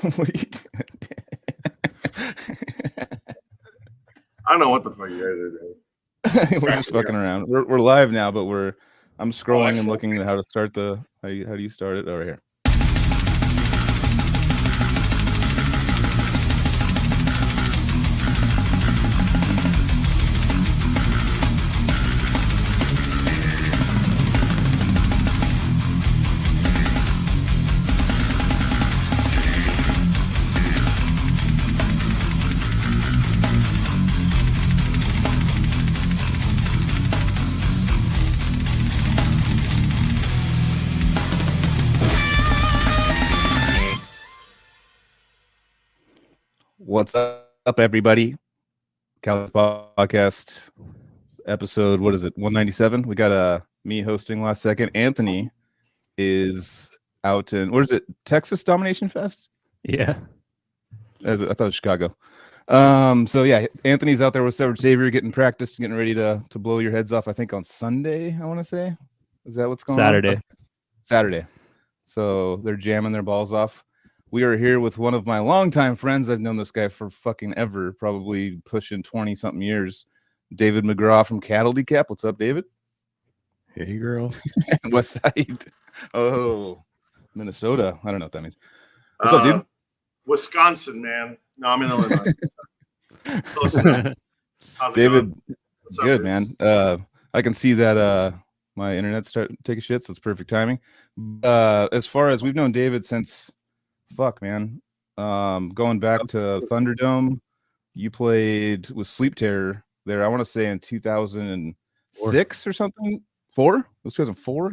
What are you I don't know what the fuck you guys are doing. We're just fucking around. We're live now, but I'm scrolling and looking at how to start how do you start it over here? What's up, everybody? Cali podcast episode. What is it? 197. We got me hosting last second. Anthony is out in where is it? Texas Domination Fest. Yeah, I thought it was Chicago. So yeah, Anthony's out there with Severed Savior, getting practiced, getting ready to blow your heads off. I think on Sunday. I want to say, is that what's going on? Saturday. So they're jamming their balls off. We are here with one of my longtime friends. I've known this guy for fucking ever, probably pushing 20-something years. David McGraw from Cattle Decap. What's up, David? Hey, girl. West Side. Oh, Minnesota. I don't know what that means. What's up, dude? Wisconsin, man. No, I'm in Illinois. Close enough. How's it David, going? good, man. I can see that my internet's starting to take a shit, so it's perfect timing. As far as we've known David since... Fuck, man. Going back to Thunderdome, you played with Sleep Terror there, I want to say in 2006 or something. 4? It was 2004?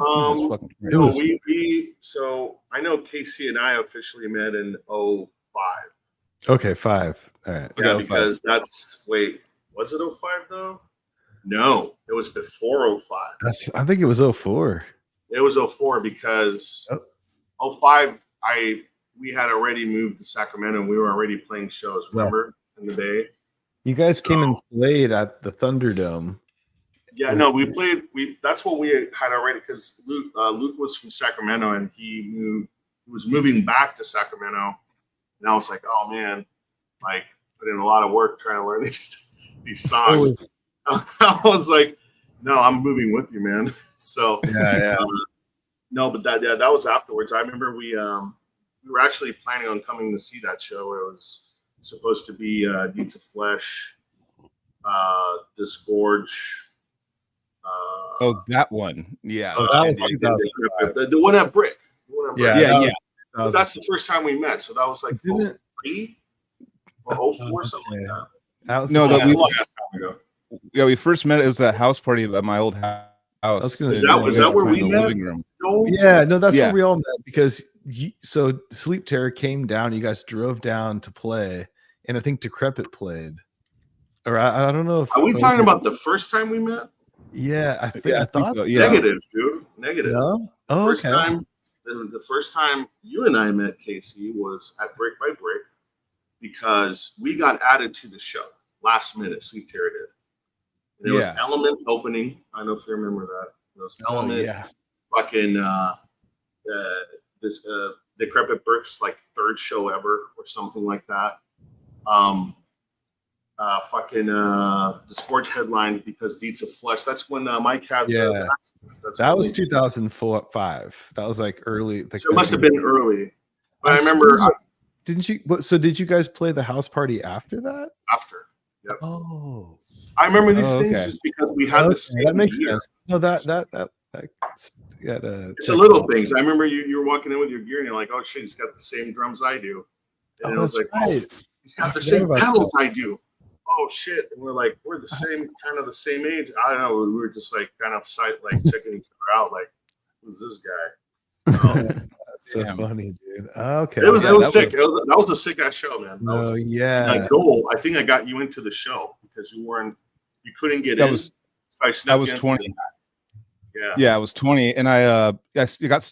So I know Casey and I officially met in 05. Okay, 5. All right. Yeah, because was it 05 though? No, it was before 05. I think it was 04. It was 04 because 05 we had already moved to Sacramento and we were already playing shows, remember, in the day? You guys came and played at the Thunderdome. Yeah, no, we played. That's what we had already, because Luke was from Sacramento and he was moving back to Sacramento. And I was like, oh man, like put in a lot of work trying to learn these songs. I was like, no, I'm moving with you, man. So yeah. No, but that was afterwards. I remember we were actually planning on coming to see that show. It was supposed to be Deeds of Flesh, Disgorge. That one. Yeah. That was 2005. The one at Brick. Yeah. That's the first time we met. So that was like 03 or 04, something like that. Yeah, we first met. It was that house party at my old house. Is that where we met? Yeah, no, that's where we all met, because so Sleep Terror came down. You guys drove down to play, and I think Decrepit played. Or I don't know if are we talking about the first time we met? Yeah, I thought so. Yeah. Negative, dude. Negative. No? Oh, okay. The first time you and I met, Casey, was at Brick by Brick, because we got added to the show last minute. Sleep Terror did. And it was Element opening. I don't know if you remember that. It was Element. Fucking this Decrepit Birth's like third show ever or something like that. Disgorge headline because Deeds of Flesh. That's when Mike had. That was 2004-5. That was like early. So it must have been early. But I remember. Didn't you? So did you guys play the house party after that? After. Yep. Oh. I remember these things just because we had the same. That makes sense. No, it's a little things. I remember you were walking in with your gear and you're like, oh shit, he's got the same drums I do. And I was like, oh, he's got the same pedals I do. Oh shit. And we're like, we're the same, kind of the same age. I don't know. We were just like kind of checking each other out, like, who's this guy? That's so funny, dude. Okay. It was sick. That was a sick ass show, man. My goal. I think I got you into the show because you couldn't get in. I was 20. Yeah, I was 20, and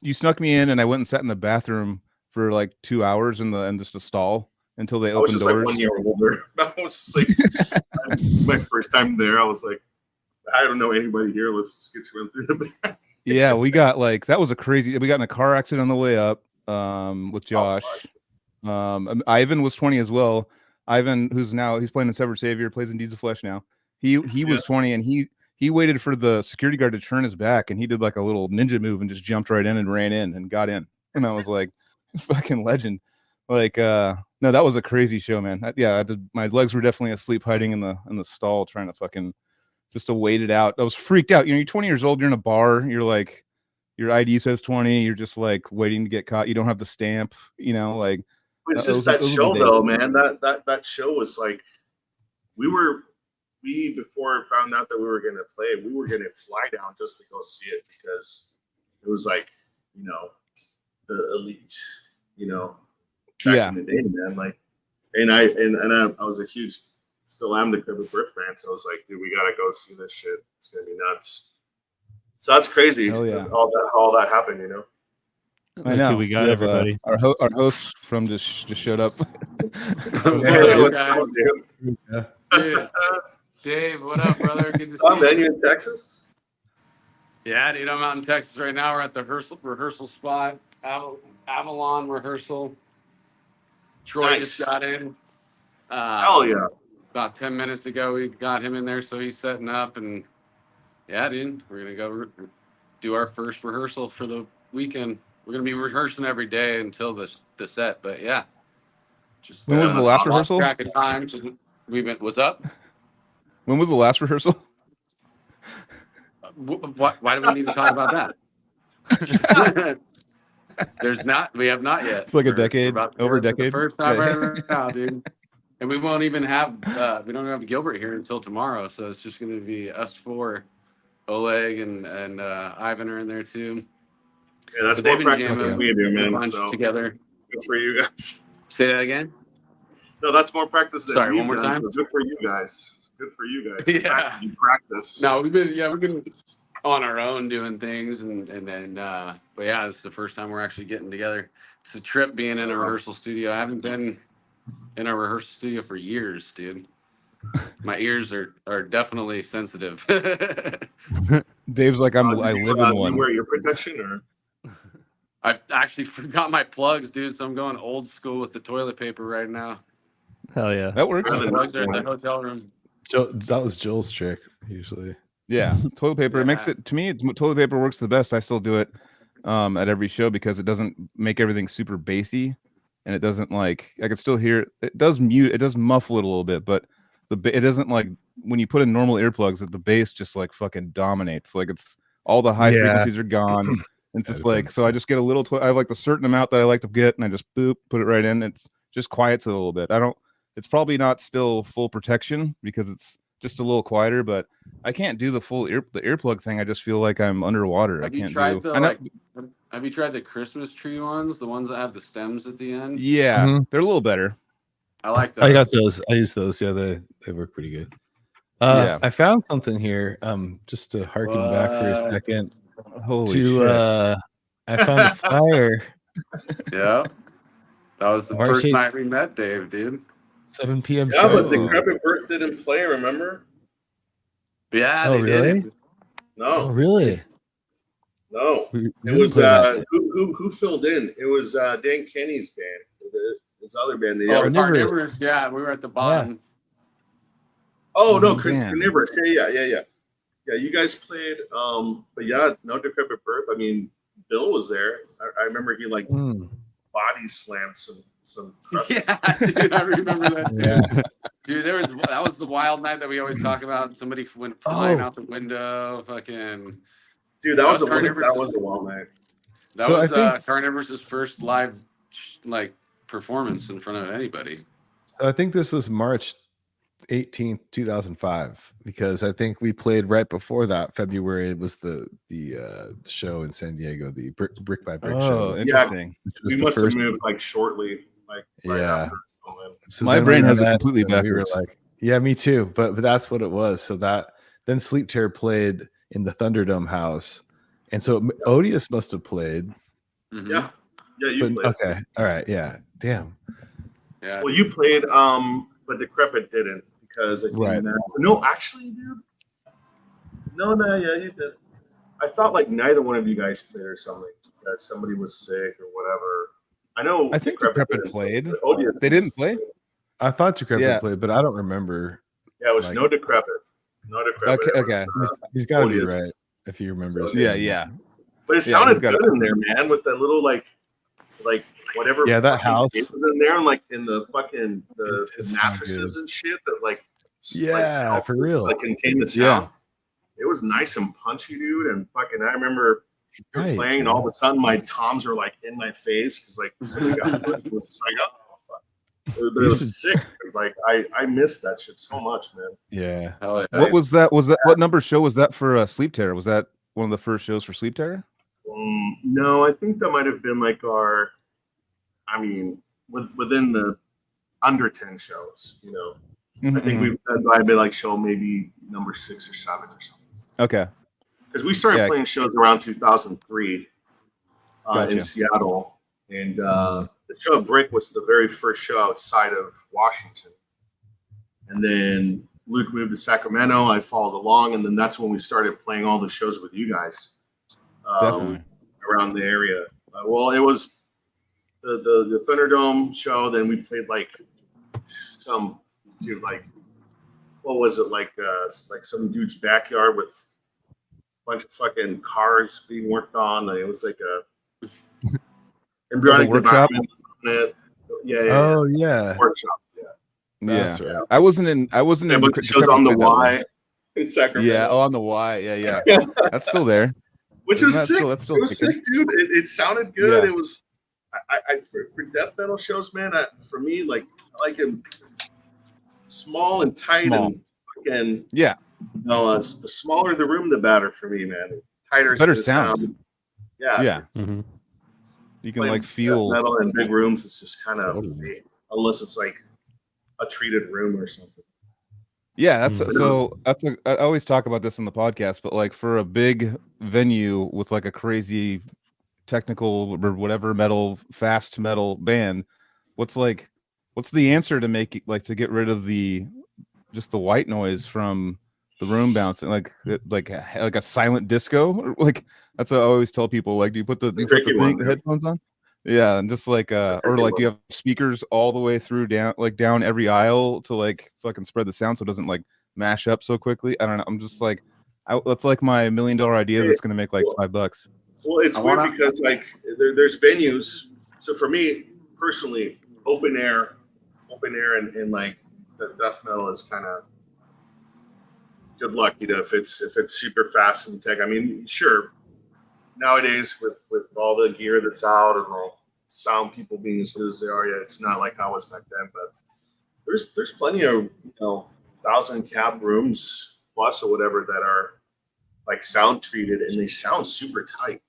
you snuck me in, and I went and sat in the bathroom for like 2 hours in just a stall until they opened doors. Like 1 year older. That was like my first time there. I was like, I don't know anybody here. Let's just get you in through the back. Yeah, we got that was a crazy. We got in a car accident on the way up with Josh. Ivan was 20 as well. Ivan, he's playing in Severed Savior, plays in Deeds of Flesh now. He was 20, and he waited for the security guard to turn his back, and he did like a little ninja move and just jumped right in and ran in and got in. And I was like, fucking legend. Like, no, that was a crazy show, man. My legs were definitely asleep hiding in the stall trying to fucking just to wait it out. I was freaked out. You know, you're 20 years old, you're in a bar, you're like, your ID says 20, you're just like waiting to get caught. You don't have the stamp, you know, like. It's just that show though, man. That show was like, before I found out that we were gonna play, we were gonna fly down just to go see it because it was like, you know, the elite, you know, back in the day, man. Like, and I was a huge, still am the Decrepit Birth fan, so I was like, dude, we gotta go see this shit. It's gonna be nuts. So that's crazy. Hell yeah. All that happened, you know. I know. We got everybody. Our host from just showed up. Dude. Dave, what up, brother? Good to see you. Man, you in Texas? Yeah, dude, I'm out in Texas right now. We're at the rehearsal spot, Avalon rehearsal. Troy just got in. Hell yeah. About 10 minutes ago, we got him in there, so he's setting up. And yeah, dude, we're going to go do our first rehearsal for the weekend. We're going to be rehearsing every day until the set, but yeah. Just when was the last rehearsal? Track of time. What's up? When was the last rehearsal? Why do we need to talk about that? We have not yet. It's like a decade, over a decade. The first time right now, dude. And we won't even have, we don't have Gilbert here until tomorrow. So it's just going to be us four. Oleg and Ivan are in there too. Yeah, that's more practice than we do, man. So together. Good for you guys. Say that again? No, that's more practice than Sorry, one more time. Good for you guys. Good for you guys. Yeah. You practice. No, we've been on our own doing things and then but yeah, this is the first time we're actually getting together. It's a trip being in a rehearsal studio. I haven't been in a rehearsal studio for years, dude. My ears are definitely sensitive. Dave's like, I live in one. You wear your protection or? I actually forgot my plugs, dude. So I'm going old school with the toilet paper right now. Hell yeah, that works. The plugs are at the hotel room. That was Joel's trick usually. Yeah, toilet paper. It makes it, to me, toilet paper works the best. I still do it at every show because it doesn't make everything super bassy, and it doesn't like, I can still hear it. It does muffle it a little bit, but it doesn't like when you put in normal earplugs that the bass just like fucking dominates. Like it's all the high frequencies are gone. It's just like, so I just get a little, I have like the certain amount that I like to get, and I just put it right in. It's just quiets it a little bit. It's probably not still full protection because it's just a little quieter, but I can't do the full the earplug thing. I just feel like I'm underwater. Have you tried the Christmas tree ones, the ones that have the stems at the end? Yeah, they're a little better. I like those. I got those. I use those. Yeah, they work pretty good. I found something here. Just to harken back for a second. Holy shit. I found a flyer. Yeah, that was the first night we met Dave, dude. 7 p.m. Yeah, show. but the Decrepit Birth didn't play. Remember? Yeah. Oh, really? Did. No. Oh, really? No. It was who filled in? It was Dan Kenny's band. His other band. Carnivorous. Yeah, we were at the bottom. Yeah. Oh no, Carnivorous. Yeah. Yeah, you guys played. But yeah, no Decrepit Birth. I mean, Bill was there. I remember he like body slammed some yeah, dude, I remember that too. Yeah. Dude, that was the wild night that we always talk about. Somebody went flying out the window. Fucking dude, that was a wild night. That was Carnivorous's first live like performance in front of anybody. So I think this was March 18th, 2005, because I think we played right before that. February it was the show in San Diego, the Brick by Brick show. Interesting. We must have moved like shortly. Like after, so my brain has it completely backwards. We were like, yeah, me too. But that's what it was. So then Sleep Terror played in the Thunderdome house, and so Odious must have played. Mm-hmm. Yeah, you played. Okay, all right, yeah, damn. Yeah. Well, you played, but Decrepit didn't because it came out. No, actually, dude. No, yeah, you did. I thought like neither one of you guys played or something because somebody was sick or whatever. I know. I think Decrepit played. Odious They didn't play? I thought Decrepit Yeah. played, but I don't remember. Yeah, it was Like- no Decrepit. No Decrepit. Okay. He's got to be Odious. right if he remembers. So, Yeah. But it Yeah, sounded he's got good in there, man, with that little like whatever. Yeah, that fucking house. tape was in there, and like in the fucking the It sounds mattresses and shit that like. Yeah, for real. Like contain the sound. It was nice and punchy, dude. And fucking, I remember playing, and all of a sudden my toms are like in my face because like somebody got pushed. It was just like, oh fuck. But it was sick. Like I missed that shit so much, man. Yeah. What was that? What number show was that for Sleep Terror? Was that one of the first shows for Sleep Terror? No, I think that might have been like within the under 10 shows, you know. I think that might have been like show maybe number 6 or 7 or something. Okay. Because we started playing shows around 2003 in Seattle, and the show Brick was the very first show outside of Washington. And then Luke moved to Sacramento. I followed along, and then that's when we started playing all the shows with you guys around the area. Well, it was the Thunderdome show. Then we played like some dude, like what was it, like some dude's backyard with a bunch of fucking cars being worked on. It was like a embryonic workshop. Oh yeah. Workshop. That's right. I wasn't in. But the show's on the Y in Sacramento. Yeah. Oh, on the Y. Yeah. That's still there. Which was sick. That's still it was sick, dude. It sounded good. Yeah. It was. I for death metal shows, man. For me, like I like him small and tight and fucking. Yeah. No, the smaller the room, the better for me, man. Tighter, better sound. Yeah. Mm-hmm. You can like feel metal in big rooms. It's just kind of unless it's like a treated room or something. Yeah, I always talk about this in the podcast, but like for a big venue with like a crazy technical or whatever fast metal band, what's the answer to make like to get rid of the white noise from the room bouncing, like a silent disco? Like that's what I always tell people. Like, do you put the headphones on? Yeah, and just like or like you have speakers all the way through down every aisle to like fucking spread the sound so it doesn't like mash up so quickly. I don't know. I'm just like, that's like my $1 million idea that's gonna make like $5. Well, it's weird because like there's venues. So for me personally, open air, and like the death metal is kind of good luck, you know, if it's super fast and tech. I mean, sure. Nowadays, with all the gear that's out and the sound people being as good as they are, it's not like how it was back then. But there's plenty of 1,000 cab rooms plus or whatever that are like sound treated and they sound super tight.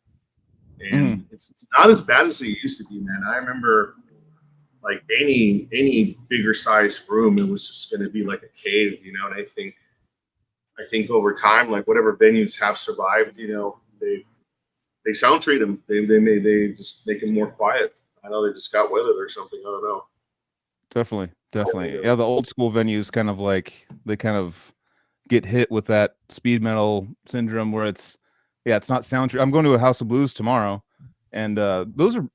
And it's not as bad as they used to be, man. I remember like any bigger sized room, it was just going to be like a cave, you know. And I think over time, like whatever venues have survived, they sound treat them. They just make them more quiet. I know they just got with it or something. I don't know. Definitely. Yeah, the old school venues kind of get hit with that speed metal syndrome where it's not sound treated. I'm going to a House of Blues tomorrow, and I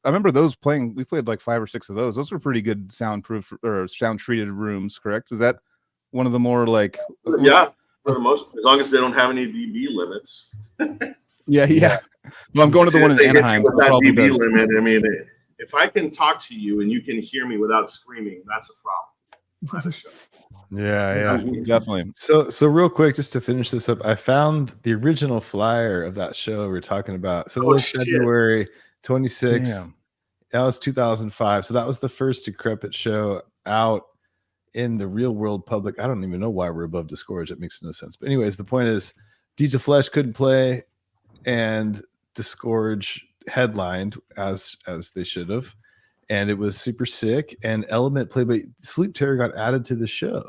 remember those playing. We played like 5 or 6 of those. Those were pretty good soundproof or sound treated rooms. Correct? Was that one of the more like? Yeah, for the most, as long as they don't have any dB limits. Yeah. Well, I'm going to the one in Anaheim. With that dB limit, I mean, if I can talk to you and you can hear me without screaming, that's a problem. Yeah, definitely. So real quick, just to finish this up, I found the original flyer of that show we're talking about. So it was February 26th. Damn. That was 2005. So that was the first Decrepit show out in the real world public. I don't even know why we're above Discourage. It makes no sense. But anyways, the point is Deeds of Flesh couldn't play and Discourage headlined as they should have, and it was super sick. And Element played, but Sleep Terror got added to the show,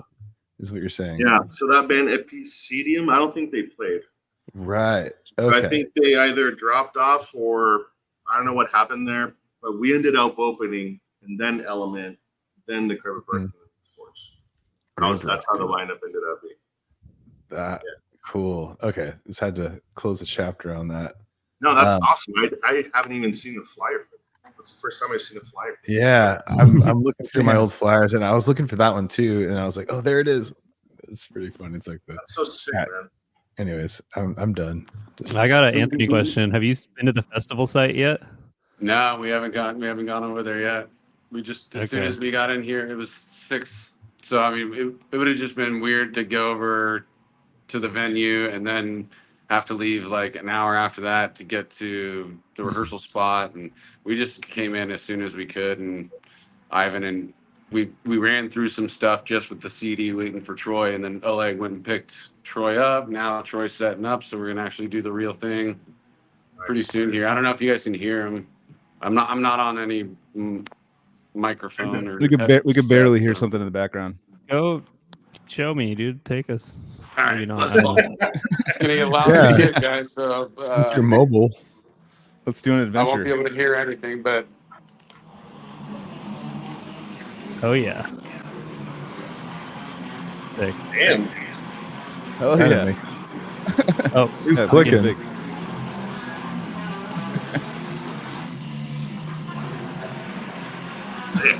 is what you're saying? Yeah. So that band Epicedium, I don't think they played. Right. Okay. Okay. I think they either dropped off or I don't know what happened there, but we ended up opening, and then Element, then the Decrepit Birth Sports. That's how the lineup ended up being. Cool. Okay, just had to close the chapter on that. No, that's awesome. I haven't even seen the flyer for that. That's the first time I've seen a flyer. Yeah, I'm looking through my old flyers, and I was looking for that one too, and I was like, oh, there it is. It's pretty fun. It's like That's so sick, man. Anyways, I'm done. I got an Anthony question. Have you been to the festival site yet? No, we haven't gone over there yet. We just as soon as we got in here, it was 6. So I mean, it would have just been weird to go over to the venue and then have to leave like an hour after that to get to the rehearsal spot. And we just came in as soon as we could. And Ivan and we ran through some stuff just with the CD waiting for Troy, and then Oleg went and picked Troy up. Now Troy's setting up, so we're gonna actually do the real thing pretty soon here. I don't know if you guys can hear him. I'm not on any microphone or. We could barely hear something in the background. Go show me, dude. Take us. All right, Maybe not. it's gonna get loud Yeah. as shit, guys. So Since you're mobile. Let's do an I adventure. won't be able to hear anything, but Oh yeah. Sick. Damn. Hell yeah. Anyway, Oh, who's Yeah, it's clicking? big. Sick.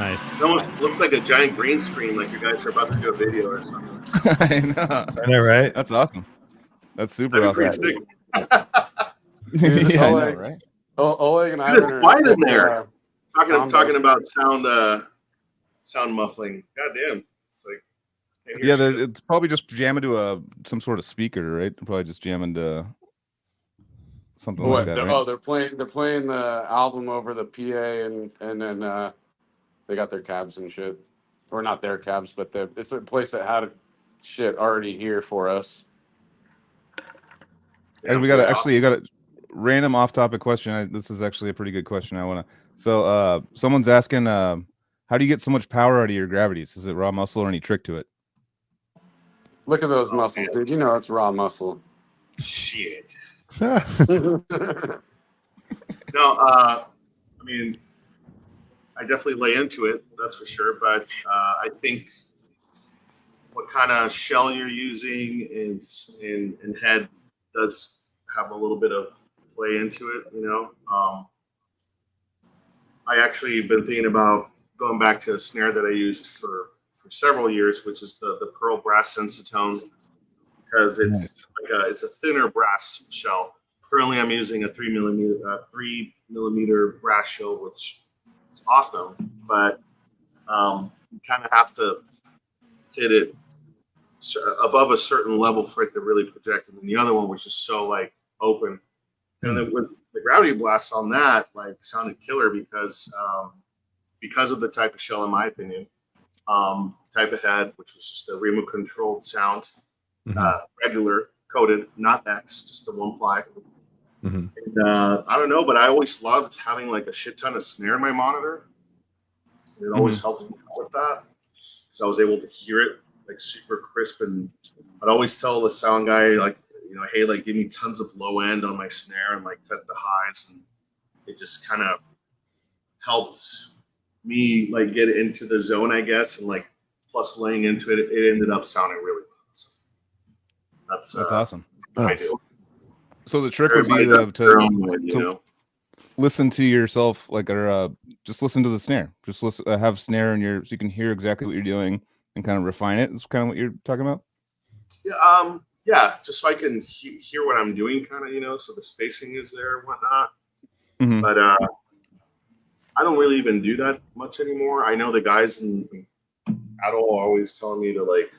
nice. It almost looks like a giant green screen, like you guys are about to do a video or something. I know. I know, right? That's awesome. That's super That'd be awesome. pretty sick. Dude, Yeah, I know, Oleg- right? Oleg and I Dude, it's quiet in there. Talking about sound muffling. God damn. It's like can't hear Yeah, shit. it's probably just jamming to some sort of speaker, right? Probably just jamming to something like that, right? Oh, they're playing the album over the PA, and then they got their cabs and shit, or not their cabs, but it's a place that had shit already here for us. And we got a random off-topic question. This is actually a pretty good question. So someone's asking, how do you get so much power out of your gravities? Is it raw muscle or any trick to it? Look at those muscles, dude. You know it's raw muscle. Shit. No, I mean, I definitely lay into it, that's for sure. But I think what kind of shell you're using and head does have a little bit of play into it, you know. I actually been thinking about going back to a snare that I used for several years, which is the Pearl Brass Sensitone, because it's a thinner brass shell. Currently, I'm using a 3 millimeter brass shell, which is awesome, but you kind of have to hit it above a certain level for it to really project. And then the other one was just so like open, and then with the gravity blasts on that, like sounded killer because of the type of shell, in my opinion, type of head, which was just a remote controlled sound, regular coated, not X, just the one ply. And, I don't know, but I always loved having like a shit ton of snare in my monitor. And it always helped me out with that because I was able to hear it like super crisp. And I'd always tell the sound guy, like, you know, hey, like give me tons of low end on my snare and like cut the highs. And it just kind of helped me like get into the zone, I guess. And like plus laying into it, it ended up sounding really well. So that's awesome. What I do. So the trick would be to listen to yourself, like, or just listen to the snare. Just listen, have snare in your, so you can hear exactly what you're doing and kind of refine it. Is kind of what you're talking about. Yeah, yeah, just so I can hear what I'm doing, kind of, you know, so the spacing is there and whatnot. But I don't really even do that much anymore. I know the guys in Adol are always telling me to like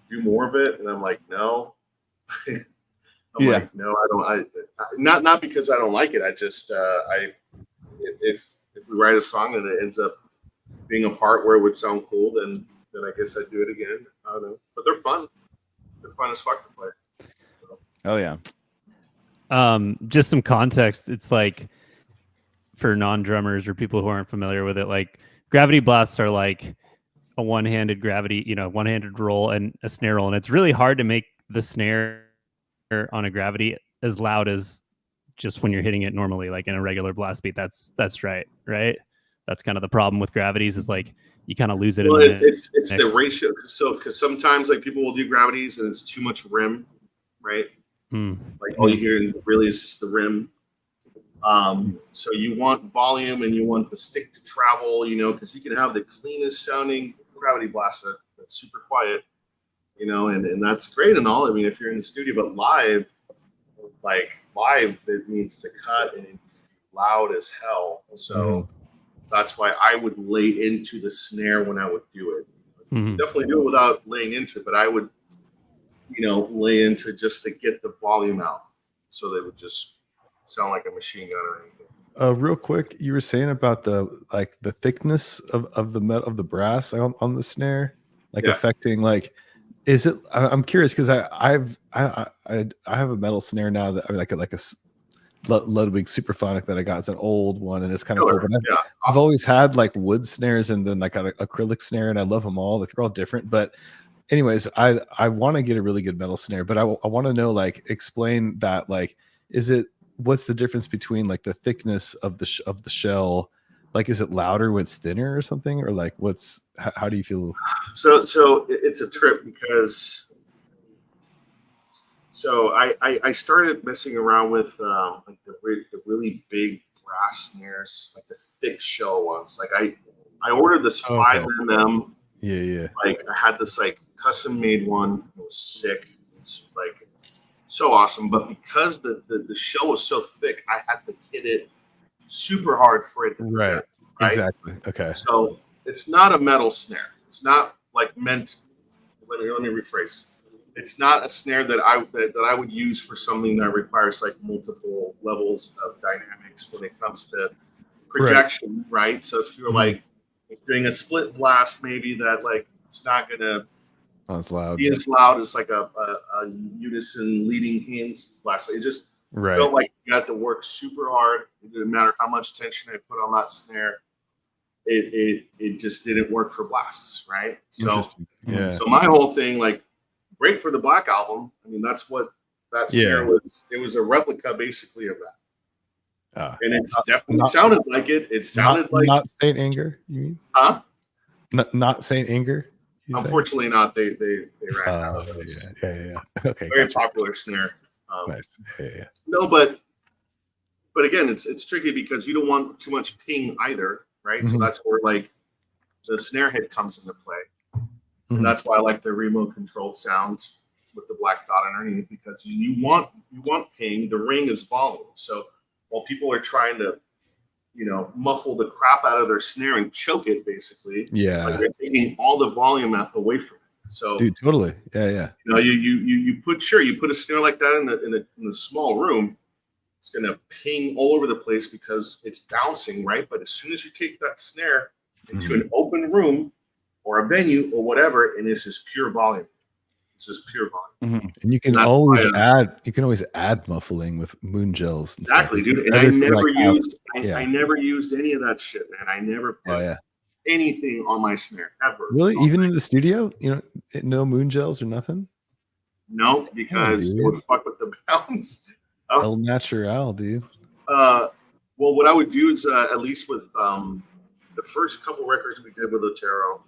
do more of it, and I'm like, no. Like, no, I don't. Not because I don't like it. I just if we write a song and it ends up being a part where it would sound cool, then I guess I'd do it again. I don't know, but they're fun. They're fun as fuck to play. So. Oh yeah. Just some context. It's like for non-drummers or people who aren't familiar with it, like gravity blasts are like a one-handed gravity, you know, one-handed roll and a snare roll, and it's really hard to make the snare on a gravity as loud as just when you're hitting it normally, like in a regular blast beat. That's right. That's kind of the problem with gravities, is like you kind of lose it. Well, it's the ratio. So because sometimes like people will do gravities and it's too much rim, right? Like all you hear really is just the rim. So you want volume and you want the stick to travel, you know, because you can have the cleanest sounding gravity blast that's super quiet, you know, and that's great and all. I mean, if you're in the studio, but live, it needs to cut and it needs to be loud as hell. So that's why I would lay into the snare when I would do it. Definitely do it without laying into it, but I would, you know, lay into it just to get the volume out, so they would just sound like a machine gun or anything. Real quick, you were saying about the thickness of the brass on the snare, affecting is it? I'm curious because I have a metal snare now that like a Ludwig Superphonic that I got. It's an old one and it's kind of cool. But I've always had wood snares and then an acrylic snare, and I love them all. They're all different, but anyways, I want to get a really good metal snare, but I want to know explain that what's the difference between the thickness of the shell? Is it louder when it's thinner or something, or how do you feel? So it's a trip because I started messing around with the really big brass snares, the thick shell ones. I ordered this 5mm. Yeah. I had this custom made one. It was sick. It's so awesome, but because the shell was so thick, I had to hit it super hard for it to project, right? Exactly. Okay. So it's not a metal snare. It's not meant. Let me rephrase. It's not a snare that I would use for something that requires multiple levels of dynamics when it comes to projection, right? So if you're if doing a split blast, maybe that it's not gonna be as loud as a unison leading hands blast. It just felt like you had to work super hard. It didn't matter how much tension I put on that snare. It just didn't work for blasts, right? So so my whole thing, great for the Black Album. I mean, that's what that snare was. It was a replica basically of that. And it's definitely sounded like it. It sounded not Saint Anger, you mean? Huh? Not Saint Anger. Unfortunately, not. They ran out of those. Yeah. Okay. Very popular snare. Nice. Yeah. No, but again, it's tricky because you don't want too much ping either, right? So that's where the snare head comes into play, and that's why I like the remote controlled sounds with the black dot underneath, because you want ping. The ring is volume. So while people are trying to muffle the crap out of their snare and choke it, basically. Yeah. They're taking all the volume away from it. So, dude, totally. Yeah. You put a snare like that in a small room, it's gonna ping all over the place because it's bouncing, right? But as soon as you take that snare into an open room or a venue or whatever, and it's just pure volume. It's just pure volume. And you can always add muffling with moon gels. Exactly, dude. And I never used any of that shit, man. I never put anything on my snare ever. Really? Even in the studio? No moon gels or nothing? No, because it would fuck with the bounce. El Natural, dude. Well, what I would do is at least with the first couple records we did with Otero,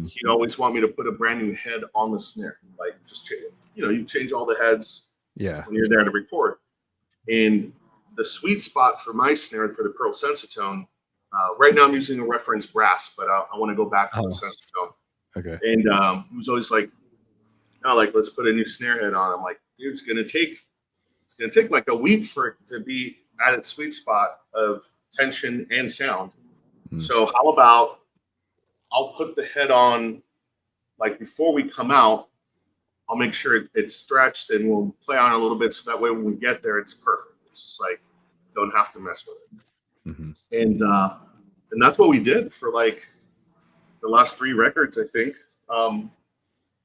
he'd always want me to put a brand new head on the snare. Just change, you change all the heads when you're there to record. And the sweet spot for my snare for the Pearl Sensitone, right now I'm using a reference brass, but I want to go back to the Sensitone. Okay. And he was always let's put a new snare head on. I'm like, dude, it's gonna take a week for it to be at its sweet spot of tension and sound. So how about I'll put the head on before we come out. I'll make sure it's stretched and we'll play on it a little bit, so that way when we get there it's perfect. It's just don't have to mess with it. And that's what we did for the last 3 records, I think.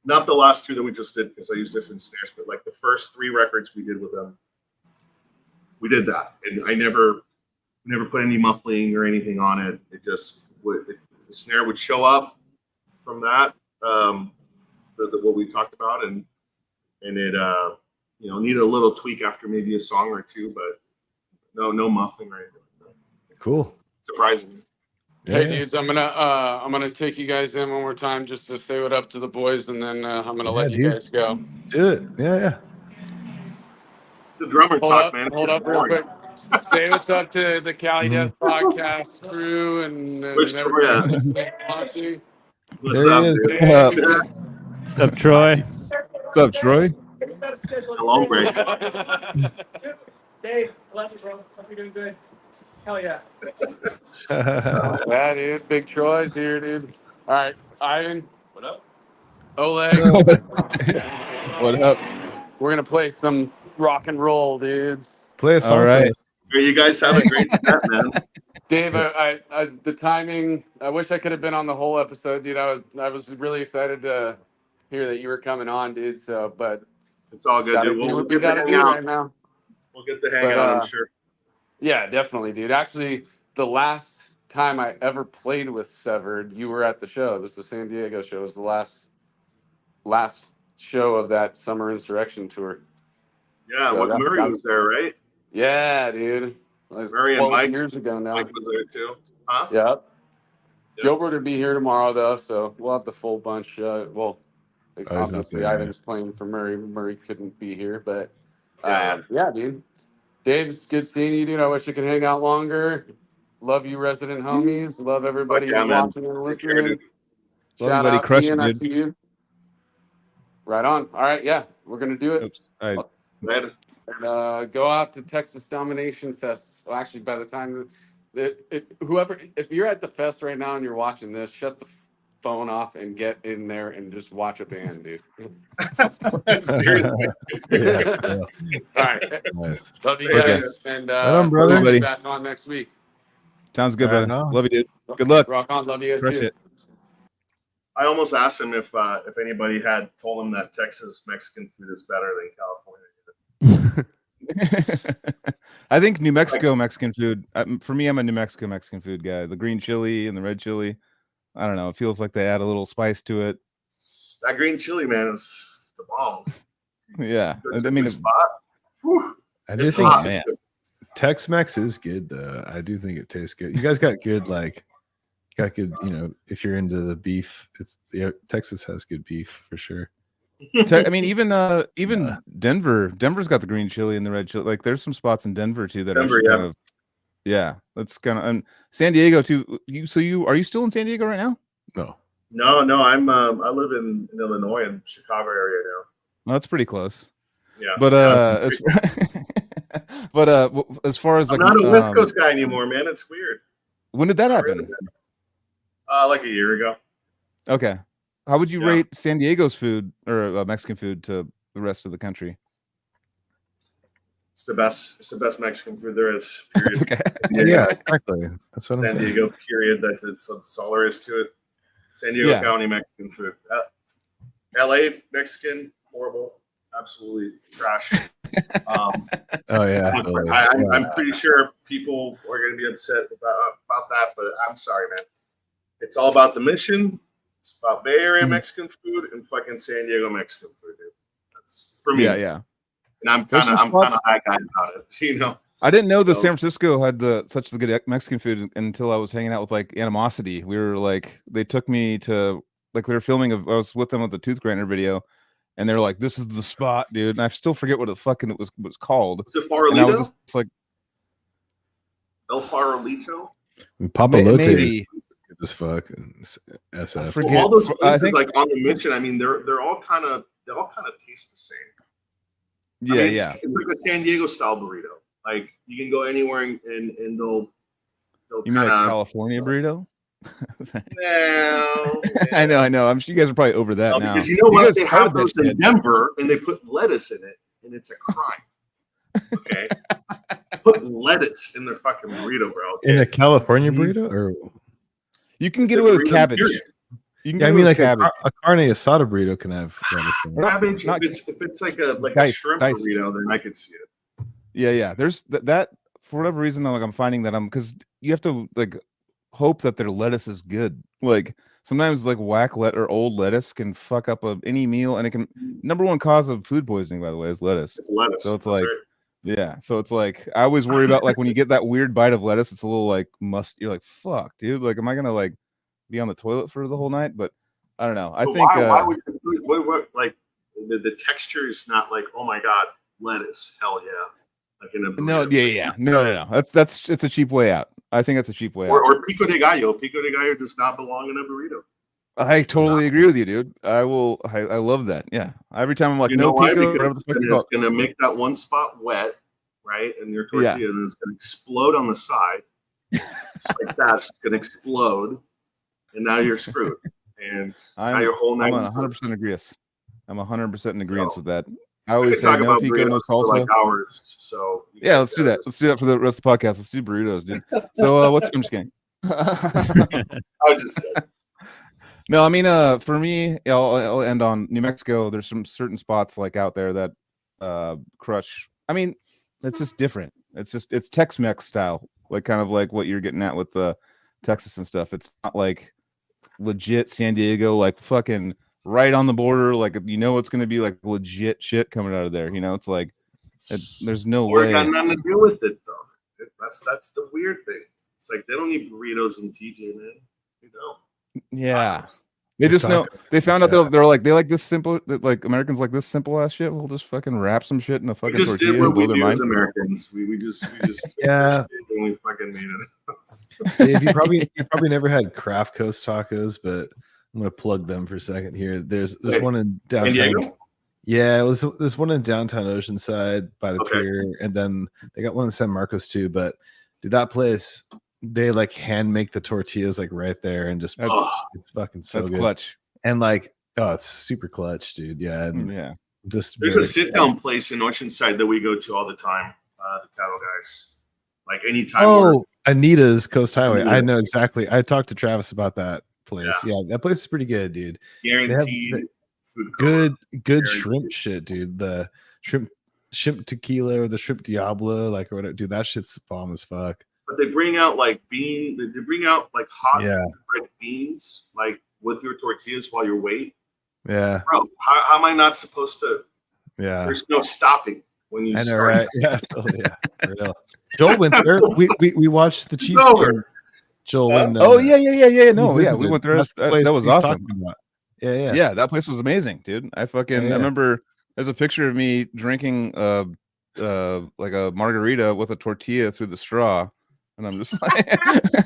Not the last 2 that we just did because I used different snares, but the first 3 records we did with them, we did that, and I never put any muffling or anything on it. It just the snare would show up from that, what we talked about, and it needed a little tweak after maybe a song or 2, but no muffling or anything. Cool. Surprisingly. Hey dudes, I'm gonna take you guys in one more time just to say what up to the boys, and then I'm gonna let you guys go. Do it. Yeah. It's the drummer talk, man. Hold up real quick. Say what's up to the Cali Death Podcast crew and Where's Troy everybody at? listening and watching. What's There up, he is. dude? Hey. What's up, Troy? What's up, Troy? Hello, Greg. Dave, I love you, bro. Hope you're doing good. Hell yeah. Yeah, dude. Big Troy's here, dude. All right, Ivan. What up? Oleg. What up? We're gonna play some rock and roll, dudes. Play a song All right. for us. You guys have a great set, man. Dave, I the timing. I wish I could have been on the whole episode, dude. I was really excited to hear that you were coming on, dude. So, but It's all good, gotta dude. do We'll what we get to gotta hang do out. right now. We'll get to hang But, out, I'm sure. Yeah, definitely, dude. Actually, the last time I ever played with Severed, you were at the show. It was the San Diego show. It was the last show of that summer insurrection tour. Yeah, So that Murray was- was there, right? Yeah, dude. It was Murray and 12 Mike. years ago now. Mike was there too. Huh? Yeah. Yeah. Gilbert will be here tomorrow, though, so we'll have the full bunch. Oh, he's not Obviously, there, Ivan's playing for Murray. Murray couldn't be here, but Yeah. yeah, dude. Dave, it's good seeing you, dude. I wish I could hang out longer. Love you, resident homies. Love everybody Fuck yeah, who's man. watching and Take care, listening. dude. Love Shout everybody. out, Crush it, Ian. I dude. see you. Right on. All right, yeah, we're gonna do it. Oops. All right. Later. And, go out to Texas Domination Fest. Well, actually, by the time if you're at the fest right now and you're watching this, shut the phone off and get in there and just watch a band, dude. Seriously. Yeah. All right, Nice. love you Okay. guys, and Right on, brother. we'll be Buddy. back on next week. Sounds good, Right brother. on. Love you, dude. Good luck. Rock on, love you guys Crush too. it. I almost asked him if anybody had told him that Texas Mexican food is better than California. I think New Mexico Mexican food. For me, I'm a New Mexico Mexican food guy. The green chili and the red chili. I don't know. It feels like they add a little spice to it. That green chili, man, is the bomb. Yeah. Go I to mean, the spot. Whew, I do it's think hot. man. Tex-Mex is good though. I do think it tastes good. You guys got good, if you're into the beef, Texas has good beef for sure. I mean, even Denver's got the green chili and the red chili. Like, there's some spots in Denver too that Denver, are yeah. kind of, yeah. That's kind of, and San Diego too. Are you still in San Diego right now? No. No, I live in Illinois and Chicago area now. Well, that's pretty close. Yeah. But Yeah. as far as I'm like, not a West Coast guy anymore, man. It's weird. when did that Not happen? really. Like a year ago. Okay. How would you Yeah. rate San Diego's food or Mexican food to the rest of the country? It's the best Mexican food there is. Period. Okay. Yeah, exactly. That's what I'm San saying. Diego, period. That's all there is to it. San Diego Yeah. County Mexican food. LA Mexican, horrible, absolutely trash. Oh yeah. Totally. I'm pretty sure people are going to be upset about that, but I'm sorry, man. It's all about the mission. It's about Bay Area Mexican food and fucking San Diego Mexican food, dude. That's for me. Yeah. And I'm There's kind some of a spots- high guy about it, you know. I didn't know that So- San Francisco had such the good Mexican food until I was hanging out with like Animosity. We were like, they took me to like they were filming. I was with them with the tooth grinder video, and they're like, "This is the spot, dude." And I still forget what it was called. Was it And I was Farolito? just like, El Farolito? Papalote is maybe. good as fuck. And SF. I forget. Well, all those I places, think- like on the mission, I mean, they're all kind of taste the same. I Yeah, mean, yeah. It's like a San Diego style burrito. Like you can go anywhere and they'll You mean like kinda- California burrito? No, I know. I'm sure you guys are probably over that no, now. because you know You what? guys They started have that those in shit. Denver and they put lettuce in it, and it's a crime. Okay, put lettuce in their fucking burrito, bro. Okay? In a California burrito, or You can get The away with burritos, cabbage. period. You can yeah, I get mean away like with a, cabbage. a carne asada burrito can have lettuce in it. Cabbage. not- If it's like a Diced- shrimp diced. burrito, then I could see it. Yeah. There's that for whatever reason. I'm finding that because you have to like hope that their lettuce is good. Like sometimes like whack or old lettuce can fuck up any meal, and it can number one cause of food poisoning, by the way, is lettuce. It's lettuce. So it's That's like- right. Yeah, so it's like I always worry about like when you get that weird bite of lettuce, it's a little like you're like, fuck, dude. Like, am I gonna like be on the toilet for the whole night? But I don't know. I But think why would you, what like the texture is not like, oh my god, lettuce, hell yeah. Like in a burrito. No. It's a cheap way out. I think that's a cheap way out. Or pico de gallo. Pico de gallo does not belong in a burrito. I totally agree with you, dude. I love that. Yeah. Every time I'm like, no pico, whatever the fuck it's gonna make that one spot wet, right? And your tortilla, and it's gonna explode on the side. Just like that, it's gonna explode, and now you're screwed. And now your whole night. I'm 100% agree. I'm 100% in agreement with that. I I always could say talk no about pico, burritos no for salsa. like hours. So Yeah, let's do that. Let's do that for the rest of the podcast. Let's do burritos, dude. So I'm just kidding. I was just kidding. No, I mean, for me, I'll end on New Mexico. There's some certain spots like out there that crush. I mean, it's just different. It's Tex-Mex style, like kind of like what you're getting at with Texas and stuff. It's not like legit San Diego, like fucking right on the border. Like it's going to be like legit shit coming out of there. It's like there's no way. It got nothing to do with it though. That's the weird thing. It's like they don't need burritos in TJ, man. You know. Yeah. They just know. They found out they're like they like this simple. Like Americans like this simple ass shit. We'll just fucking wrap some shit in a fucking tortilla did what and blow we their do mind. as Americans. We just Yeah. and we fucking made it. Dave, you probably never had Craft Coast tacos, but I'm gonna plug them for a second here. There's one in San downtown. Diego? Yeah, there's one in downtown Oceanside by the Okay. pier, and then they got one in San Marcos too. But dude, that place, they like hand make the tortillas like right there, and just it's fucking so That's good. clutch. And like, oh, it's super clutch, dude. Yeah, and Yeah. just There's a sit down place in Oceanside that we go to all the time. The cattle guys, like anytime. Oh, Anita's Coast Highway. I Anita's. know exactly. I talked to Travis about that place. Yeah, that place is pretty good, dude. Guaranteed food. Good Guaranteed. shrimp shit, dude. The shrimp tequila or the shrimp Diablo, like or whatever, dude. That shit's bomb as fuck. But they bring out like They bring out like hot Yeah. red beans, like with your tortillas while you wait. Yeah, Bro, how am I not supposed to? yeah. There's no stopping when you I know, start. right? Yeah, totally. Yeah, for real. Joel went there. We watched the Chiefs over. game. Joel went. Oh yeah. No, we yeah, we visited. went there. That's the place That was he's awesome. talking about. Yeah. Yeah, that place was amazing, dude. I remember there's a picture of me drinking like a margarita with a tortilla through the straw, and I'm just like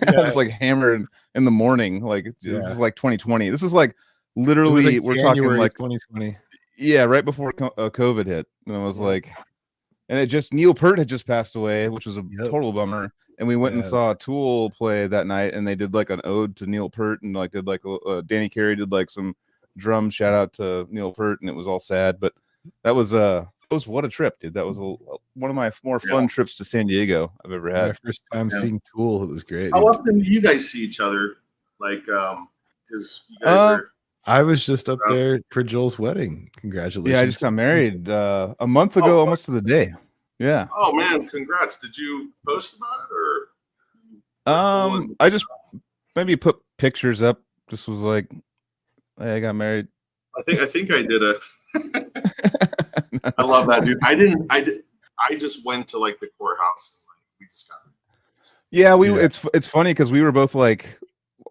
I'm just like hammered in the morning. Like this is like 2020. This is like literally we're talking like 2020. Yeah, right before COVID hit, and I was like, and Neil Peart had just passed away, which was a total bummer. And we went and saw Tool play that night, and they did like an ode to Neil Peart, and like did like Danny Carey did like some drum shout out to Neil Peart, and it was all sad. But that was what a trip, dude. That was one of my more fun trips to San Diego I've ever had. My first time seeing Tool, it was great. How often do you guys see each other? Like, because you guys are. I was just up there for Joel's wedding. Congratulations! Yeah, I just got married a month ago, almost to the day. Yeah. Oh man, congrats! Did you post about it or? I just maybe put pictures up. Just was like, hey, I got married. I think I did a. I love that, dude. I just went to like the courthouse. And, like, we just got. Yeah, It's funny because we were both like,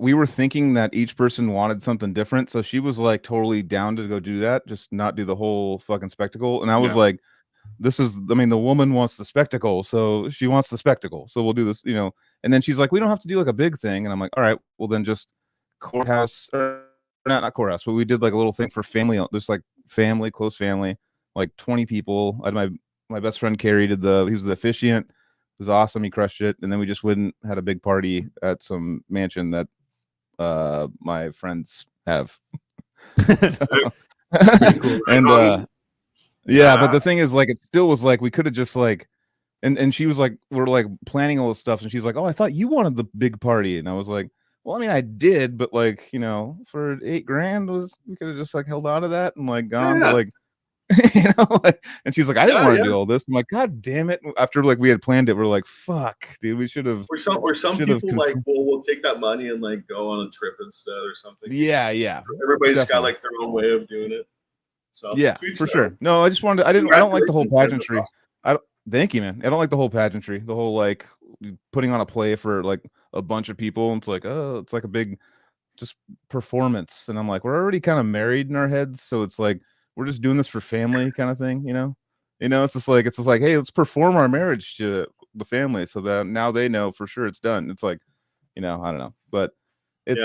we were thinking that each person wanted something different. So she was like totally down to go do that, just not do the whole fucking spectacle. And I was like, the woman wants the spectacle, so she wants the spectacle. So we'll do this, And then she's like, we don't have to do like a big thing. And I'm like, all right, well then just courthouse, or not courthouse, but we did like a little thing for family, just like close family, like 20 people. I had my best friend Carrie he was the officiant. It was awesome. He crushed it. And then we just went and had a big party at some mansion that my friends have. And but the thing is, like, it still was like we could have just like, and she was like, we're like planning all this stuff, and she's like, oh, I thought you wanted the big party, and I was like, well, I mean, I did, but like, for $8,000 we could have just like held on to that and like gone to like, and she's like, I didn't want to do all this. I'm like, God damn it! After like we had planned it, we're like, fuck, dude, we should have. Or some people like, well, we'll take that money and like go on a trip instead or something. Yeah. Everybody's got like their own way of doing it. So yeah, for sure. No, I just wanted. I don't like the whole pageantry. Thank you, man. I don't like the whole pageantry. The whole like putting on a play for like a bunch of people. And it's like, oh, it's like a big just performance. And I'm like, we're already kind of married in our heads, so it's like we're just doing this for family kind of thing, You know, it's just like hey, let's perform our marriage to the family so that now they know for sure it's done. It's like, you know, I don't know, but it's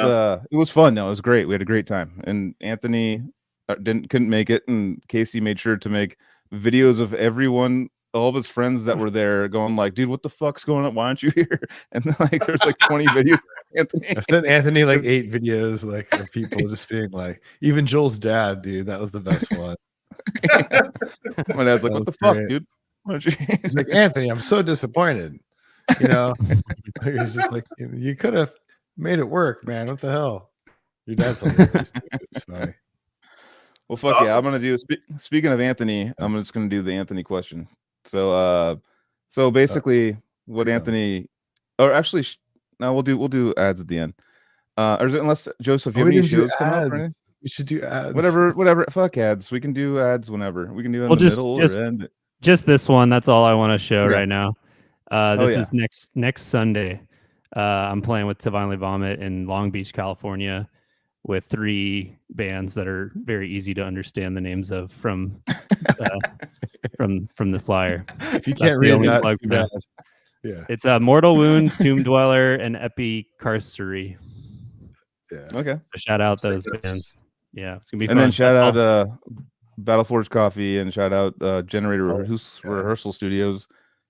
it was fun. No, it was great. We had a great time. And Anthony couldn't make it, and Casey made sure to make videos of everyone, all of his friends that were there, going like, "Dude, what the fuck's going on? Why aren't you here?" And like, there's like 20 videos. Of Anthony, I sent Anthony like 8 videos like of people just being like, even Joel's dad, dude, that was the best one. My dad's like, That "What was the fuck, great. dude? Why don't you?" He's like, Anthony, I'm so disappointed. You know, he was just like, you could have made it work, man. What the hell? Your dad's hilarious. Dude. It's funny. Well, fuck yeah, I'm gonna do. Speaking of Anthony, I'm just gonna do the Anthony question. So, so basically, what Anthony, or actually, no, we'll do ads at the end. Or unless Joseph, do you have any shows come up? Or anything? We should do ads. Whatever. Fuck ads. We can do ads whenever. We can do it in the middle or end. Just this one. That's all I want to show Okay. right now. This is next Sunday. I'm playing with Divinely Vomit in Long Beach, California, with 3 bands that are very easy to understand the names of from the flyer. If you can't read that, too bad. Yeah, it's Mortal Wound, Tomb Dweller, and Epicarcery. Yeah. Okay. So shout out those bands. Yeah, it's gonna be fun. And then shout out Battleforge Coffee, and shout out Generator Rehearsal Studios,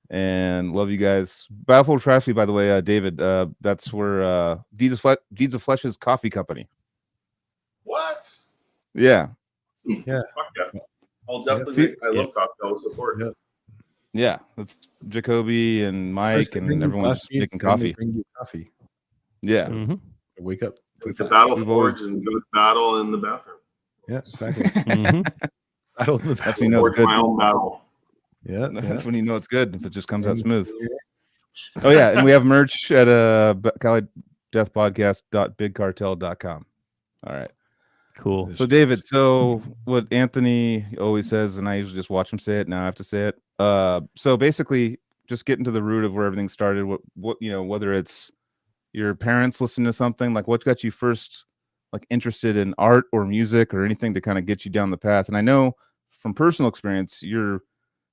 and love you guys. Battleforge Coffee, by the way, David, that's where Deeds of Flesh's coffee company. What? Yeah. Yeah. Fuck yeah. I'll definitely. I love coffee. I'll support. Yeah. Yeah, that's Jacoby and Mike and everyone's making coffee. Bring you coffee. Yeah. Wake up. The battle forge and go to battle in the bathroom. Yeah, exactly. Battle in the That's when you know it's good. My own battle. Yeah, that's when you know it's good, if it just comes out smooth. Oh yeah, and we have merch at Cali Death Podcast.bigcartel.com. All right. Cool. So David, so what Anthony always says, and I usually just watch him say it, now I have to say it. So basically just getting to the root of where everything started, what you know, whether it's your parents listening to something, like what got you first like interested in art or music or anything to kind of get you down the path. And I know from personal experience, you're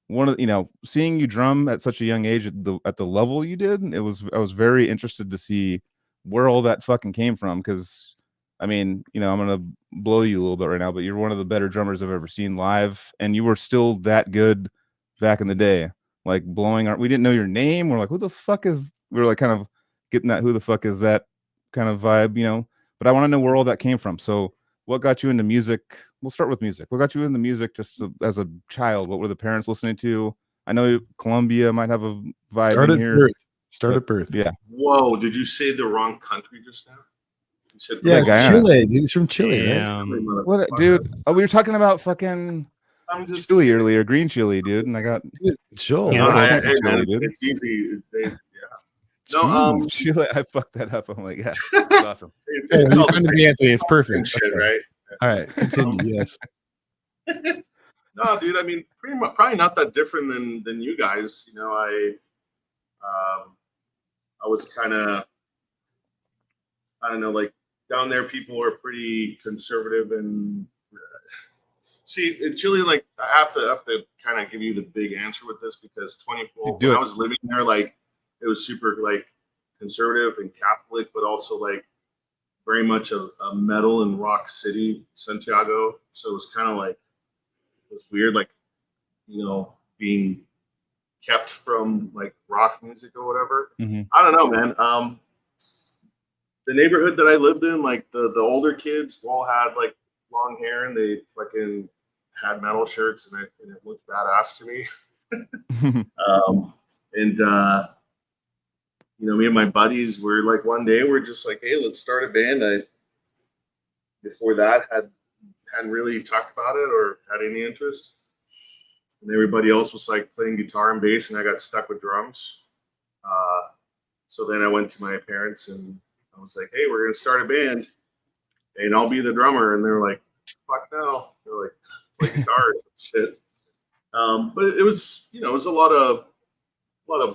one of, you know, seeing you drum at such a young age at the level you did, I was very interested to see where all that fucking came from, because I mean, you know, I'm gonna blow you a little bit right now, but you're one of the better drummers I've ever seen live, and you were still that good back in the day. Like blowing our, we didn't know your name. We're like, who the fuck is? We were like kind of getting that who the fuck is that kind of vibe, you know. But I want to know where all that came from. So, what got you into music? We'll start with music. What got you into music just as a child? What were the parents listening to? I know Columbia might have a vibe in here. Start at birth. Yeah. Whoa! Did you say the wrong country just now? You said Chile. He's from Chile, right? What, dude? Oh, we were talking about fucking chili earlier, green chili, dude. And I got Joel. It's easy. No, Chile. I fucked that up. I'm like, yeah, that's awesome. It's Anthony. It's perfect. Shit, right? All right, continue. Yes. No, dude. I mean, pretty much, probably not that different than you guys. You know, I was kind of, I don't know, like down there, people are pretty conservative, and see in Chile, like I have to kind of give you the big answer with this, because when I was living there, like it was super like conservative and Catholic, but also like very much a metal and rock city, Santiago. So it was kind of like, it was weird, like, you know, being kept from like rock music or whatever. I don't know, man. The neighborhood that I lived in, like the older kids all had like long hair, and they fucking had metal shirts, and it looked badass to me. You know, me and my buddies were like, one day we're just like, hey, let's start a band. Before that hadn't really talked about it or had any interest, and everybody else was like playing guitar and bass, and I got stuck with drums. So then I went to my parents and I was like, hey, we're gonna start a band, and I'll be the drummer. And they were like, fuck no. They're like, play guitars and shit. But it was, you know, it was a lot of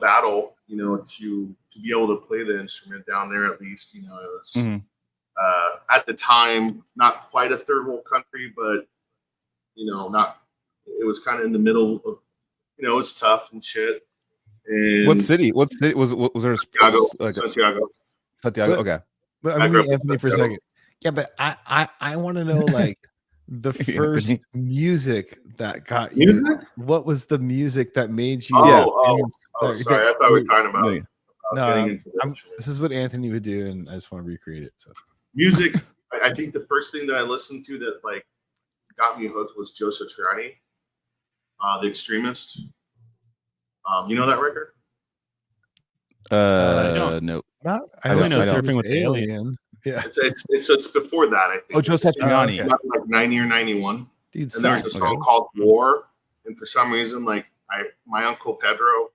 battle, you know, to be able to play the instrument down there. At least, you know, it was at the time not quite a third world country, but you know, it was kind of in the middle of it's tough and shit. And What city was there? Santiago, Like Santiago. Santiago. But- Okay. But I I'm grew gonna up in Anthony for a Santiago. second. Yeah, but I want to know like the first Anthony. music that got you. Music? What was the music that made you? Sorry. I thought we were talking about No, getting into that shit. This is what Anthony would do, and I just want to recreate it. So Music. I think the first thing that I listened to that like got me hooked was Joe Satriani, The Extremist. You know that record? No. not. I only know Surfing with the Alien. Yeah, It's before that, I think. Oh, Joe Satriani. okay. Like 90 or 91. dude. And there's a sucks, song bro. called War, and for some reason, like my uncle Pedro,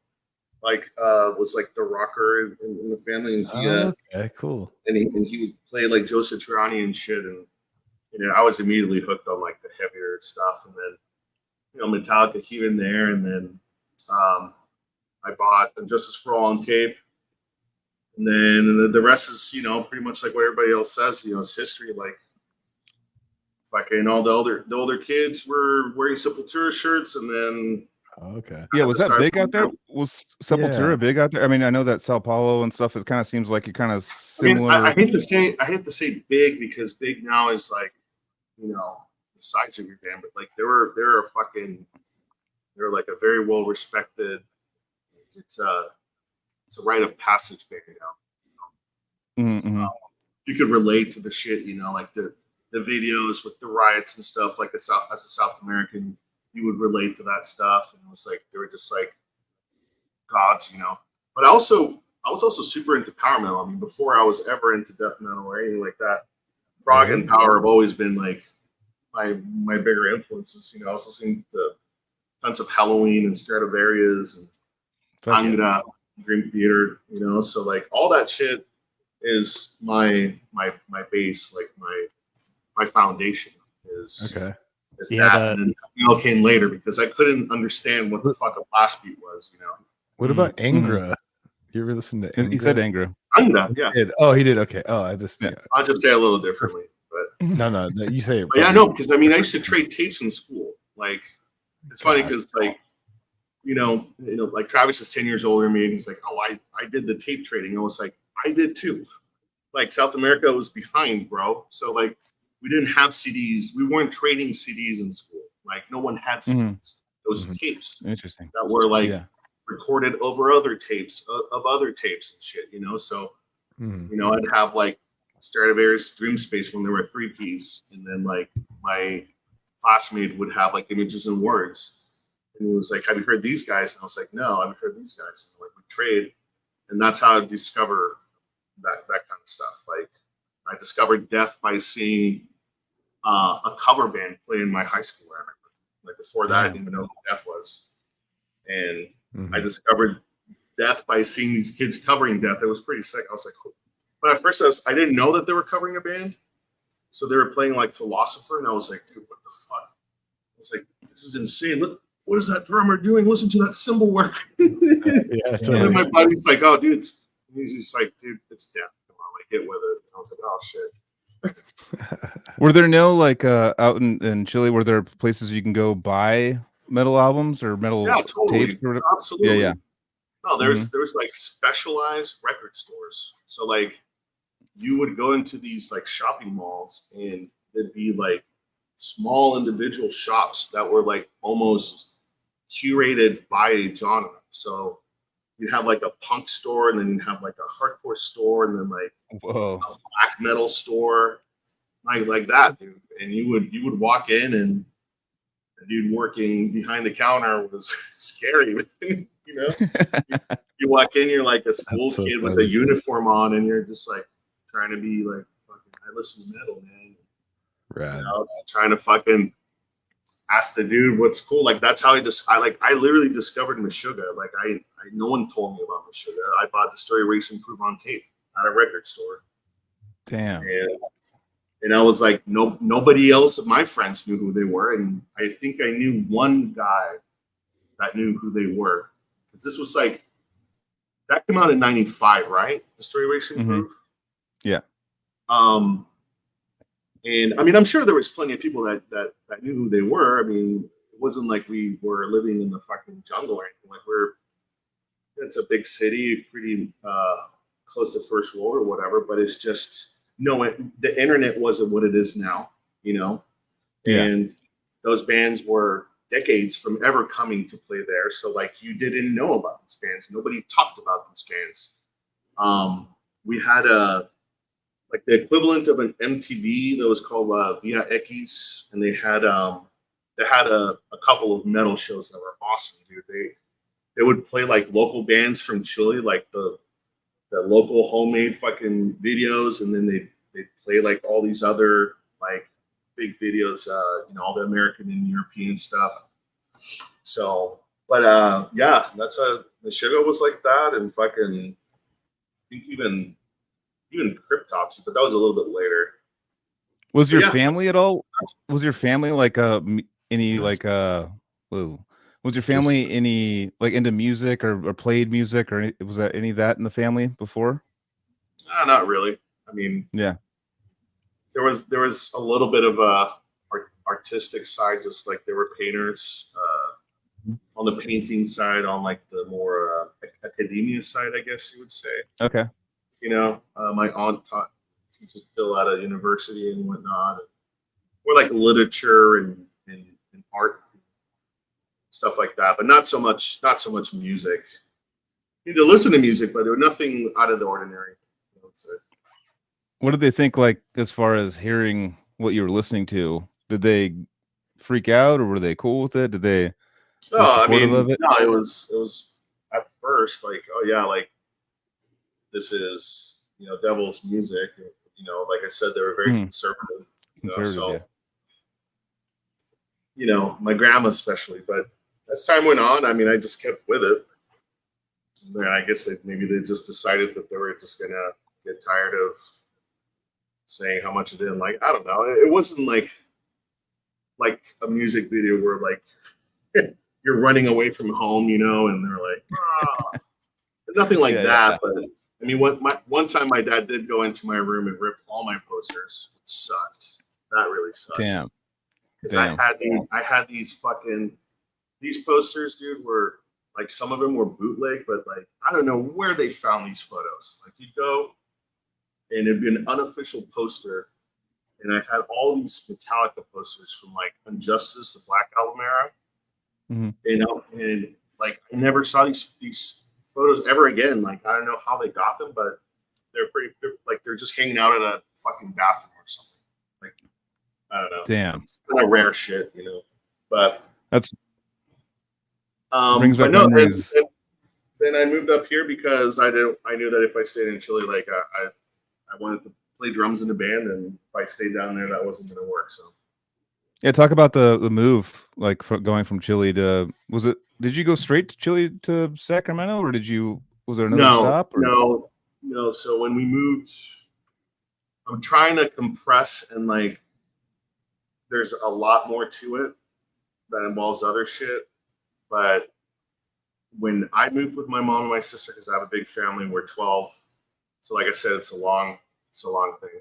was like the rocker in the family, and he Okay, cool. and he would play like Joe Satriani and shit, and I was immediately hooked on like the heavier stuff, and then Metallica here and there, and then I bought Justice for All on tape, and then the rest is pretty much like what everybody else says, it's history. Like fucking all the older kids were wearing Sepultura shirts, and then Okay. Yeah, was that Start big out there? from- Was Sepultura Yeah. big out there? I mean, I know that Sao Paulo and stuff. It kind of seems like you're kind of similar. I hate to say big, because big now is like the size of your band, but like they're like a very well respected. It's a rite of passage band now. Mhm. You could relate to the shit, like the videos with the riots and stuff. Like as a South American, you would relate to that stuff, and it was like they were just like gods, But I was also super into power metal. I mean, before I was ever into death metal or anything like that, prog and power have always been like my bigger influences. I was listening to tons of Halloween and Stratovarius and Fuck yeah. Angra, Dream Theater, so like all that shit is my base, like my foundation is Okay. is Yeah, that, and then metal came later because I couldn't understand what the fuck a blast beat was, What about Angra? You ever listen to Angra? He said Angra. Angra, yeah. He did. Oh, he did. Okay. Oh, I just Yeah. I'll just say it a little differently, but no. You say it. But yeah, no, because I mean, I used to trade tapes in school. Like, it's funny God. because, like, like Travis is 10 years older than me, and he's like, "Oh, I did the tape trading." I was like, "I did too." Like, South America was behind, bro. So like, we didn't have CDs. We weren't trading CDs in school. Like, no one had CDs. Mhm. Those Mhm. tapes Interesting. that were like Yeah. recorded over other tapes of other tapes and shit. So. Mhm. I'd have like Stradivarius Dream Space when there were 3-piece, and then like my classmate would have like images and words, and he was like, "Have you heard these guys?" And I was like, "No, I haven't heard these guys." And, like, we trade, and that's how I discover that kind of stuff. Like, I discovered Death by seeing a cover band play in my high school. I remember, like before that, I didn't even know who Death was, and Mhm. I discovered Death by seeing these kids covering Death. It was pretty sick. I was like, cool. But at first I didn't know that they were covering a band. So they were playing like Philosopher, and I was like, dude, what the fuck? I was like, this is insane. Look, what is that drummer doing? Listen to that cymbal work. Yeah, And totally. then my buddy's like, oh, dude, he's just like, dude, it's Death. Come on, like, get with it. And I was like, oh shit. Were there no like out in Chile? Were there places you can go buy metal albums or metal Yeah, totally. tapes? Or whatever? Absolutely. Yeah. No, there's like specialized record stores. So like you would go into these like shopping malls, and there'd be like small individual shops that were like almost curated by a genre. So you'd have like a punk store, and then you'd have like a hardcore store, and then like Whoa. a black metal store, like that, dude. And you would walk in, and the dude working behind the counter was scary, You walk in, you're like a school That's so kid with funny. a uniform on, and you're just like trying to be like, fucking, I listen to metal, man. Rad. Trying to fucking ask the dude what's cool. Like, that's how I literally discovered Meshuggah. Like, I no one told me about Meshuggah. I bought Destroy Race and Prove on tape at a record store, Damn. and I was like, nobody else of my friends knew who they were, and I think I knew one guy that knew who they were, because this was like, that came out in '95, right? Destroy Race and Mhm. Prove. Yeah. And I mean, I'm sure there was plenty of people that knew who they were. I mean, wasn't like we were living in the fucking jungle or anything. Like it's a big city, pretty close to first world or whatever, but it's just the internet wasn't what it is now, you know? Yeah. And those bands were decades from ever coming to play there. So like you didn't know about these bands. Nobody talked about these bands. We had like the equivalent of an MTV that was called Via X, and they had a couple of metal shows that were awesome, dude. They would play like local bands from Chile, like the local homemade fucking videos, and then they'd play like all these other like big videos, all the American and European stuff. So, but yeah, that's Meshuggah was like that, and fucking I think even Cryptopsy, but that was a little bit later. Was your family at all? Was your family like any like whoa? Was your family any like into music or played music or was that any of that in the family before? Not really. I mean, yeah, there was a little bit of a artistic side, just like there were painters on the painting side, on like the more academia side, I guess you would say. Okay. My aunt teaches still at a university and whatnot. More like literature and art, stuff like that, but not so much music. You need to listen to music, but there was nothing out of the ordinary. I would say. What did they think, like, as far as hearing what you were listening to? Did they freak out, or were they cool with it? Did they? No, I mean, no, it was at first like, oh yeah, like this is Devil's music. Like I said, they were very conservative. My grandma especially, but as time went on, I mean, I just kept with it. And I guess maybe they just decided that they were just gonna get tired of saying how much it didn't like. I don't know. It wasn't like a music video where like you're running away from home, and they're like, oh. Nothing like that. Yeah. But I mean, one time my dad did go into my room and rip all my posters. It sucked. That really sucked. Damn. Because I had these posters, dude, were like, some of them were bootleg, but like I don't know where they found these photos. Like you'd go and it'd be an unofficial poster, and I had all these Metallica posters from like Injustice, the Black Album era. Mm-hmm. And like I never saw these photos ever again. Like I don't know how they got them, but they're just hanging out at a fucking bathroom or something. Like I don't know. Damn. It's kind of rare shit, But that's brings back memories. Then I moved up here because I knew that if I stayed in Chile, like I wanted to play drums in the band, and if I stayed down there, that wasn't going to work. So yeah, talk about the move, like going from Chile to did you go straight to Chile to Sacramento, or was there another stop? Or? No. So when we moved, I'm trying to compress, and like there's a lot more to it that involves other shit. But when I moved with my mom and my sister, because I have a big family, we're 12. So like I said, it's a long thing.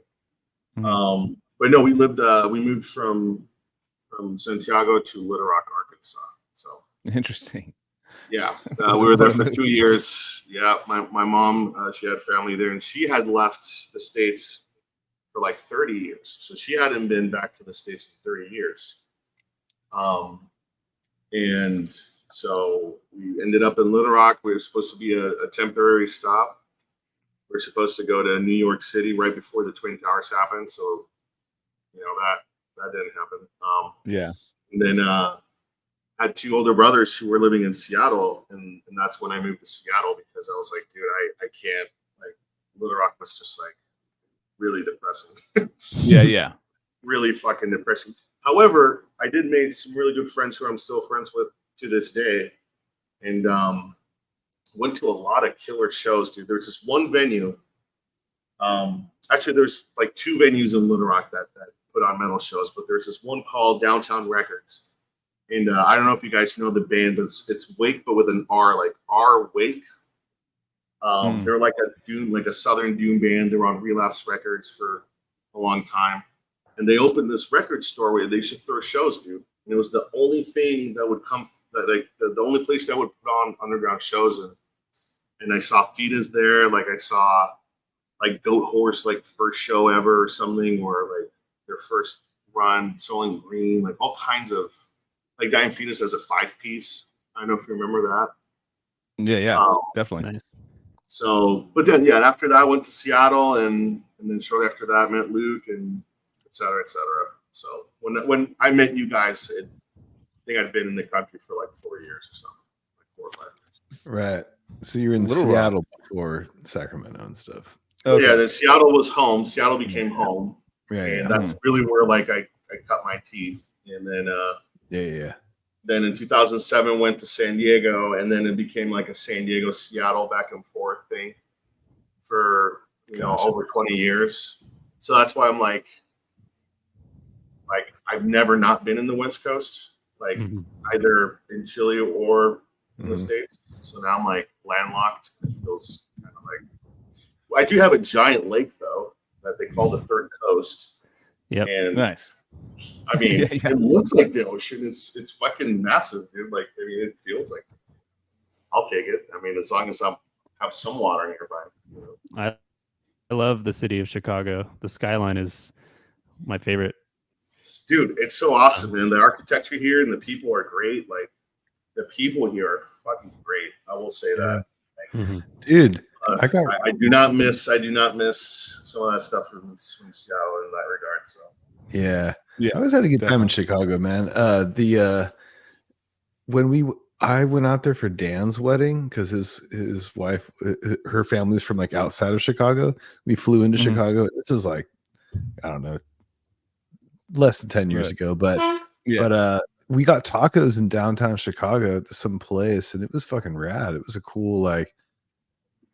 Mm-hmm. But no, we moved from Santiago to Little Rock, Arkansas. So interesting. Yeah, we were there for 2 years. Yeah, my mom, she had family there, and she had left the States for like 30 years. So she hadn't been back to the States in 30 years. And so we ended up in Little Rock. We were supposed to be a temporary stop. We were supposed to go to New York City right before the Twin Towers happened. So, that didn't happen. Yeah. And then I had two older brothers who were living in Seattle, and that's when I moved to Seattle, because I was like, dude, I can't. Like, Little Rock was just like really depressing. Yeah. Really fucking depressing. However, I did make some really good friends who I'm still friends with to this day, and went to a lot of killer shows, dude. There's this one venue. Actually, there's like two venues in Little Rock that put on metal shows, but there's this one called Downtown Records. And I don't know if you guys know the band, but it's Wake, but with an R, like R Wake. They're like a Southern doom band. They were on Relapse Records for a long time. And they opened this record store where they should throw shows, dude. And it was the only thing that would come, like the only place that would put on underground shows. And I saw Fetus there, like I saw like Goat Horse, like first show ever or something, or like their first run, Soiling Green, like all kinds of, like Dying Fetus as a 5-piece. I don't know if you remember that. Yeah, definitely. Nice. So, but then, yeah, after that, I went to Seattle, and then shortly after that, I met Luke, and et cetera, et cetera. So when I met you guys, I think I'd been in the country for like 4 years or something, like 4 or 5 years. Right. So you're in Little Seattle before Sacramento and stuff. Okay. Yeah, then Seattle was home. Seattle became home. Yeah, And yeah. that's really where like I cut my teeth. And then Yeah. then in 2007 went to San Diego, and then it became like a San Diego Seattle back and forth thing for Gotcha. over 20 years. So that's why I'm like I've never not been in the West Coast, like either in Chile or in the States. So now I'm like landlocked. It feels kind of like, I do have a giant lake though that they call the Third Coast. Yep. And Nice. I mean, Yeah. it looks like the ocean. It's fucking massive, dude. Like, I mean, it feels like I'll take it. I mean, as long as I have some water nearby. I love the city of Chicago. The skyline is my favorite. Dude, it's so awesome, man. The architecture here and the people are great. Like, the people here are fucking great. I will say that. Dude, I do not miss some of that stuff from Seattle in that regard. So yeah. Yeah, I always had a good time in Chicago, man. I went out there for Dan's wedding because his wife, her family's from like outside of Chicago. We flew into Chicago. This is like, I don't know, less than 10 years ago, but we got tacos in downtown Chicago at some place, and it was fucking rad. It was a cool, like,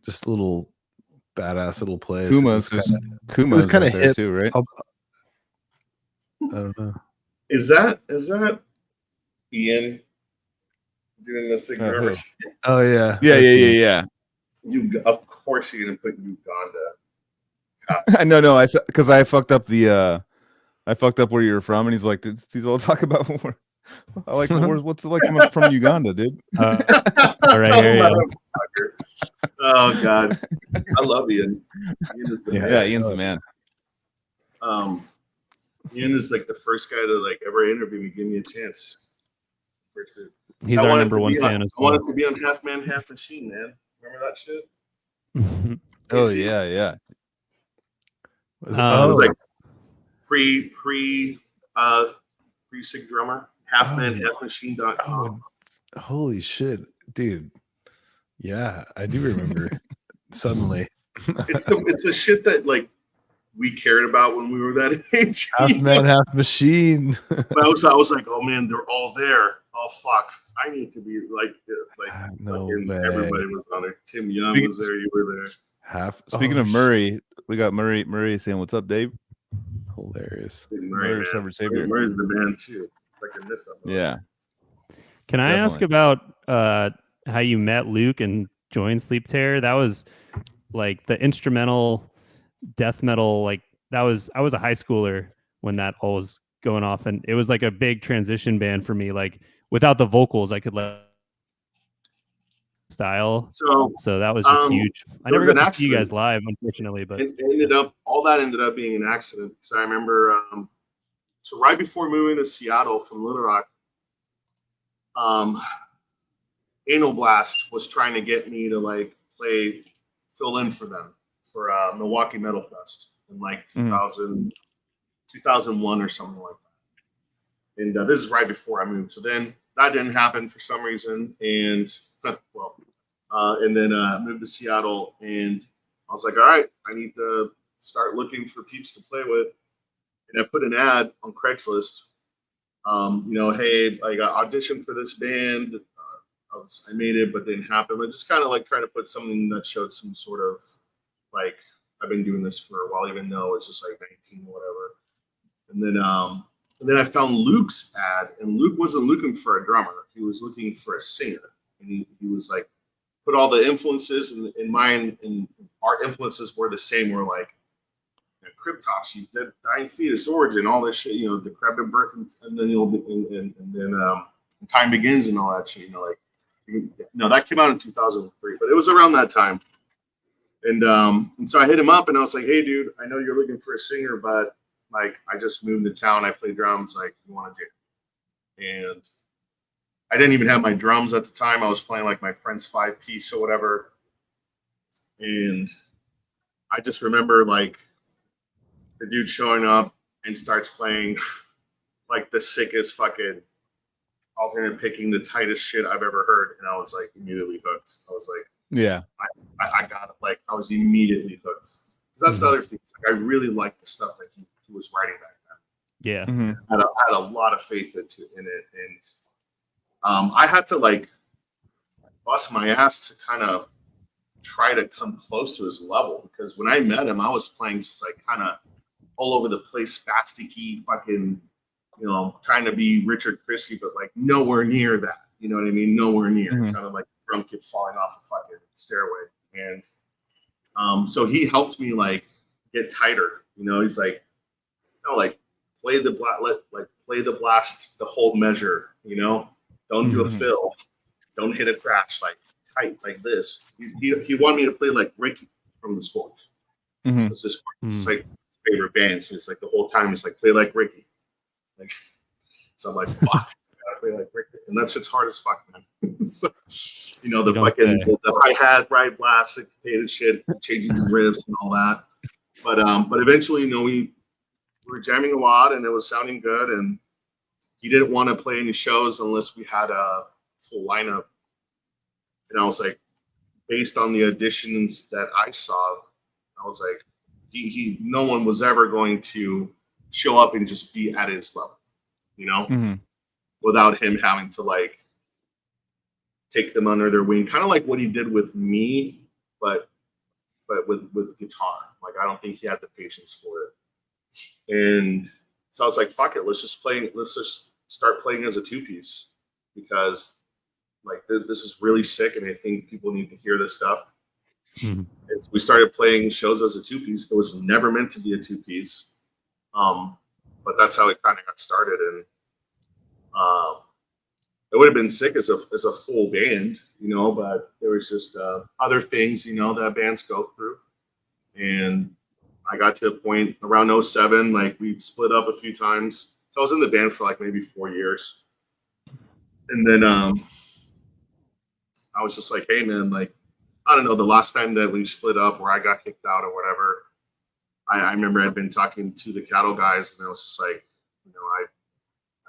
just little badass little place. Kuma's kind of hip too, right? I don't know. is that Ian doing this thing? Who? Oh yeah, Yeah. You, of course, you're gonna put Uganda. No, because I fucked up I fucked up where you were from, and he's like, he's all talk about more. I like what's it like from Uganda, dude? All right, here, yeah. Oh God, I love Ian. Ian is the man. Ian's the man. Ian is like the first guy to like ever interview me, give me a chance. He's our number one fan as well. I wanted to be on Half Man, Half Machine, man. Remember that shit? Oh yeah. It was like pre Sick Drummer, halfmanhalfmachine.com. Oh, holy shit, dude. Yeah, I do remember. Suddenly. It's the shit that like we cared about when we were that age. Half man, half machine. But I was like, oh man, they're all there. Oh fuck, I need to be like no way. Everybody was on there. Tim Young was there. You were there. Speaking of Murray, we got Murray saying, "What's up, Dave?" Hilarious. Murray, Murray's the man too. Like I missed that. Yeah. Can I ask about how you met Luke and joined Sleep Terror? That was like the instrumental death metal. Like I was a high schooler when that all was going off, and it was like a big transition band for me. Like without the vocals, I could let style. So that was just huge. I never got to see you guys live, unfortunately, but it ended up being an accident. Because I remember, so right before moving to Seattle from Little Rock, Anal Blast was trying to get me to like fill in for them for Milwaukee Metal Fest in like 2001 or something like that. And this is right before I moved. So then that didn't happen for some reason, and and then moved to Seattle, and I was like, all right, I need to start looking for peeps to play with. And I put an ad on Craigslist. Hey, I got auditioned for this band. I made it, but didn't happen. I just kind of like trying to put something that showed some sort of like I've been doing this for a while, even though it's just like 19 or whatever. And then I found Luke's ad, and Luke wasn't looking for a drummer. He was looking for a singer. And he was like, put all the influences in mine, and our influences were the same. We're like Cryptopsy, that Dying Fetus, Origin, all this shit, you know, Decrepit Birth, and then you'll be, and then Time Begins and all that shit, you know, like, no, that came out in 2003, but it was around that time. And so I hit him up and I was like, hey, dude, I know you're looking for a singer, but like, I just moved to town. I play drums. Like, you want to jam? And I didn't even have my drums at the time. I was playing like my friend's 5-piece or whatever. And I just remember like the dude showing up and starts playing like the sickest fucking alternate picking, the tightest shit I've ever heard. And I was like immediately hooked. I was like, yeah, I got it. Like, I was immediately hooked. That's the other thing. Like, I really liked the stuff that he was writing back then. Yeah. Mm-hmm. I had a lot of faith in it. And I had to like bust my ass to kind of try to come close to his level, because when I met him, I was playing just like kind of all over the place, spasticky, fucking, you know, trying to be Richard Christie, but like nowhere near that. You know what I mean? Nowhere near. Mm-hmm. It sounded like a drunk kid falling off a fucking stairway. And so he helped me like get tighter. You know, he's like, no, like play the blast, the whole measure. You know, don't do a fill, don't hit a crash, like tight like this. He wanted me to play like Ricky from the Scorch. It's just it's like his favorite band. So it's like the whole time it's like play like Ricky. Like, so I'm like, fuck, I gotta play like Ricky, and that shit's hard as fuck, man. So, you know, the fucking the hi-hat, right, blast, syncopated shit, changing the riffs and all that. But eventually, you know, we were jamming a lot and it was sounding good, and he didn't want to play any shows unless we had a full lineup. And I was like, based on the auditions that I saw, I was like, no one was ever going to show up and just be at his level, you know, without him having to like take them under their wing, kind of like what he did with me, but with guitar. Like, I don't think he had the patience for it. And so I was like, fuck it, let's just start playing as a 2-piece, because like this is really sick, and I think people need to hear this stuff. And we started playing shows as a 2-piece. It was never meant to be a 2-piece. But that's how it kind of got started. And it would have been sick as a full band, you know, but there was just other things, you know, that bands go through. And I got to a point around 07, like we split up a few times. So I was in the band for like maybe 4 years. And then I was just like, hey man, like, I don't know, the last time that we split up or I got kicked out or whatever, I remember I'd been talking to the Cattle guys, and I was just like, you know, I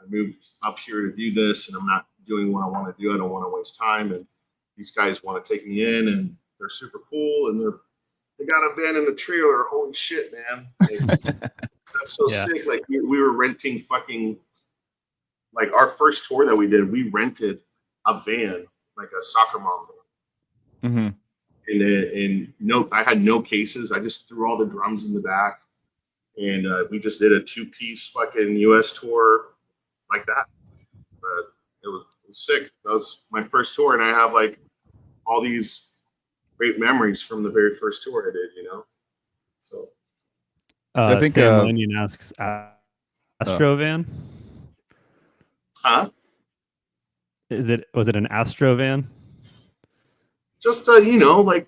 moved up here to do this, and I'm not doing what I want to do. I don't want to waste time. And these guys want to take me in, and they're super cool, and they got a van in the trailer. Holy shit, man. Like, that's so sick. Like we were renting fucking, like our first tour that we did, we rented a van, like a soccer mom van. And no, I had no cases. I just threw all the drums in the back, and we just did a 2-piece fucking US tour like that. But it was sick. That was my first tour, and I have like all these great memories from the very first tour I did, you know. So I think Sam Lanyon asks Astrovan. Huh? Was it an Astrovan? Just you know, like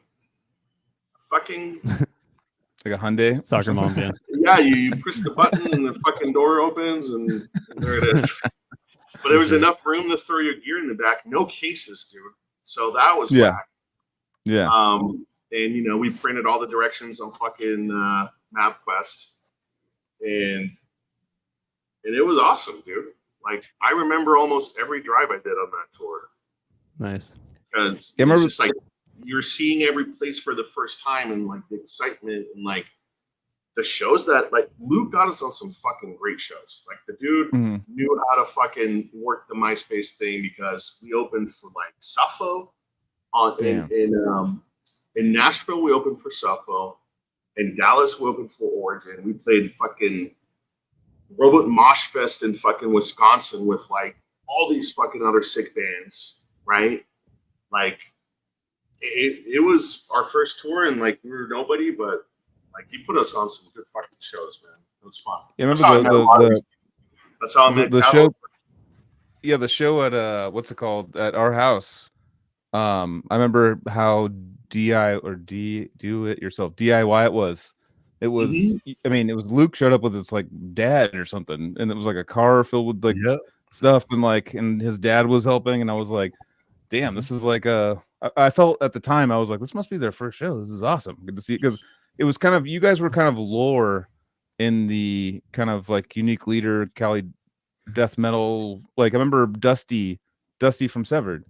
fucking like a Hyundai soccer mom van. Yeah, you push the button and the fucking door opens, and there it is. But there was enough room to throw your gear in the back. No cases, dude. So that was whack. Yeah. And you know, we printed all the directions on fucking MapQuest, and it was awesome, dude. Like, I remember almost every drive I did on that tour. Nice. Because it's just like you're seeing every place for the first time, and like the excitement, and like the shows that, like, Luke got us on some fucking great shows. Like, the dude knew how to fucking work the MySpace thing, because we opened for like Suffo in Nashville. We opened for Suffo. In Dallas, we opened for Origin. We played fucking Robot Mosh Fest in fucking Wisconsin with like all these fucking other sick bands, right? Like, it was our first tour, and like we were nobody, but Like he put us on some good fucking shows, man. It was fun. Yeah, remember that's how I met the Cali. show. Yeah, the show at what's it called at our house. I remember how do it yourself DIY it was. It was I mean, it was Luke showed up with his like dad or something, and it was like a car filled with like stuff, and his dad was helping, and I was like, damn, this is like I felt at the time I was like, this must be their first show. This is awesome. Good to see, because it was kind of, you guys were kind of lore in the kind of like unique leader Cali death metal. Like I remember Dusty from Severed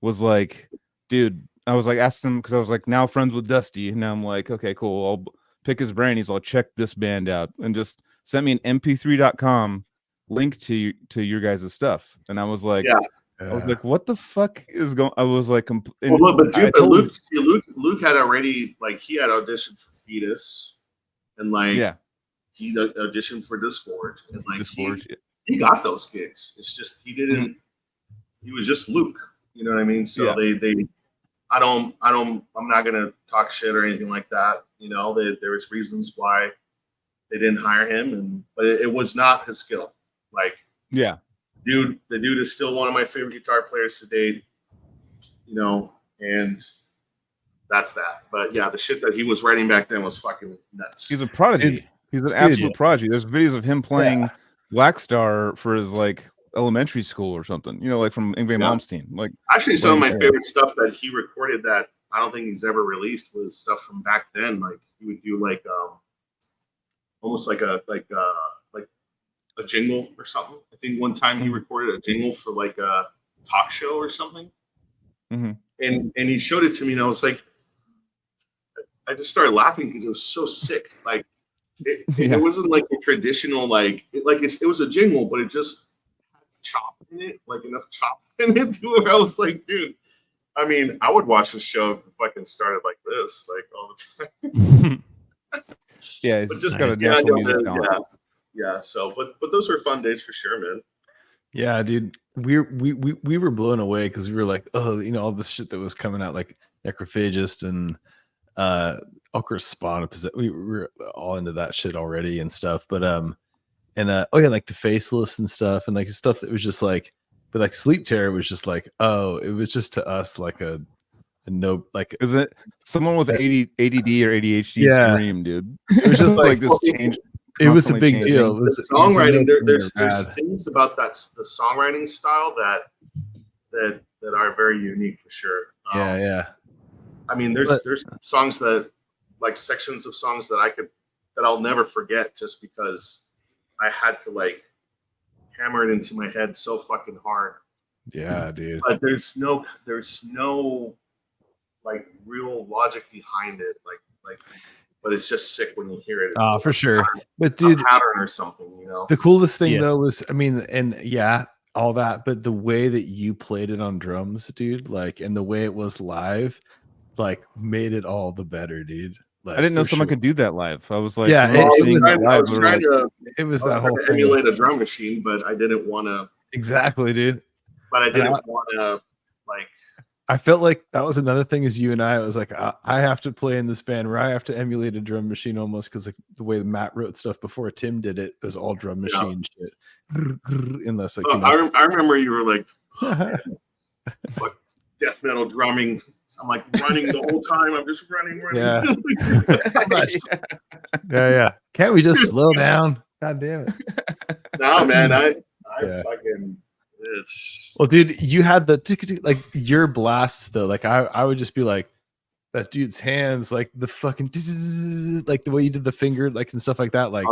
was like, dude, I was like asking him because I was like now friends with Dusty, and now I'm like, okay, cool, I'll pick his brain. He's all, check this band out, and just sent me an mp3.com link to your guys' stuff, and I was like, I was like, what the fuck is going? I was like, well, look, but Luke had already, like, he had auditioned for Fetus, and like he auditioned for Discord, and like he got those gigs. It's just he didn't. He was just Luke. You know what I mean? So I'm not gonna talk shit or anything like that. You know, there was reasons why they didn't hire him, but it was not his skill. Like, the dude is still one of my favorite guitar players to date. You know, and that's that. But yeah, the shit that he was writing back then was fucking nuts. He's a prodigy. He's an absolute prodigy. There's videos of him playing Black Star for his like elementary school or something, you know, like from Yngwie Malmsteen. Like, actually, some of my favorite stuff that he recorded that I don't think he's ever released was stuff from back then. Like he would do like almost like a jingle or something. I think one time he recorded a jingle for like a talk show or something, and he showed it to me, and I was like, I just started laughing because it was so sick. Like it wasn't like a traditional it was a jingle, but it just chop in it, like enough chop in it to where I was like, dude, I mean, I would watch the show if it fucking started like this, like all the time. It's just got a natural music talent. So but those were fun days for sure, man. Yeah, dude, we were blown away because we were like, oh, you know, all this shit that was coming out, like Necrophagist and of course Spawn. We were all into that shit already and stuff, but like the Faceless and stuff, and like stuff that was just like, but like Sleep Terror was just like, oh, it was just to us like a no, like, is it someone with ADD or ADHD scream, dude? It was just like this change. It was a big deal. It was, the songwriting. There's things about the songwriting style that are very unique for sure. I mean, there's songs that, like, sections of songs that I'll never forget just because I had to like hammer it into my head so fucking hard. Yeah, dude. But there's no like real logic behind it. Like, but it's just sick when you hear it. Oh, for sure. But dude, pattern or something, you know. The coolest thing though was, I mean, and all that, but the way that you played it on drums, dude, like, and the way it was live, like, made it all the better, dude. Like, I didn't know someone could do that live. I was like, it was that whole thing. Emulate a drum machine, but I didn't want to. Exactly, dude. But I didn't want to, like. I felt like that was another thing is you and I was like, I have to play in this band where I have to emulate a drum machine almost, because like the way Matt wrote stuff before Tim did it was all drum machine shit. Unless like, I remember you were like, like death metal drumming. I'm like running the whole time. I'm just running. Yeah. Can't we just slow down? God damn it. No, man. I fucking. Well, dude, you had the like your blasts though. Like I would just be like, that dude's hands, like the fucking like the way you did the finger, like, and stuff like that. Like,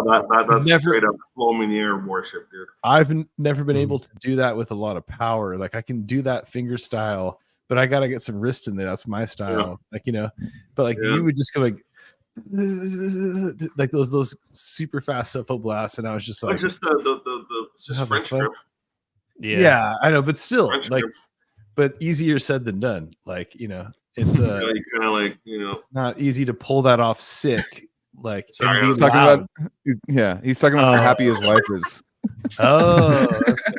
that's never, straight up Flominier worship, dude. I've never been able to do that with a lot of power. Like I can do that finger style, but I gotta get some wrist in there. That's my style. Like, you know, but like you would just go like those super fast supple blasts, and I was just like, just just French grip. Yeah, I know, but still, like, but easier said than done. Like, you know, it's kind of like, you know, it's not easy to pull that off sick. Like, he's talking about how happy his wife is. Oh, that's good.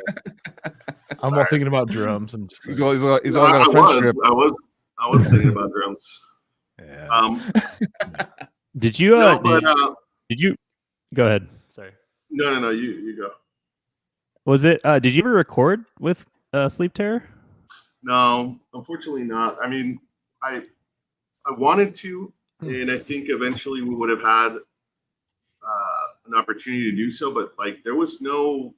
I'm all thinking about drums. I'm just he's all got a French grip. I was thinking about drums. Yeah. Did you? No, but did you? Go ahead. Sorry. no. You go. Was it? Did you ever record with Sleep Terror? No, unfortunately not. I mean, I wanted to, and I think eventually we would have had an opportunity to do so, but like there's no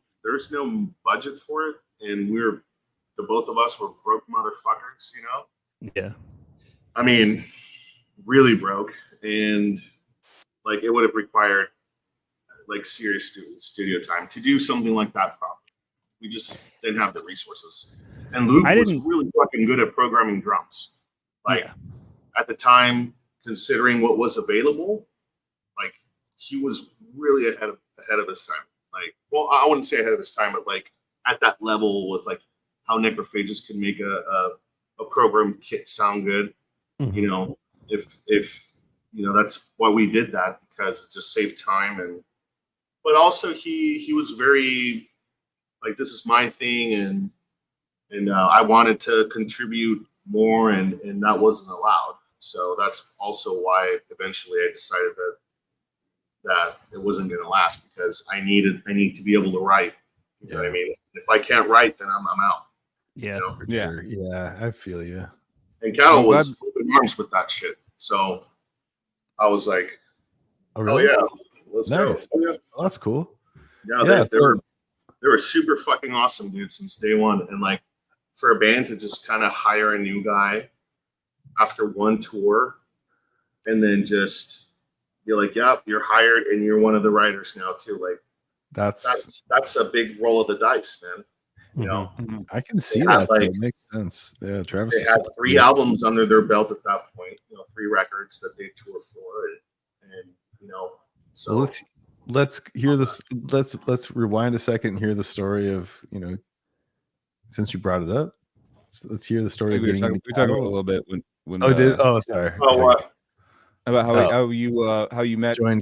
budget for it, and the both of us were broke motherfuckers, you know. Yeah. I mean, really broke, and like it would have required like serious studio time to do something like that properly. We just didn't have the resources. And Luke was really fucking good at programming drums. Like at the time, considering what was available, like he was really ahead of his time. Like, well, I wouldn't say ahead of his time, but like at that level with like how Necrophagus could make a programmed kit sound good. Mm-hmm. You know, if you know, that's why we did that, because it just saved time, but also he was very like, this is my thing, and I wanted to contribute more, and that wasn't allowed. So that's also why eventually I decided that it wasn't going to last, because I need to be able to write. You know what I mean? If I can't write, then I'm out. Yeah. You know? Sure. Yeah, I feel you. And Cattle was open arms with that shit. So I was like, oh, really? yeah, let's go. Oh, yeah. Oh, that's cool. Yeah, they were super fucking awesome, dude, since day one. And like, for a band to just kind of hire a new guy after one tour and then just be like, yep, you're hired and you're one of the writers now too. Like that's a big roll of the dice, man. You know, I can see that. Like, it makes sense. Yeah, Travis. They had 3 albums under their belt at that point. You know, 3 records that they toured for, and you know. So well, let's hear this. Let's rewind a second and hear the story of, you know, since you brought it up. Let's hear the story of getting. We talked about it a little bit when. Sorry. Oh, what? About how you met them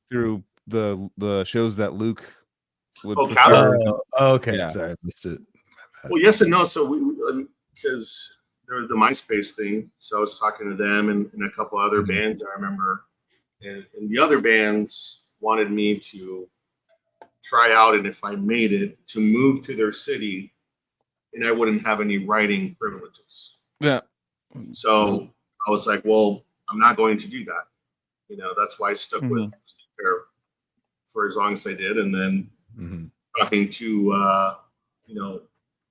through the shows that Luke would. Okay. Yeah. Sorry, I missed it. Well, yes and no. So we, because there was the MySpace thing, so I was talking to them and a couple other bands I remember, and the other bands wanted me to try out, and if I made it, to move to their city, and I wouldn't have any writing privileges. Yeah. So I was like, well, I'm not going to do that. You know, that's why I stuck with Steve Fair for as long as I did, and then talking to you know,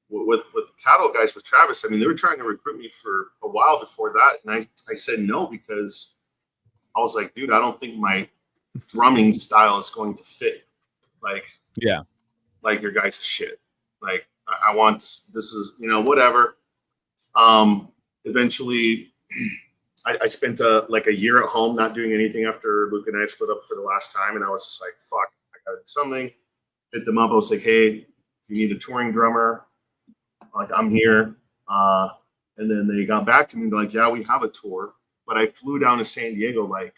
with the Cattle guys, with Travis, I mean, they were trying to recruit me for a while before that, and I said no, because I was like, dude, I don't think my drumming style is going to fit like your guys' shit. Like I want this is, you know, whatever. Eventually I spent like a year at home not doing anything after Luke and I split up for the last time, and I was just like, fuck, I gotta do something. Hit them up. I was like, hey, you need a touring drummer, like I'm here. And then they got back to me like, yeah, we have a tour. But I flew down to San Diego like,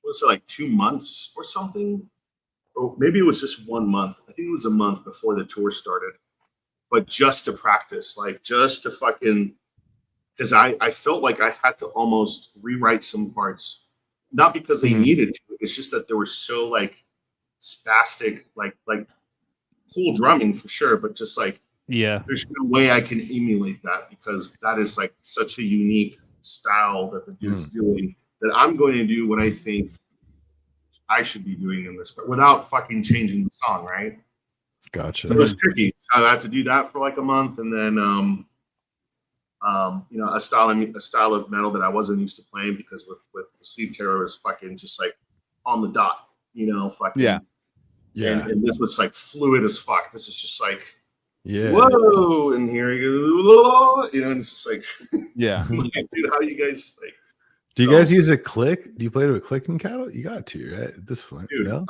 what was it, like 2 months or something? Or maybe it was just 1 month. I think it was a month before the tour started. But just to practice, like just to fucking, because I felt like I had to almost rewrite some parts. Not because they needed to. It's just that they were so like spastic, like cool drumming for sure, but just like, there's no way I can emulate that, because that is like such a unique style that the dude's doing, that I'm going to do what I think I should be doing in this, but without fucking changing the song, right? Gotcha. So it was tricky. I had to do that for like a month, and then you know, a style of metal that I wasn't used to playing, because with Sleep Terror is fucking just like on the dot, you know, fucking and this was like fluid as fuck. This is just like whoa, and here you go, you know, and it's just like like, dude, how do you guys like? Do you guys use a click? Do you play to a click in Cattle? You got to, right? At this point, dude. No?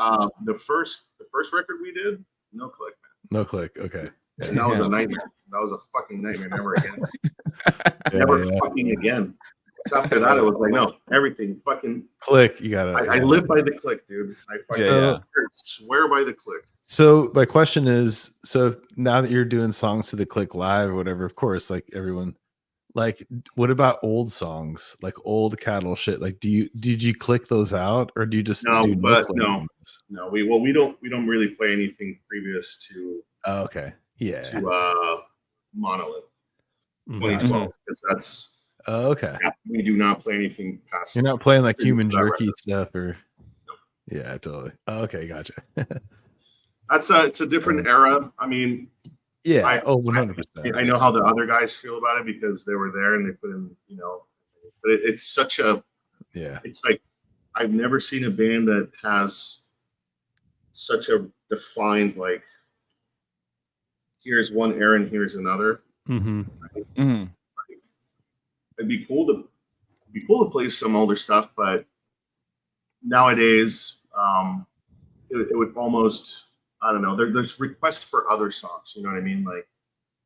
The first record we did, no click, man. No click. Okay. And that was a nightmare. That was a fucking nightmare. Never again. Never fucking again. So after that, it was like, no, everything fucking click. You got it. I live by the click, dude. I fucking swear by the click. So my question is, so now that you're doing songs to the click live or whatever, of course, like everyone like, what about old songs, like old Cattle shit? Like, did you click those out, or do you just No, do but click no. ones? No, we don't really play anything previous to Oh, okay, yeah, to Monolith Mhm. 2012 because that's oh, okay. we do not play anything past. You're not playing like previous Human to that Jerky record. stuff, or yeah, totally. Oh, okay, gotcha. It's a different era. I mean, Yeah. I- 100%. I know how the other guys feel about it because they were there and they put in, you know, but it's such a, Yeah. it's like I've never seen a band that has such a defined like here's one era and here's another. Mhm. Mhm. It'd be cool to play some older stuff, but nowadays it would almost I don't know. There's requests for other songs. You know what I mean? Like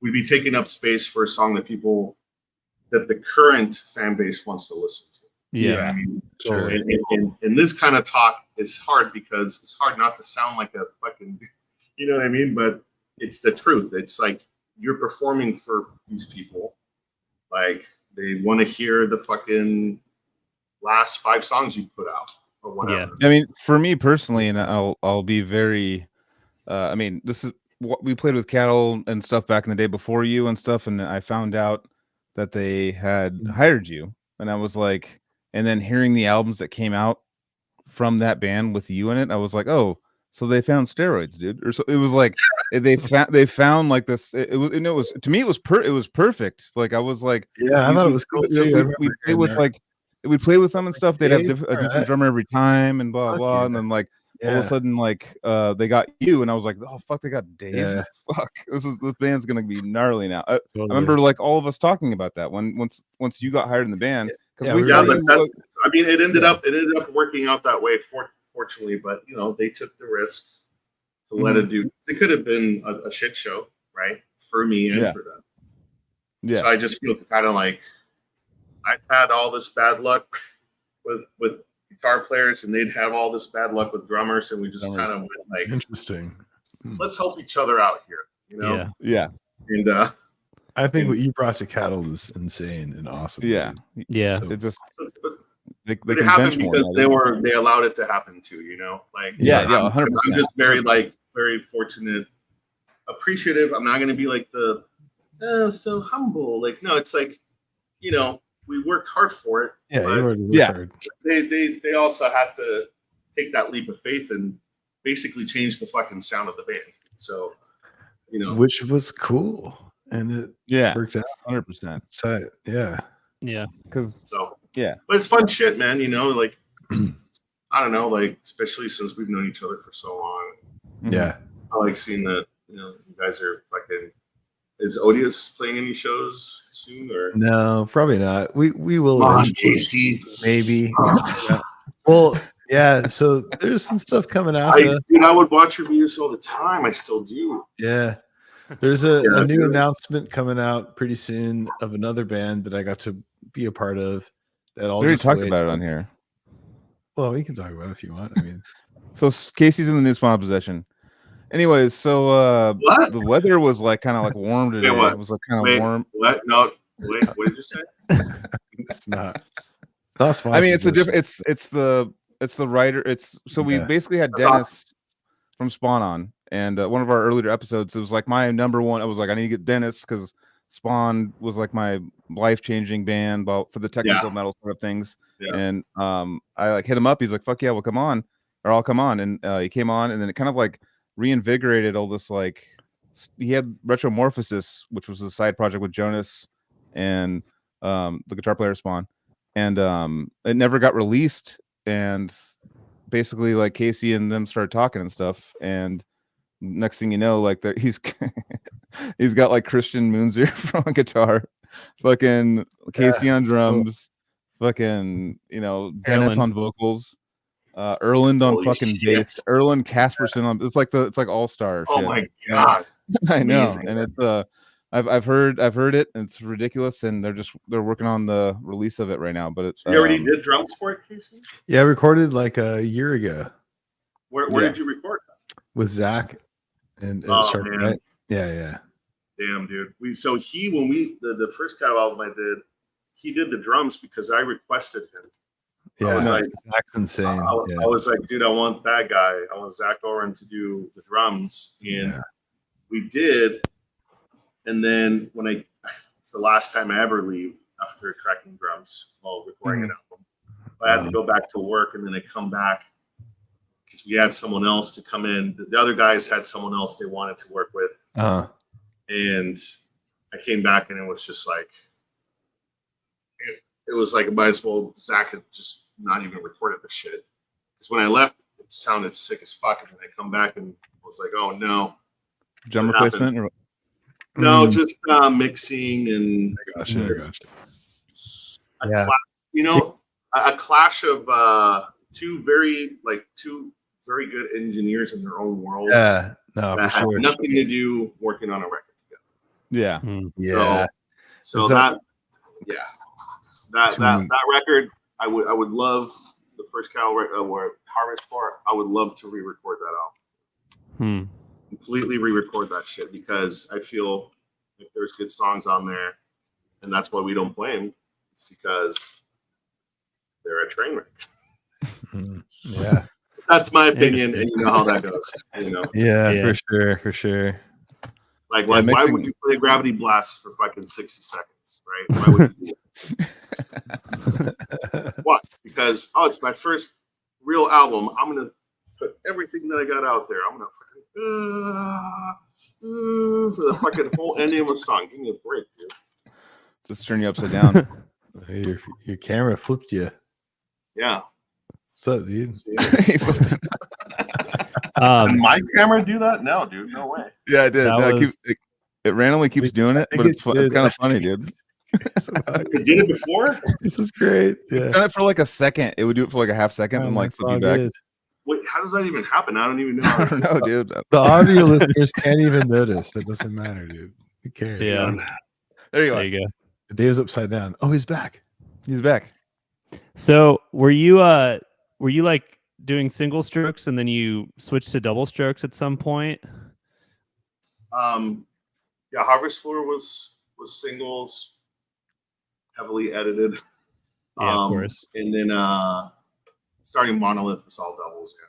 we'd be taking up space for a song that the current fan base wants to listen to. You know what I mean? Sure. And this kind of talk is hard because it's hard not to sound like a fucking, you know what I mean? But it's the truth. It's like you're performing for these people. Like they want to hear the fucking last 5 songs you put out or whatever. I mean, for me personally, and I'll be very. I mean, this is what we played with Cattle and stuff back in the day before you and stuff, and I found out that they had hired you, and I was like, and then hearing the albums that came out from that band with you in it, I was like, oh, so they found steroids, dude, or so it was like they found like this. It was to me it was perfect. Like I was like, Yeah, I thought it was cool too. We play with like we'd play with them and stuff. They'd have a different drummer every time and blah blah, and then like. All of a sudden, like they got you, and I was like, "Oh fuck, they got Dave! Yeah. Fuck, this band's gonna be gnarly now." I remember like all of us talking about that once you got hired in the band. But that's, I mean, it ended up working out that way. Fortunately, but you know, they took the risk to let it do. It could have been a shit show, right, for me and for them. Yeah. So I just feel kind of like I've had all this bad luck with guitar players, and they'd have all this bad luck with drummers, and we just kind of went like, interesting. Let's help each other out here, you know? Yeah. And I think what you brought to Cattle is insane and awesome. Yeah. So it just they happened because they allowed it to happen too, you know? Like 100%. I'm just very fortunate, appreciative. I'm not going to be like so humble. Like no, it's like, you know, we worked hard for it. Hard. They also had to take that leap of faith and basically change the fucking sound of the band. So, you know, which was cool, and it worked out 100%. So Because but it's fun shit, man. You know, like I don't know, like especially since we've known each other for so long. Yeah, I like seeing that. You know, you guys are fucking. Is Odious playing any shows soon or no? Probably not. We will. Come on, Casey. Maybe. Well, yeah. So there's some stuff coming out. Dude, I would watch reviews all the time. I still do. Yeah. There's a new announcement coming out pretty soon of another band that I got to be a part of. That all we already talked about it on here. Well, we can talk about it if you want. I mean, so Casey's in the new Spawn possession. Anyways, so the weather was like kind of like warm today. It was like kind of warm. What? No, wait. What did you say? It's not. It's not Spawn. I mean, it's a different. It's the writer. We basically had Dennis from Spawn on, and one of our earlier episodes. It was like my number one. I was like, I need to get Dennis because Spawn was like my life-changing band, for the technical metal sort of things. Yeah. And I like hit him up. He's like, "Fuck yeah, we'll come on, or I'll come on." And he came on, and then it kind of like reinvigorated all this. Like he had Retromorphosis, which was a side project with Jonas and the guitar player Spawn, and it never got released. And basically, like Casey and them started talking and stuff, and next thing you know, like he's got like Christian Moonzer on guitar, fucking Casey on drums, fucking Dennis on vocals, Erland on fucking bass, Erland Casperson on. It's like all star. Oh my god! I know, amazing. And it's I've heard it, and it's ridiculous, and they're working on the release of it right now. But it's you already did drums for it, Casey? Yeah, I recorded like a year ago. Where did you record? With Zach and Sharp, right? Yeah. Damn, dude. When the first Cali album I did, he did the drums because I requested him. Yeah, I was like, Zach's insane. I was like, dude, I want that guy. I want Zach Oren to do the drums, and we did. And then it's the last time I ever leave after tracking drums while recording an album. I had to go back to work, and then I come back because we had someone else to come in. The other guys had someone else they wanted to work with, and I came back, and it was just like it was like might as well Zach had just not even recorded the shit. Because when I left, it sounded sick as fuck, and then I come back and I was like, oh no, drum replacement or no, just mixing and I gotcha. A clash of two very good engineers in their own world. Yeah, no, that for had sure. nothing to do working on a record together. Yeah. So that record, I would love the first Cal where Harvest Floor. I would love to re-record that album. Completely re-record that shit because I feel like there's good songs on there, and that's why we don't play them. It's because they're a train wreck. Yeah, that's my opinion, and you know how that goes. You know. Yeah, for sure. Like why would you play Gravity Blast for fucking 60 seconds, right? Why would you do that? What? Because it's my first real album. I'm gonna put everything that I got out there. I'm gonna for the fucking whole ending of a song. Give me a break, dude. Just turn you upside down. Your camera flipped you. Yeah. What's up, dude? Did my camera do that? No, dude. No way. Yeah, I did. It randomly keeps doing it, but it's kind of funny, dude. You did it before? This is great. It's done it for like a second. It would do it for like a half second and like flip you back. Good. Wait, how does that even happen? I don't even know. I don't know, dude. The audio listeners can't even notice. It doesn't matter, dude. Who cares? Yeah. There you go. Dave's upside down. Oh, he's back. He's back. So were you like doing single strokes and then you switched to double strokes at some point? Yeah, Harvest Floor was singles, heavily edited. Yeah, of course. And then starting Monolith was all doubles, yeah.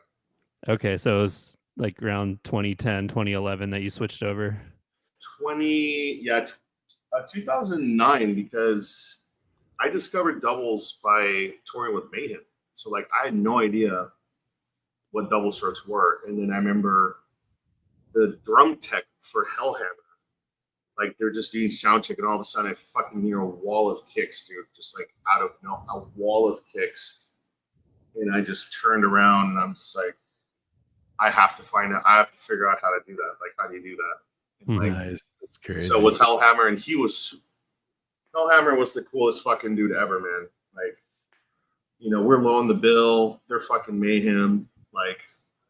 Okay, so it was like around 2010, 2011 that you switched over. 2009, because I discovered doubles by touring with Mayhem. So like I had no idea what double strokes were. And then I remember the drum tech for Hellhammer. Like they're just doing sound check, and all of a sudden I fucking hear a wall of kicks, dude. Just like out of a wall of kicks. And I just turned around and I'm just like, I have to figure out how to do that. Like, how do you do that? And Nice. That's crazy. So with Hellhammer, and Hellhammer was the coolest fucking dude ever, man. Like, we're low on the bill. They're fucking Mayhem. Like,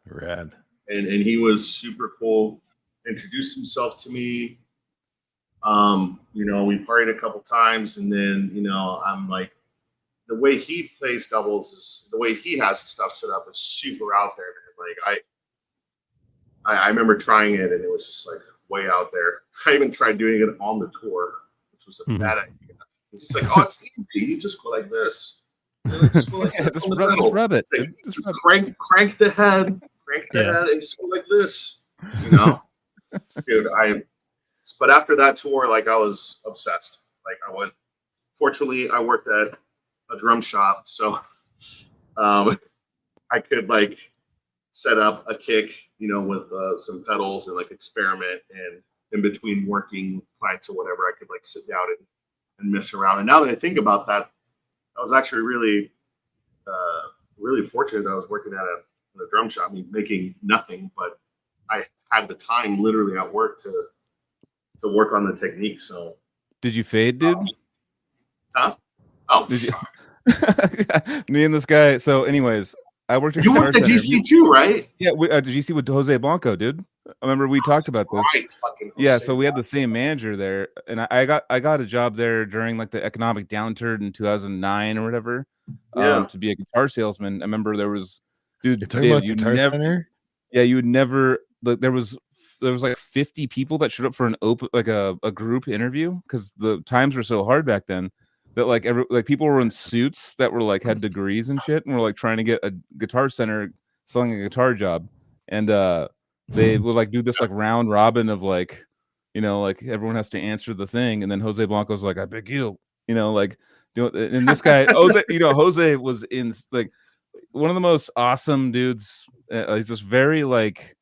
rad. And he was super cool. Introduced himself to me. We partied a couple times, and then, I'm like, the way he plays doubles is the way he has the stuff set up is super out there, man. Like I remember trying it, and it was just like way out there. I even tried doing it on the tour, which was a bad idea. It's just like, it's easy. You just go like this. Just go like this. Just rub it. Just crank the head, and just go like this. Dude, but after that tour, like I was obsessed. Like fortunately, I worked at a drum shop, so I could like set up a kick, with some pedals and like experiment, and in between working clients or whatever, I could like sit down and mess around. And now that I think about that, I was actually really, really fortunate that I was working at a drum shop, making nothing, but I had the time literally at work to work on the technique. So did you fade, dude? Huh? Oh, did you? Me and this guy. So, anyways, I worked at. You worked at GC too, right? Yeah, GC with Jose Blanco, dude. I remember we talked about this. Right, yeah, so we had the same manager there, and I got a job there during like the economic downturn in 2009 or whatever. To be a guitar salesman. I remember there was, dude. You're talking about Guitar Center? Yeah, you would never. Like, there was there was like 50 people that showed up for an open like a group interview because the times were so hard back then that like people were in suits that were like had degrees and shit and were like trying to get a Guitar Center selling a guitar job, and they would like do this like round robin of like, you know, like everyone has to answer the thing, and then Jose Blanco's like, I pick you, you know, like and this guy Jose, you know, Jose was in like one of the most awesome dudes. He's just very like,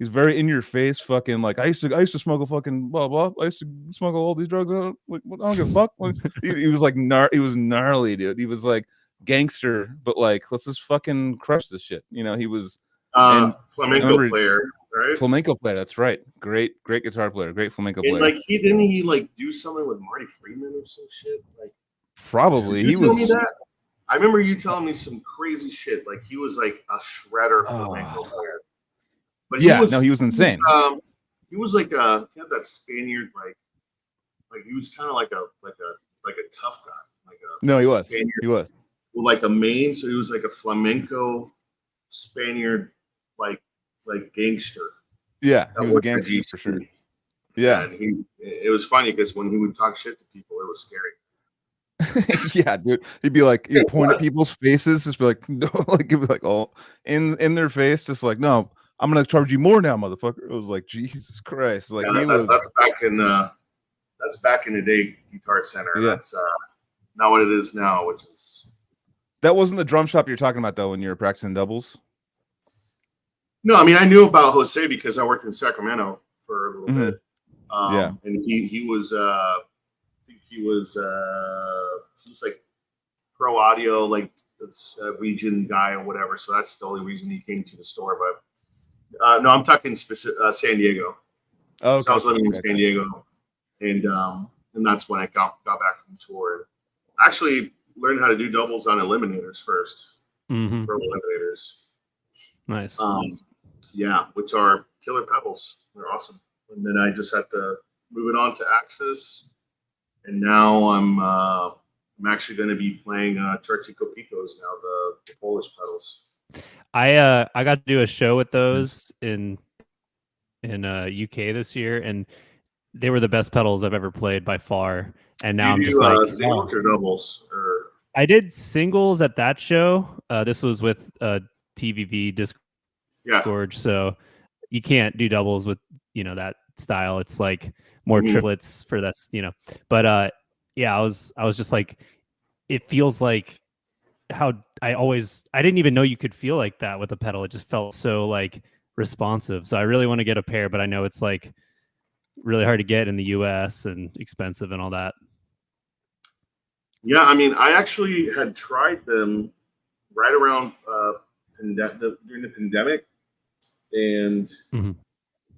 he's very in your face, fucking like I used to smoke a fucking blah blah. I used to smoke all these drugs. I don't give a fuck. Like, he was like he was gnarly, dude. He was like gangster, but like let's just fucking crush this shit. You know, he was flamenco player, right? Flamenco player. That's right. Great guitar player. Great flamenco player. Like didn't he like do something with Marty Friedman or some shit? Like probably he was. Me that? I remember you telling me some crazy shit. Like he was like a shredder flamenco player. But he was insane. He was like he had that Spaniard like he was kind of like a tough guy. He was. Spaniard, he was like a Maine, so he was like a flamenco Spaniard like gangster. Yeah, he was a gangster for sure. Yeah, and it was funny because when he would talk shit to people, it was scary. Yeah, dude. He'd be like, he'd point at people's faces, just be like, no, like, he'd be like, oh, in their face, just like, no, I'm gonna charge you more now, motherfucker. It was like, Jesus Christ, like that's back in the day, Guitar Center. Yeah. That's not what it is now, which is. That wasn't the drum shop you're talking about though when you were practicing doubles. No, I mean I knew about Jose because I worked in Sacramento for a little bit. Yeah, and he was. I think he was like pro audio, like region guy or whatever. So that's the only reason he came to the store. But no, I'm talking San Diego. Oh, okay. So I was living in San Diego, and that's when I got back from the tour. Actually, learned how to do doubles on eliminators first. Pro eliminators. Nice. Yeah, which are killer pedals. They're awesome. And then I just had to move it on to Axis. And now I'm actually going to be playing Charchi Copitos now, the Polish pedals. I got to do a show with those in UK this year, and they were the best pedals I've ever played by far. And now I'm just like singles or doubles, or I did singles at that show. This was with TVV Discord, so you can't do doubles with that style. It's like more triplets for this, But yeah, I was just like, it feels like how I didn't even know you could feel like that with a pedal. It just felt so like responsive. So I really want to get a pair, but I know it's like really hard to get in the US and expensive and all that. Yeah, I mean, I actually had tried them right around during the pandemic, and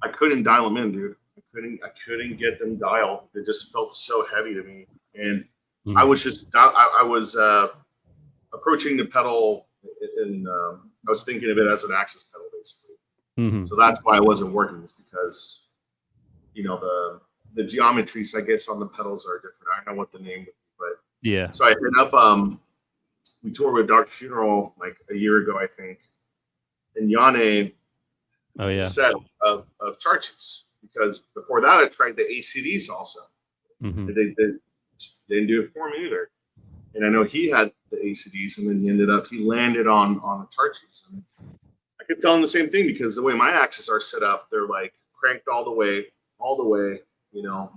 I couldn't dial them in, dude. I couldn't get them dialed. It just felt so heavy to me, and I was just I was approaching the pedal, and I was thinking of it as an Axis pedal, basically. So that's why it wasn't working. It's because the geometries, I guess, on the pedals are different. I don't know what the name would be, but yeah. So I ended up we toured with Dark Funeral like a year ago, I think, and Yane set of Charchis, because before that I tried the ACDs also. They didn't do it for me either, and I know he had the ACDs, and then he landed on the Charchis, and I could tell him the same thing because the way my axes are set up, they're like cranked all the way,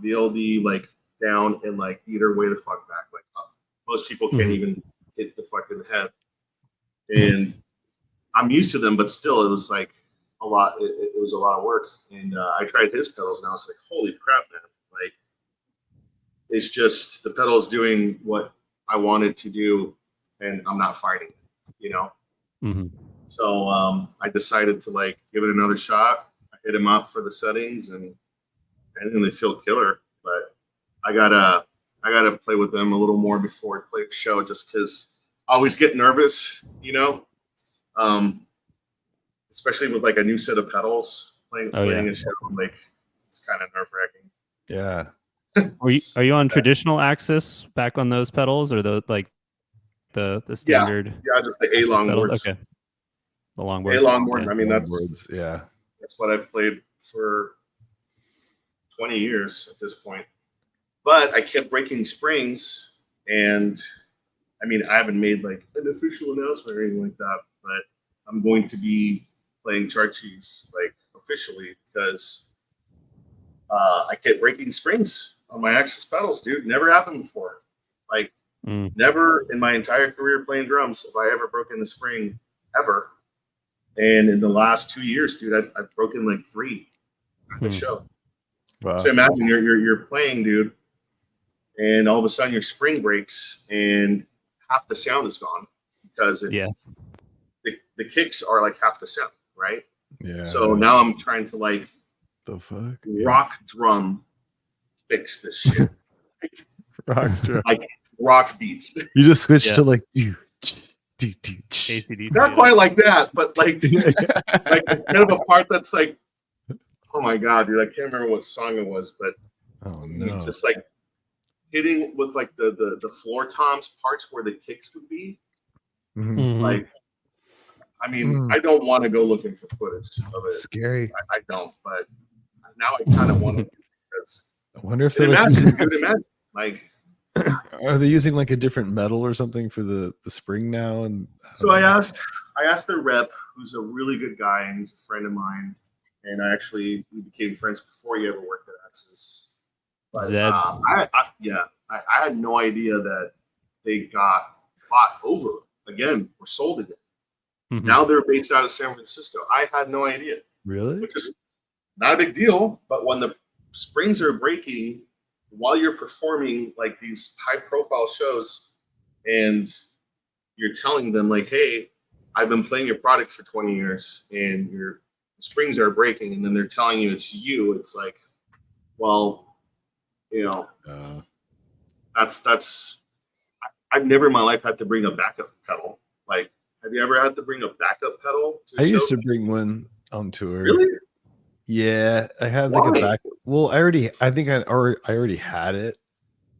VLD like down and like either way the fuck back, like up. Most people can't even hit the fucking head, and I'm used to them, but still, it was like a lot. It was a lot of work, and I tried his pedals, and I was like, "Holy crap, man!" Like, it's just the pedals doing what I wanted to do, and I'm not fighting, So I decided to like give it another shot. I hit him up for the settings, and they feel killer. But I gotta play with them a little more before I play a show, just because I always get nervous, especially with like a new set of pedals playing a show. Like, it's kind of nerve wracking. Yeah. Are you on traditional Axis back on those pedals, or the standard? Yeah, just the A long boards. Okay. The longboards. A long board. Yeah. I mean, that's words. Yeah. That's what I've played for 20 years at this point. But I kept breaking springs, and I mean, I haven't made like an official announcement or anything like that, but I'm going to be playing Chartreuse like officially because I kept breaking springs on my Axis pedals, dude. Never happened before. Like, never in my entire career playing drums have I ever broken the spring ever. And in the last 2 years, dude, I've broken like 3 at the show. Wow. So imagine you're playing, dude, and all of a sudden your spring breaks and half the sound is gone because the kicks are like half the sound, right? Yeah. So now I'm trying to like the fuck rock drum fix this shit. rock drum. Like rock beats. You just switched to like ACDC. Not quite like that, but like like instead of a part that's like, oh my god, dude, I can't remember what song it was, but oh no, just like hitting with like the floor toms parts where the kicks would be. Like, I mean, I don't want to go looking for footage of it. Scary. I don't, but now I kind of want to. Because I wonder if dude, they're imagine, like, are they using like a different metal or something for the spring now? And so I asked the rep, who's a really good guy and he's a friend of mine, and we became friends before he ever worked at Axis. But, Zed. I had no idea that they got bought over again or sold again. Now they're based out of San Francisco. I had no idea. Really? Which is not a big deal, but when the springs are breaking while you're performing like these high profile shows and you're telling them like, hey, I've been playing your product for 20 years and your springs are breaking, and then they're telling you it's you, it's like, well, you know, that's I've never in my life had to bring a backup pedal. Like, have you ever had to bring a backup pedal to a show? used to bring one on tour. Really? Yeah, I had like a back. Well, I already had it,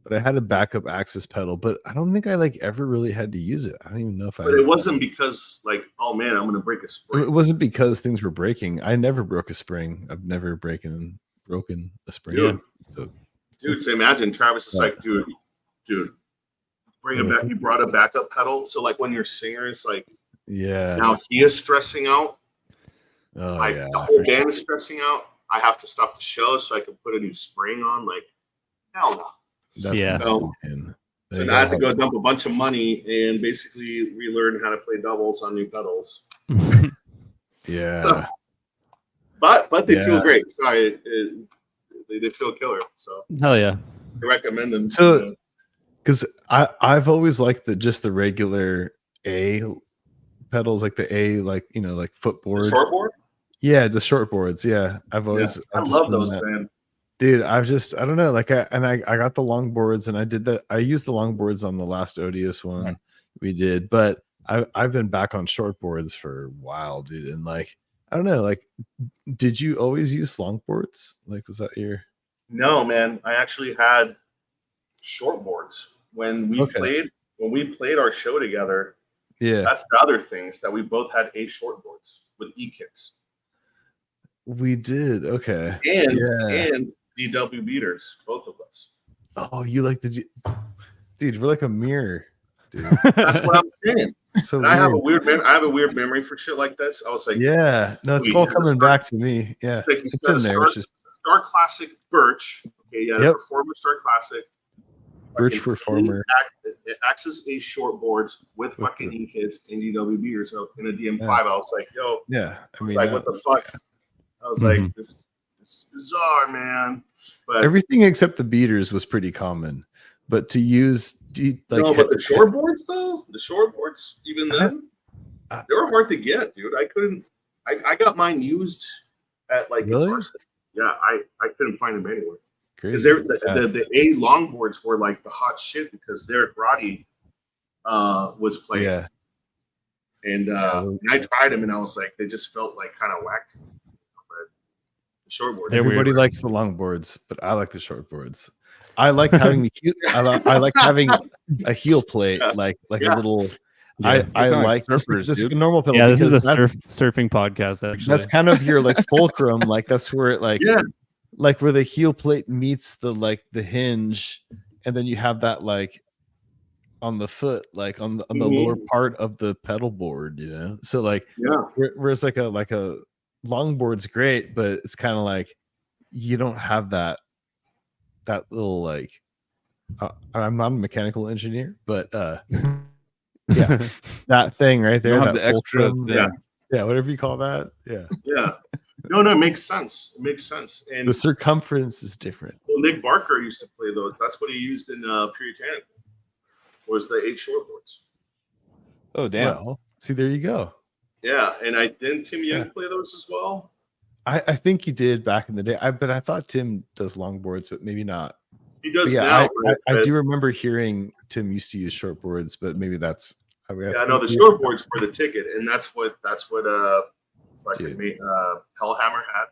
but I had a backup Axis pedal. But I don't think I like ever really had to use it. I don't even know if But it wasn't because like, oh man, I'm gonna break a spring. It wasn't because things were breaking. I never broke a spring. I've never broken a spring. Dude, so imagine Travis is like, dude, bring it back. You brought a backup pedal, so like when your singer is like, now he is stressing out. Oh like, yeah, the whole band is stressing out. I have to stop the show so I can put a new spring on. Like, hell no. That's insane. So now I have to go dump a bunch of money and basically relearn how to play doubles on new pedals. Yeah. So, but they feel great. Sorry, they feel killer. So hell yeah, I recommend them. So, because I've always liked the regular A pedals, like the A, like like footboard, shortboard. Yeah, the short boards. Yeah, I've always. I love those, man. Dude, I don't know. Like I got the long boards, and I did that. I used the long boards on the last Odious one we did, but I've been back on short boards for a while, dude. And like, I don't know. Like, did you always use long boards? Like, was that your? No, man. I actually had short boards when we played. When we played our show together. Yeah, that's the other things that we both had A short boards with E kicks. We did, okay. And DW beaters, both of us. Oh, you like the dude? We're like a mirror, dude. That's what I'm saying. So I have a weird memory for shit like this. I was like, yeah, no, it's all coming back to me. Yeah, it's in there. Star Classic Birch. Okay, yeah, Performer Star Classic. Birch Performer. Axis A short boards with fucking E kits and DW beaters. So in a DM5, I was like, yo, I mean, like, what the fuck? I was like, this is bizarre, man. But everything except the beaters was pretty common. But to use but the short boards though, even then, they were hard to get, dude. I couldn't. I got mine used at like really? Yeah, I couldn't find them anywhere. Because the A longboards were like the hot shit because Derek Roddy was playing. Yeah. And I tried them and I was like, they just felt like kind of whacked. But the shortboards. Everybody likes the longboards, but I like the shortboards. I like having I like having a heel plate, like a little. Yeah. I sound like like this surfers, is a dude. normal pedal. Yeah, this is because a that's- surfing podcast. Actually, That's kind of your like fulcrum. Like that's where it like Yeah. like where the heel plate meets the like the hinge, and then you have that like on the foot, like on the lower part of the pedal board, you know. So like Yeah. whereas like a longboard's great, but it's kind of like you don't have that little like I'm not a mechanical engineer, but yeah, that thing right You there, don't have that the extra fulcrum, thing. Yeah. yeah, whatever you call that, yeah. Yeah. No, it makes sense. It makes sense. And The circumference is different. well, Nick Barker used to play those. That's what he used in Puritanical. Was the 8 shortboards. Oh damn. Well, see, there you go. Yeah, and I didn't Tim Young Yeah. play those as well. I think he did back in the day. But I thought Tim does longboards, but maybe not. He But does yeah, now. I do remember hearing Tim used to use shortboards, but maybe that's. Yeah, I know the shortboards were the ticket, and that's what fucking Dude. Hellhammer had.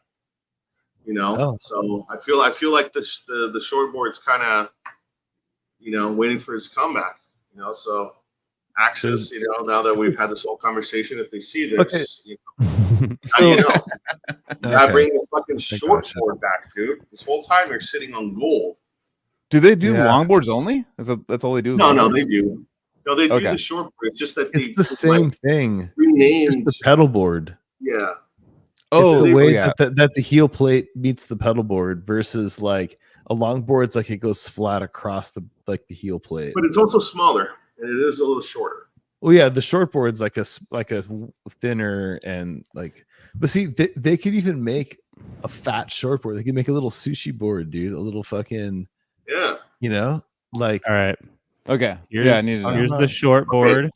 You know, Oh. so I feel like the shortboard's kind of, you know, waiting for his comeback. You know, so Axis, you know, now that we've had this whole conversation, if they see this, you know, now you know. I bring the fucking shortboard back, dude. This whole time they're sitting on gold. Do they do Yeah. longboards only? That's all they do? is No, longboards? they do. No, they do Okay. the shortboard. It's just that It's they the same thing. It's renamed. the pedal board. Yeah, Oh, It's the way yeah. that the heel plate meets the pedal board versus like a longboard's like it goes flat across the like the heel plate. but it's also smaller and it is a little shorter. Well, yeah, the shortboard's like a thinner and like. But see, they could even make a fat shortboard. They could make a little sushi board, dude. A little fucking, Yeah, you know, like. all right. Okay. Here's, Yeah, I need to know. here's the short board.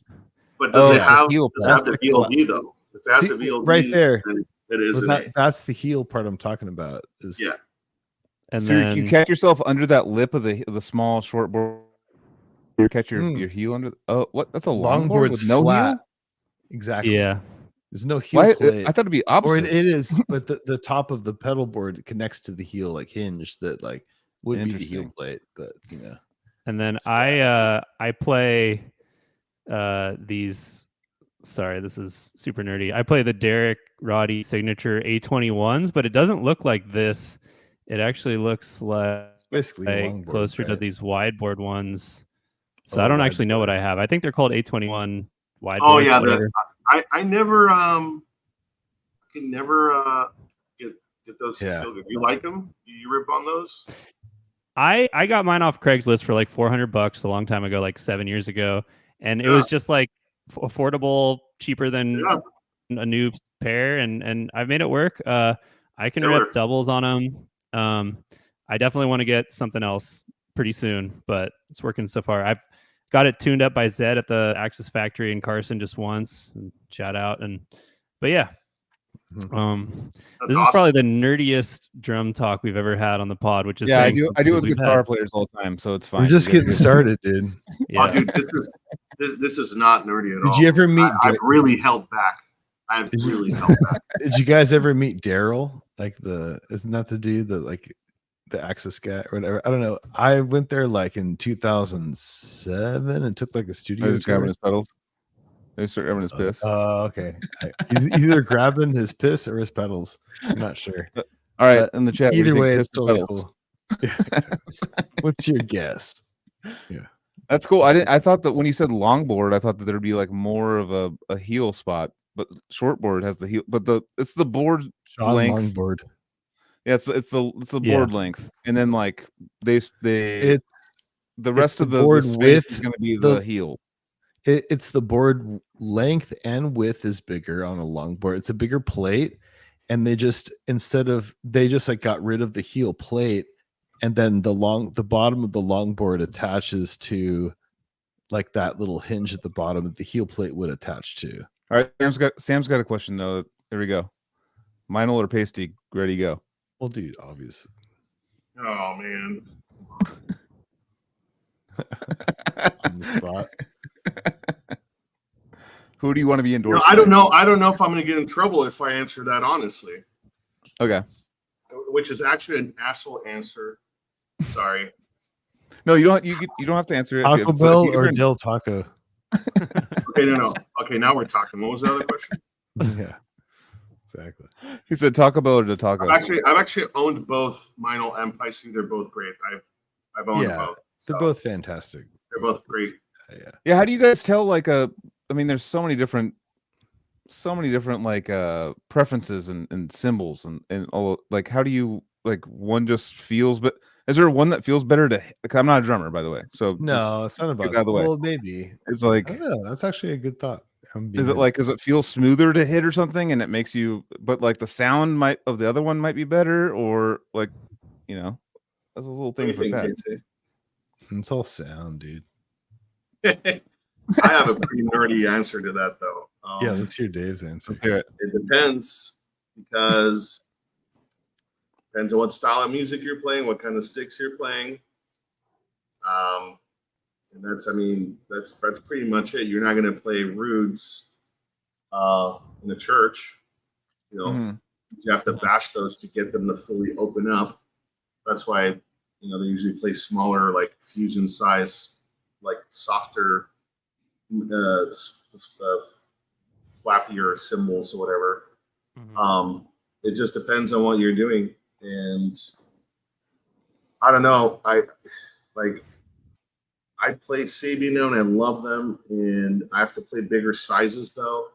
but does Oh, it it's a have heel does it have the plate. VLD though? If it has See, the VLD, right there. then it is Well, an A. that's the heel part I'm talking about. Is Yeah. And So then you catch yourself under that lip of the small short board. You catch your heel under. Oh, what? That's a longboard longboard's with no flat. heel. Exactly. yeah, There's no heel Why? plate. I thought it'd be Or opposite. it is, but the top of the pedal board connects to the heel like hinge that like would be the heel Interesting. plate, but you know. and then I play these. Sorry, this is super nerdy. I play the Derek Roddy signature A21s, but it doesn't look like this. It actually looks like It's basically a longboard, closer to right? these wideboard ones. So Oh, I don't actually know wideboard. what I have. I think they're called A21 wideboards. Oh yeah, whatever. I never can never get those. Yeah. To feel good. You like them? You rip on those? I got mine off Craigslist for like $400 a long time ago, like 7 years ago, and it was just like affordable, cheaper than a new pair, and I've made it work. I can rip doubles on them. I definitely want to get something else pretty soon, but it's working so far. I've got it tuned up by Zed at the Axis Factory in Carson just once. And shout out, but yeah. That's This is probably the nerdiest drum talk we've ever had on the pod, which is Yeah, I saying do. something I do 'cause with we've guitar had- players all the time, so it's fine. We're just You guys getting are- started, dude. Yeah. Oh, dude, this is not nerdy at all. Did you ever meet I've really held back. I've really held back. Did you guys ever meet Daryl? Like isn't that the dude that like the Axis guy or whatever? I don't know. I went there like in 2007 and took like a I studio was grabbing tour. his pedals. They start grabbing his piss. Oh, okay. He's either grabbing his piss or his pedals. I'm not sure. All right, but in the chat. what do you Either think? way, Piss it's or totally pedals? cool. Yeah. What's your guess? That's cool. I thought that when you said longboard, I thought that there'd be like more of a heel spot, but shortboard has the heel. But it's the board Sean length. Longboard. Yeah, it's the Yeah. board length, and then like It's the rest the of the board space width, is going to be the- the heel. it's the board length and width is bigger on a longboard. It's a bigger plate, and they just like got rid of the heel plate, and then the bottom of the longboard attaches to like that little hinge at the bottom that the heel plate would attach to. All right, Sam's got a question though. There we go. Meinl or pasty? Ready, go. Well, dude, obviously. Oh man. On the spot. Who do you want to be You endorsed? know, I don't by? know. I don't know if I'm going to get in trouble if I answer that honestly, Okay. which is actually an asshole answer. Sorry. No, you don't. You don't have to answer it. Taco If Bell you're or in- Del Taco? Okay, no. Okay, now we're talking. What was the other question? Yeah, exactly. He said Taco Bell or the taco. I've actually owned both Meinl and Pisces. They're both great. I've owned both. They're both fantastic. They're both great. Yeah. Yeah, how do you guys tell like I mean, there's so many different like preferences and symbols and all, like how do you like one just feels, but is there one that feels better to like, I'm not a drummer, by the way, so No, it's not about out of the way. Well, maybe It's like, I don't know. That's actually a good thought. is it like, does it feel smoother to hit or something and it makes you, but like the sound of the other one might be better, or like, you know, that's a little things like that. It's all sound, dude. I have a pretty nerdy answer to that, though. Yeah, let's hear Dave's answer. Let's hear it. It depends, because depends on what style of music you're playing, what kind of sticks you're playing. And that's pretty much it. You're not going to play Rudes in a church. You know, you have to bash those to get them to fully open up. That's why, you know, they usually play smaller, like fusion size, like softer, flappier cymbals or whatever. It just depends on what you're doing, and I don't know. I play Sabino and I love them, and I have to play bigger sizes though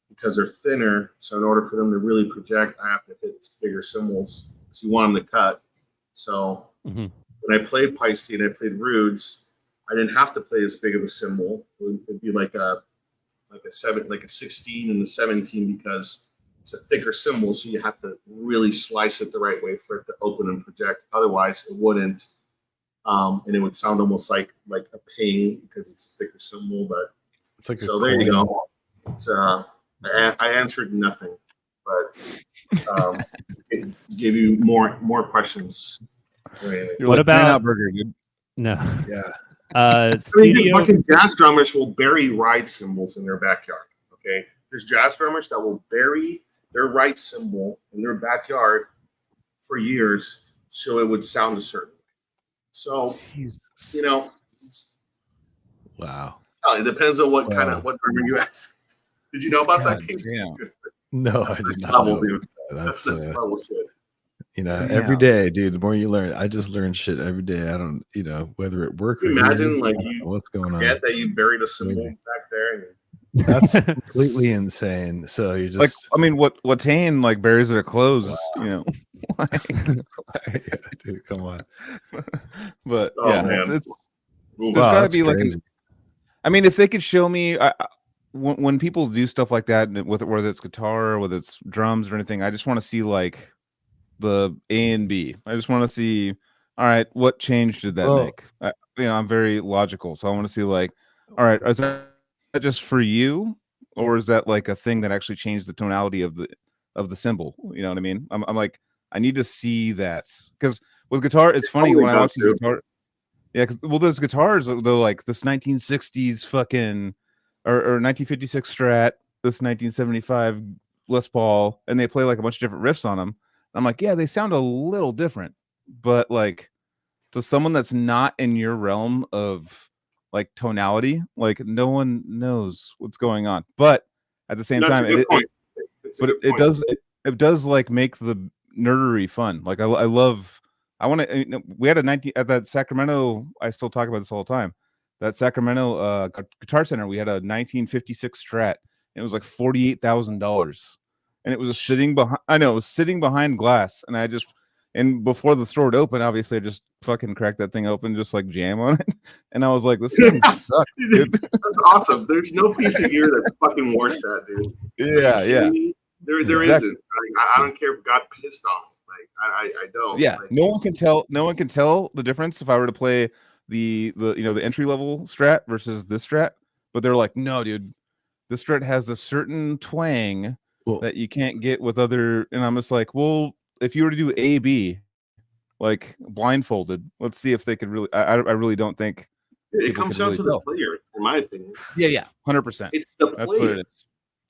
because they're thinner. So in order for them to really project, I have to hit bigger cymbals because you want them to cut. So when I played Paiste and I played Rudes, I didn't have to play as big of a cymbal. It'd be like a 16 and a 17 because it's a thicker cymbal, so you have to really slice it the right way for it to open and project. Otherwise, it wouldn't, and it would sound almost like a ping because it's a thicker cymbal. But it's like so there you go. It's I answered nothing, but it gave you more questions. You're What like, about In-N-Out Burger, dude? No. Yeah. Studio. Fucking jazz drummers will bury ride cymbals in their backyard. Okay, there's jazz drummers that will bury their ride cymbal in their backyard for years, so it would sound a certain way. So, you know, Wow. it depends on what kind of what drummer you ask. Did you know about that case? No, I did not know. Dude. That's level shit. You know, every day, dude, the more you learn, I just learn shit every day. I don't, you know, whether it work or imagine not, like you what's going on. Forget that you buried a cymbal back there. And that's completely insane. So you just like, I mean, what Tane like buries their clothes, you know. Dude, come on. But oh, yeah, man. it's Ooh, there's gotta be crazy. like I mean, if they could show me when people do stuff like that, with whether it's guitar or whether it's drums or anything, I just want to see like the A and B. I just want to see, all right, what change did that make? You know, I'm very logical, so I want to see like, all right, is that just for you, or is that like a thing that actually changed the tonality of the cymbal? You know what I mean? I'm like, I need to see that, because with guitar, it's funny when I watch these guitar. Yeah, well, those guitars, they're like this 1960s fucking or 1956 Strat, this 1975 Les Paul, and they play like a bunch of different riffs on them. I'm like, yeah, they sound a little different, but like to someone that's not in your realm of like tonality, like no one knows what's going on. But at the same time, it does like make the nerdery fun. Like I love. I want to. We had a 19 at that Sacramento. I still talk about this all the time. That Sacramento Guitar Center. We had a 1956 Strat. And it was like $48,000, and it was sitting behind. I know it was sitting behind glass, and before the store would open, obviously I just fucking cracked that thing open, just like jam on it, and I was like, "This thing sucks, dude." That's awesome. There's no piece of gear that's fucking worth that, dude. Yeah. There exactly. isn't. I don't care if God pissed on it. Like I don't. Yeah, like, no one can tell. No one can tell the difference if I were to play the entry level Strat versus this Strat. But they're like, no, dude, this Strat has a certain twang that you can't get with other. And I'm just like, well, if you were to do A B, like blindfolded, let's see if they could really. I really don't think it comes down to the player, in my opinion. Yeah, 100%. It's the player. That's what it is.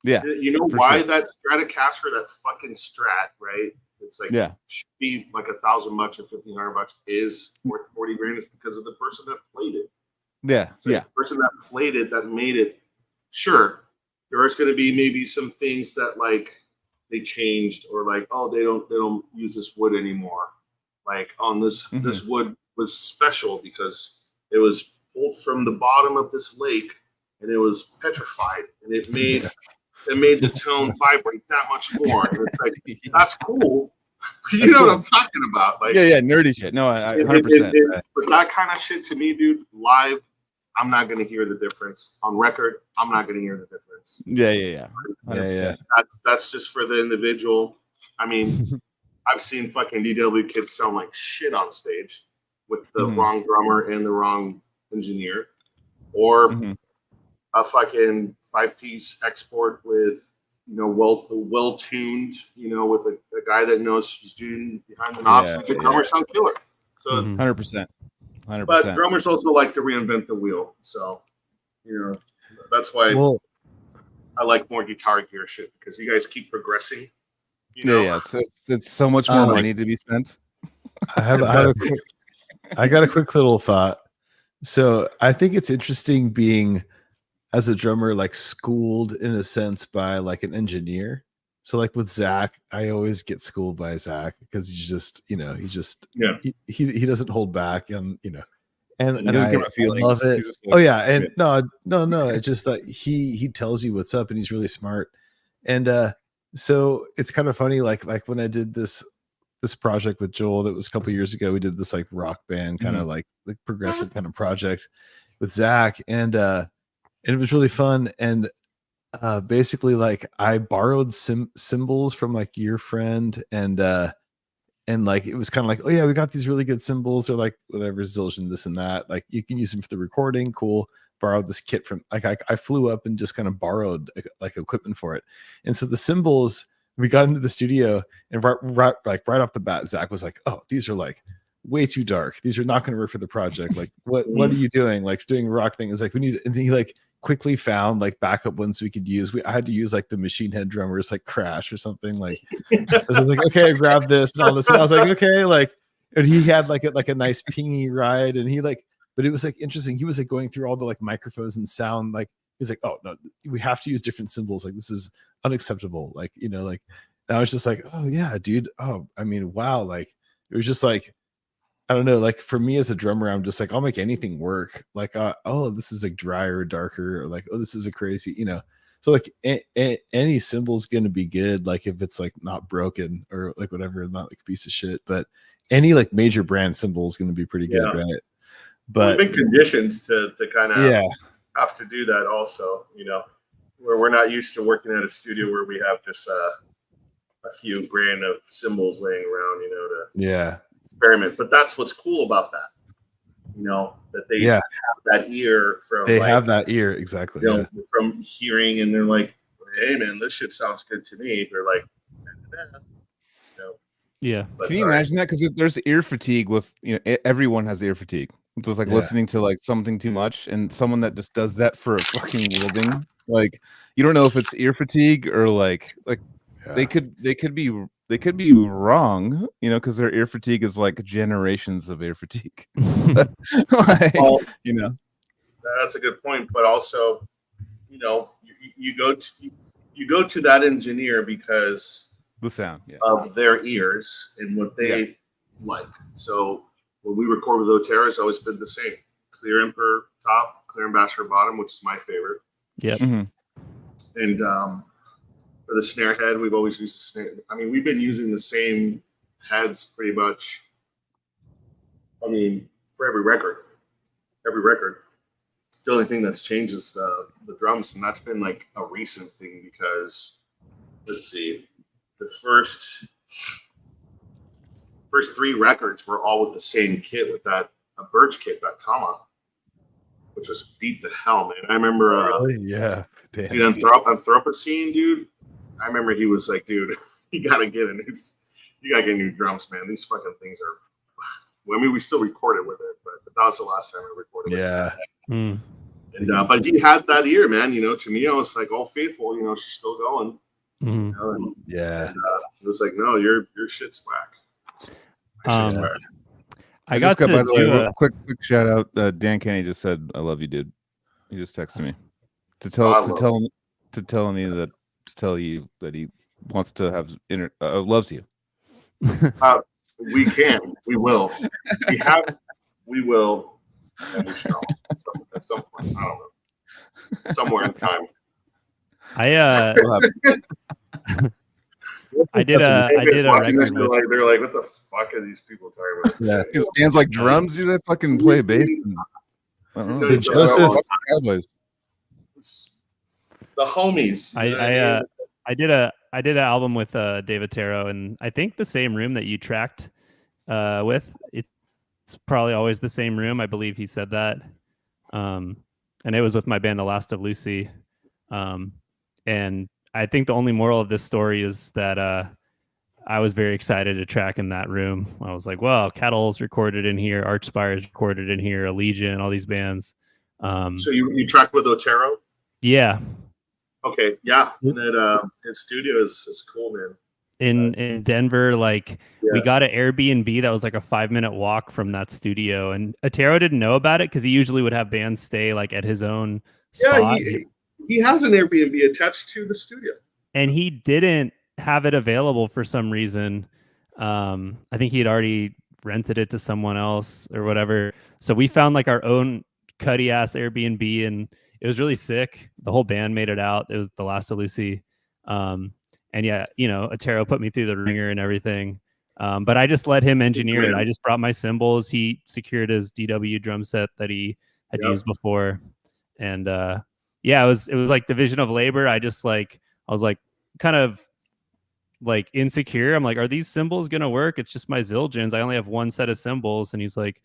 Yeah, you know why that Stratocaster, that fucking Strat, right? It's like should be like $1,000 or $1,500 is worth $40,000 is because of the person that played it. Yeah, So the person that played it, that made it, sure, there is going to be maybe some things that like they changed, or like, oh, they don't use this wood anymore. Like on this wood was special because it was pulled from the bottom of this lake and it was petrified, and it made the tone vibrate that much more. And it's like, that's cool. You know what I'm talking about? Like, yeah, nerdy shit. No, 100%. But that kind of shit to me, dude, live, I'm not going to hear the difference. On record, I'm not going to hear the difference. Yeah. 100%. That's just for the individual. I mean, I've seen fucking DW kids sound like shit on stage with the wrong drummer and the wrong engineer, or a fucking 5-piece export with, you know, well tuned, you know, with a guy that knows who's doing behind the knobs. And the drummer sound killer. So 100%. But drummers also like to reinvent the wheel. So, you know, that's why I like more Guitar Gear shit, because you guys keep progressing. You know? Yeah. It's so much more money to be spent. I got a quick little thought. So I think it's interesting being, as a drummer, like schooled in a sense by like an engineer. So like with Zach, I always get schooled by Zach because he's just, you know, he doesn't hold back, and you know, and I love it. Oh yeah, and no, it's just that he tells you what's up, and he's really smart. And so it's kind of funny, like when I did this project with Joel, that was a couple years ago. We did this like rock band kind of like progressive kind of project with Zach, and it was really fun. And basically, like, I borrowed cymbals from like your friend, and like it was kind of like, oh yeah, we got these really good cymbals, or like whatever, Zildjian, this and that. Like, you can use them for the recording. Cool. Borrowed this kit from, like, I flew up and just kind of borrowed like equipment for it. And so the cymbals, we got into the studio, and right off the bat, Zach was like, oh, these are like way too dark. These are not going to work for the project. Like, what are you doing? Like, doing rock thing. It's like, we need, and he like quickly found like backup ones we could use. I had to use like the Machine Head drummers, like Crash or something. Like, I was like, okay, I grabbed this and all this, and I was like, okay, like, and he had like a nice pingy ride, and he like, but it was like interesting. He was like going through all the like microphones and sound. Like, he's like, oh no, we have to use different cymbals. Like, this is unacceptable. Like, you know, like, and I was just like, oh yeah, dude. Oh, I mean, wow. Like, it was just like, I don't know, like for me as a drummer, I'm just like, I'll make anything work. Like, oh, this is like drier, darker, or like, oh, this is a crazy, you know. So like any cymbal's gonna be good, like if it's like not broken or like whatever, not like a piece of shit. But any like major brand cymbal is gonna be pretty good, right? But we've been conditioned to kind of have to do that also, you know, where we're not used to working at a studio where we have just a few grand of cymbals laying around, you know, to experiment. But that's what's cool about that, you know, that they have that ear from, they like, have that ear, exactly, you know, from hearing, and they're like, hey man, this shit sounds good to me. They're like, yeah. But, can you imagine that? Because there's ear fatigue with, you know, everyone has ear fatigue. So it's like listening to like something too much, and someone that just does that for a fucking living, like, you don't know if it's ear fatigue or like they could be wrong, you know, because their ear fatigue is like generations of ear fatigue. Like, well, you know, that's a good point. But also, you know, you go to that engineer because the sound of their ears and what they like. So when we record with Otero, it's always been the same: clear Emperor top, clear Ambassador bottom, which is my favorite. Yep. And for the snare head, we've always used the snare. I mean, we've been using the same heads pretty much. I mean, for every record. The only thing that's changed is the drums, and that's been like a recent thing because, let's see, the first 3 records were all with the same kit, with a Birch kit, that Tama, which was beat the hell, man. I remember, damn. Dude, Anthropocene, dude. I remember he was like, dude, you gotta get new drums, man. These fucking things are. Well, I mean, we still recorded with it, but that was the last time we recorded. And but he had that ear, man. You know, to me, I was like, all faithful. You know, she's still going. You know, and it was like, no, your shit's whack. I got by to the way, do real a quick shout out. Dan Kenny just said, "I love you, dude." He just texted me to tell you that he wants to have loves you. We can. We will. We have. We will. And we shall. At some point. I don't know. Somewhere in time. I did a watching this, record with, they're like, what the fuck are these people talking about? Yeah. Because Dan's like drums, dude. I fucking play bass. I don't know. So Joseph- Cowboys. The homies. I did an album with David Taro, and I think the same room that you tracked with. It's probably always the same room. I believe he said that. And it was with my band, The Last of Lucy. And I think the only moral of this story is that I was very excited to track in that room. I was like, well, Kettle's recorded in here, Archspire's recorded in here, Allegiant, all these bands. So you tracked with Otero? Yeah. Okay, yeah. And his studio is cool, man. In Denver, we got an Airbnb that was like a 5-minute walk from that studio, and Otero didn't know about it because he usually would have bands stay at his own spot. Yeah, he has an Airbnb attached to the studio, and he didn't have it available for some reason. I think he had already rented it to someone else or whatever. So we found our own cutty ass Airbnb, and it was really sick. The whole band made it out. It was The Last of Lucy. And yeah, Otero put me through the ringer and everything. But I just let him engineer it. I just brought my cymbals. He secured his DW drum set that he had used before. And it was like division of labor. I was kind of insecure. I'm like, are these cymbals gonna work? It's just my Zildjians. I only have one set of cymbals. And he's like,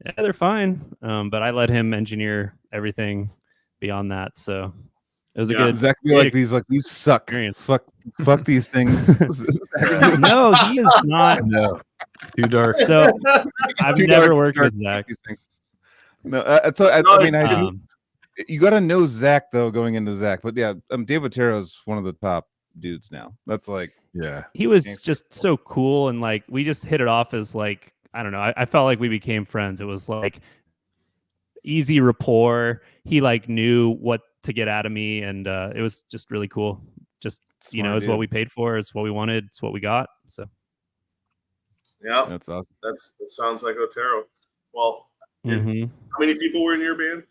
yeah, they're fine. But I let him engineer everything beyond that. So it was a good. Zach be like these suck. Experience. Fuck these things. No, he is not. No, too dark. So I've never worked with Zach. No, you got to know Zach though going into Zach. But yeah, Dave Otero's one of the top dudes now. That's yeah. He was just so cool, and we just hit it off as I don't know. I felt like we became friends. It was easy rapport. He knew what to get out of me, and it was just really cool. Just Smart, it's what we paid for. It's what we wanted. It's what we got. So yeah, that's awesome. That sounds like Otero. Well, how mm-hmm. many people were in your band?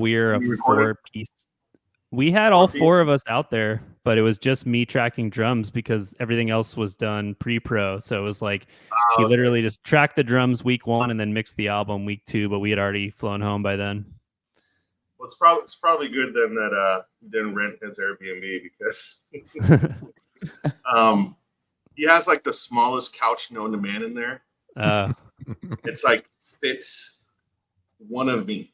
We are a 4-piece. We had all 4 of us out there, but it was just me tracking drums because everything else was done pre-pro. So it was he literally just tracked the drums week 1 and then mixed the album week 2, but we had already flown home by then. Well, it's probably good then that he didn't rent his Airbnb because he has the smallest couch known to man in there. It's fits one of me.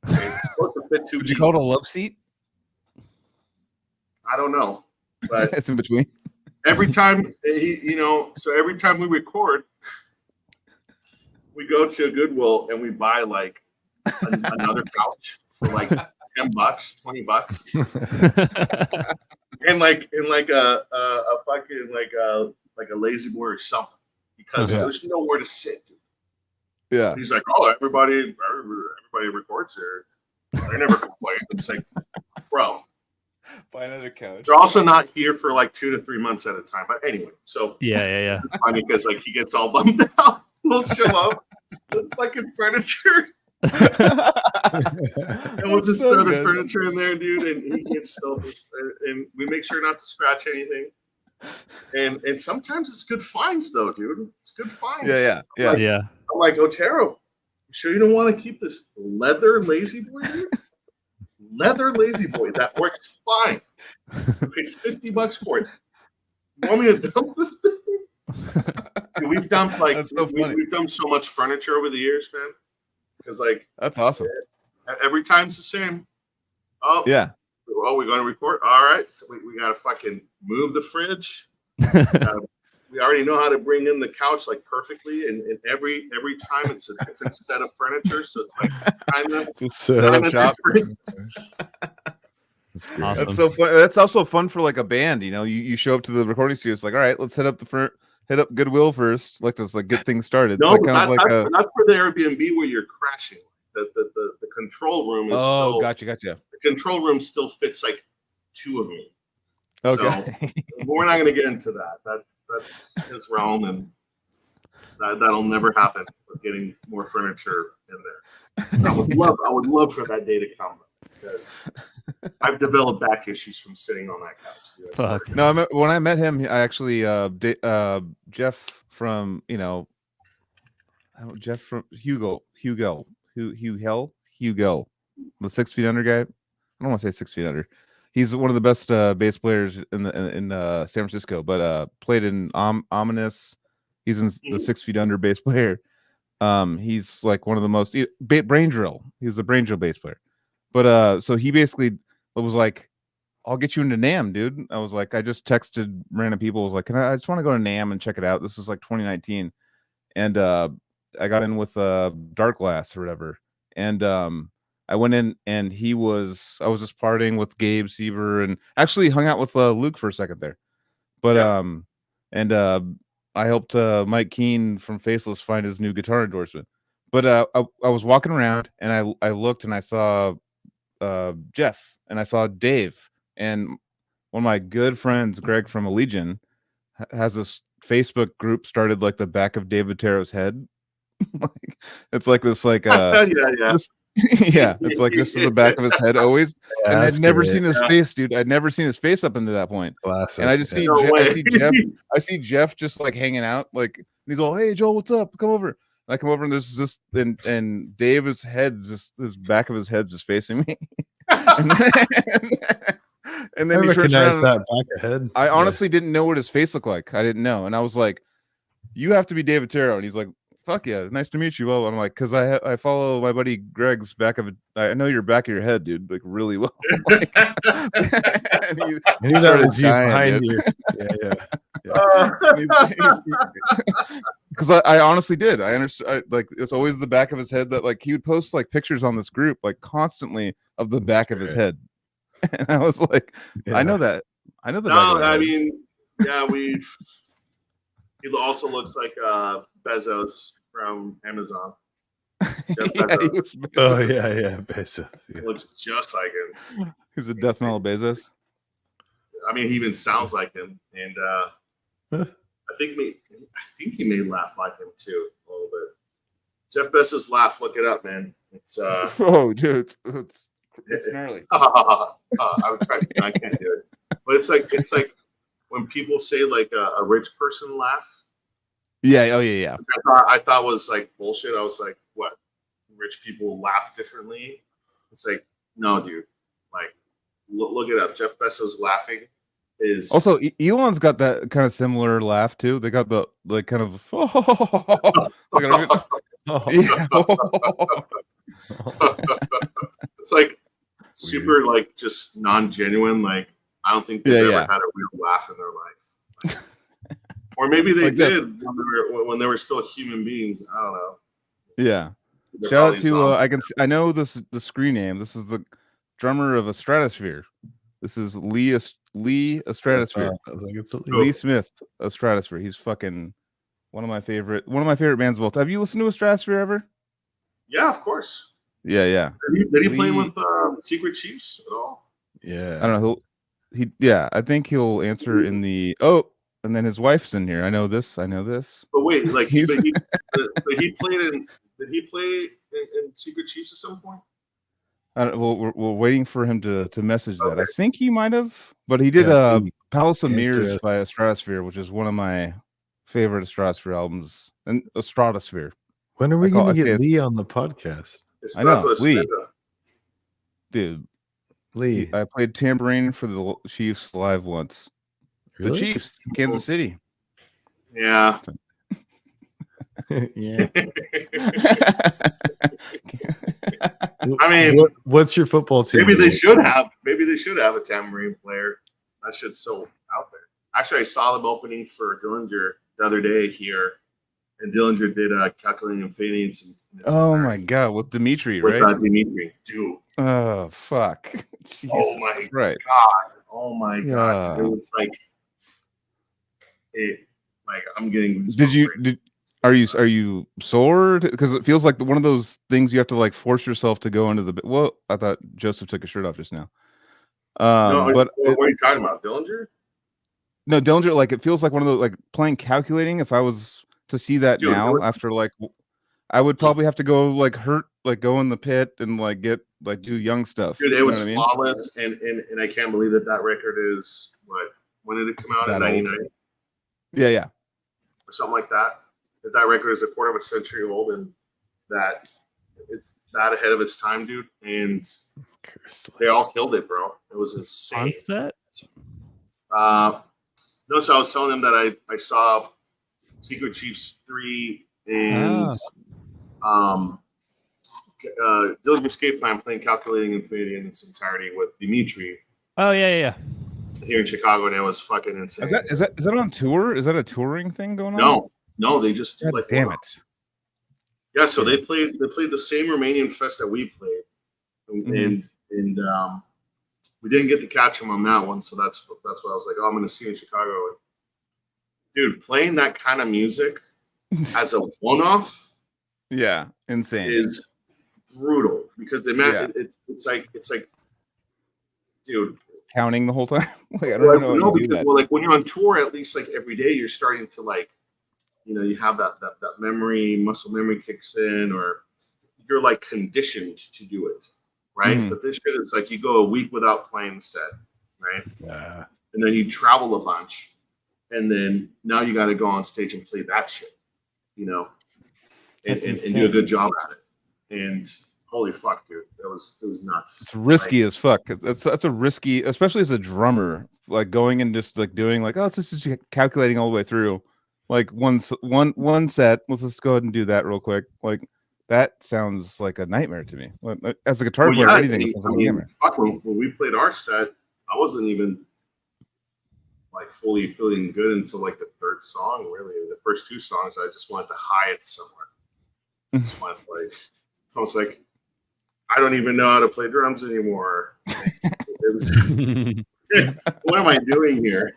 Okay? It's supposed to fit 2 Would you call it a love seat? I don't know, but It's in between. every time so every time we record, we go to Goodwill and we buy another couch for $10, $20, and a fucking a lazy boy or something because there's nowhere to sit. Dude. Yeah, he's like, oh, everybody records here. I never complain. It's bro. buy another couch. They're also not here for 2 to 3 months at a time. But anyway, so Yeah. it's funny because he gets all bummed out. We'll show up with fucking furniture. And we'll just throw the furniture in there, dude, and he gets so and we make sure not to scratch anything. And sometimes it's good finds though, dude. It's good finds. Yeah. I'm like, Otero, you sure you don't want to keep this leather lazy boy, dude? Leather lazy boy that works fine. I paid $50 for it. You want me to dump this thing? Dude, we've dumped we've done so much furniture over the years, man. Because that's awesome. Every time's the same. Oh yeah. Oh, we're going to record. All right, so we got to fucking move the fridge. We already know how to bring in the couch perfectly, and every time it's a different set of furniture, so it's kind of different. Awesome. That's so fun. That's also fun for a band. You show up to the recording studio. It's all right, let's set up the hit up Goodwill first, like to get things started. No, it's but kind of like that's for the Airbnb where you're crashing. The control room is still. Gotcha. The control room still fits like 2 of me. Okay. So we're not going to get into that. That's his realm, and that'll never happen. With getting more furniture in there. I would love for that day to come, because I've developed back issues from sitting on that couch. Dude. Fuck. No, when I met him, I actually Jeff from Jeff from Hugo, the 6 feet under guy. I don't want to say 6 feet under. He's one of the best bass players in San Francisco, but played in Ominous. He's in the 6 feet under bass player. He's like one of the most Brain Drill. He was the Brain Drill bass player. But so he basically was like, I'll get you into NAMM, dude. I was like, I just texted random people. I was like, I just want to go to NAMM and check it out. This was like 2019. And I got in with Dark Glass or whatever. And I went in and I was just partying with Gabe Sieber and actually hung out with Luke for a second there. But I helped Mike Keene from Faceless find his new guitar endorsement. But I was walking around and I looked and I saw Jeff and I saw Dave, and one of my good friends, Greg from Allegiant, has this Facebook group started like the back of Dave Vittero's head. It's like this yeah, it's like just in the back of his head always. Yeah, and that's I'd never great. seen his face, dude. I'd never seen his face up until that point. Classic. And I just see No I see Jeff just like hanging out, like he's all, hey Joel, what's up? Come over. And I come over and there's this and Dave's head's just his back of his head's just facing me. and then I he turns recognize around. that back ahead. I honestly didn't know what his face looked like. I didn't know. And I was like, you have to be Dave Vittero. And he's like, fuck yeah, nice to meet you. Well, I'm like, because I follow my buddy Greg's back of it. I know your back of your head, dude, like really well. Like, I knew that was you dying, behind dude. you. Because I honestly did. I understood. Like it's always the back of his head that like he would post like pictures on this group like constly of the back of his head. And I was like, I know that. I know the. No, I mean, yeah, he also looks like Bezos from Amazon. Bezos. Oh yeah, Bezos. Yeah. Looks just like him. He's a death metal Bezos. I mean, he even sounds like him, and I think he may laugh like him too a little bit. Jeff Bezos laugh. Look it up, man. It's oh, dude, it's gnarly. I would try. I can't do it, but it's like when people say like a rich person laugh. Yeah. Oh yeah. I thought was like bullshit. I was like, what? Rich people laugh differently? It's like, no, dude. Like, look it up. Jeff Bezos laughing is also Elon's got that kind of similar laugh too. They got the like kind of yeah. It's like super like just non-genuine. Like I don't think they've ever had a real laugh in their life. Like, or maybe they like did when they were still human beings. I don't know. Yeah. They're Shout out probably to I know the screen name. This is the drummer of a Stratosphere. This is Lee a Stratosphere. I was like, it's Lee Smith a Stratosphere. He's fucking one of my favorite bands of all time. Have you listened to a Stratosphere ever? Yeah, of course. Yeah. Did he play with Secret Chiefs at all? Yeah. I don't know. I think he'll answer in the and then his wife's in here. I know this. But wait, like he played in. Did he play in Secret Chiefs at some point? We're waiting for him to message that. I think he might have, but he did Palace of Mirrors by a Stratosphere, which is one of my favorite Stratosphere albums. And a Stratosphere. When are we going to get Lee on the podcast? I know, Lee. Dude, Lee. I played tambourine for the Chiefs live once. Really? The Chiefs, Kansas City. Yeah. Yeah. I mean, what's your football team? Maybe they should have a tambourine player. That shit's so out there. Actually, I saw them opening for Dillinger the other day here, and Dillinger did calculating and fading. Oh my god, with Dimitri, right? With Dimitri, dude. Oh fuck! Jesus god! Oh my god! It was Like I'm getting. Are you sore? Because it feels like one of those things you have to like force yourself to go into the. Well, I thought Joseph took his shirt off just now. No, but what are you talking about, Dillinger? No, Dillinger. Like it feels like one of those like playing calculating. If I was to see that Dude, now, after like, I would probably have to go like go in the pit and like get like do young stuff. Dude, it was flawless, and I can't believe that record is what? When did it come out? In '99? Yeah, or something like that. That record is a quarter of a century old, and that it's that ahead of its time, dude. And they all killed it, bro. It was insane. On set? No, so I was telling them that I saw Secret Chiefs 3 and Dillinger Escape Plan playing Calculating Infinity in its entirety with Dimitri. Oh yeah. Here in Chicago, and it was fucking insane. Is that on tour? Is that a touring thing going on? No, they just God, like damn it. Yeah, so they played the same Romanian fest that we played, and we didn't get to catch them on that one, so that's why I was like, oh, I'm going to see you in Chicago. And, dude, playing that kind of music as a one-off, yeah, insane, is brutal because it's like, dude, counting the whole time. Like I don't know. No, because like when you're on tour, at least like every day, you're starting to like, you have that muscle memory kicks in, or you're like conditioned to do it. Right. Mm-hmm. But this shit is like you go a week without playing the set, right? Yeah. And then you travel a bunch, and then now you got to go on stage and play that shit, and do a good job at it. And holy fuck, dude, it was nuts. It's risky as fuck. That's a risky, especially as a drummer, like going and just like doing like, oh, it's just calculating all the way through, like one set. Let's just go ahead and do that real quick, like. That sounds like a nightmare to me. As a guitar player, anything sounds like a nightmare. Fuck, when we played our set, I wasn't even like fully feeling good until like the third song. Really, the first two songs, I just wanted to hide somewhere. Just wanted to, like, I was like, I don't even know how to play drums anymore. What am I doing here?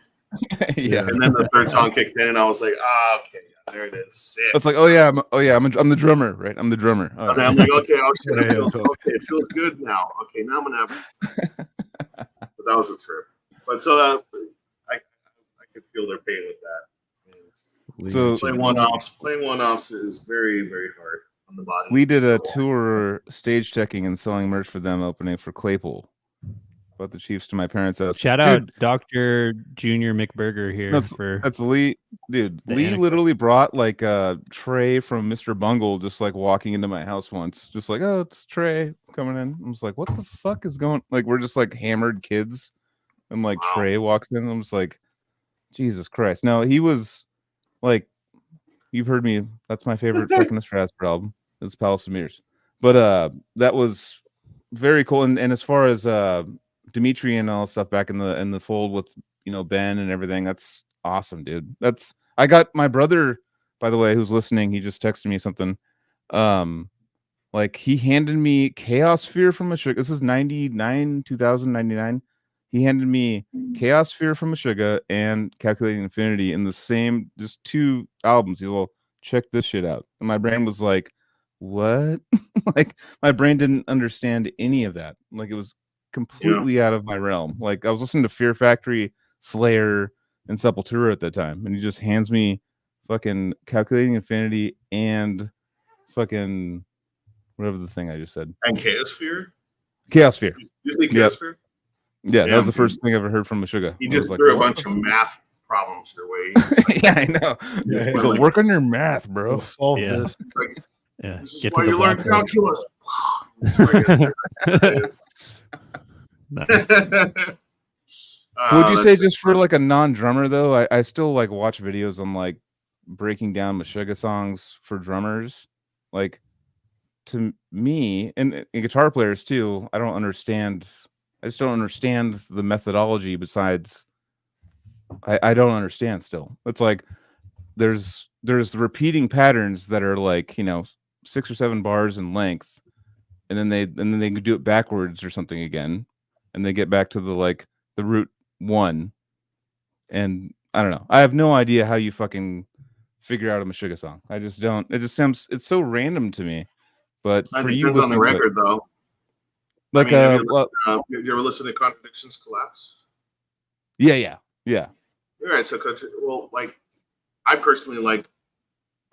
Yeah. And then the third song kicked in, and I was like, okay. There it is. Sick. It's like, I'm the drummer, right? I'm the drummer. Oh, I'm like, okay, it feels good now. Okay, now I'm gonna have. But that was a trip. But so I could feel their pain with that. So playing one-offs is very, very hard on the body. We did a tour stage checking and selling merch for them, opening for Claypool. Brought the Chiefs to my parents' house. Shout out Dr. Junior McBurger here. That's Lee. Dude, Lee literally brought like a tray from Mr. Bungle, just like walking into my house once. Just like, oh, it's Trey coming in. I was like, what the fuck is going? Like, we're just like hammered kids. And like Trey walks in. I'm just like, Jesus Christ. No, he was like, you've heard me. That's my favorite fucking Strasbourg album. It's Palace of Mirrors. But that was very cool. And as far as Dimitri and all stuff back in the fold with Ben and everything, that's awesome, dude. I got my brother, by the way, who's listening, he just texted me something. Like he handed me Chaos Sphere from Meshuggah. This is 2099. He handed me Chaos Sphere from Meshuggah and Calculating Infinity in the same, just two albums. He's like, check this shit out. And my brain was like, what? Like my brain didn't understand any of that. Like it was completely out of my realm. Like I was listening to Fear Factory, Slayer, and Sepultura at that time, and he just hands me fucking Calculating Infinity and fucking whatever the thing I just said. And Chaos Sphere? Chaos Sphere. You say Chaos Sphere? Yeah, that was the first thing I ever heard from Meshuggah. He just threw a bunch of math problems your way. Yeah, I know. Yeah, so work on your math, bro. We'll solve this. This is why you learn calculus. Nice. So would you say just for like a non-drummer though, I still like watch videos on like breaking down Meshuggah songs for drummers. Like to me and guitar players too, I just don't understand the methodology. Besides I don't understand still. It's like there's repeating patterns that are like 6 or 7 bars in length, and then they can do it backwards or something again, and they get back to the root 1, and I don't know. I have no idea how you fucking figure out a Meshuggah song. I just don't. It just sounds. It's so random to me. But It for you depends on the listening to it, record, though. like have well, you ever listened to Contradictions Collapse? yeah. All right, so well, like I personally like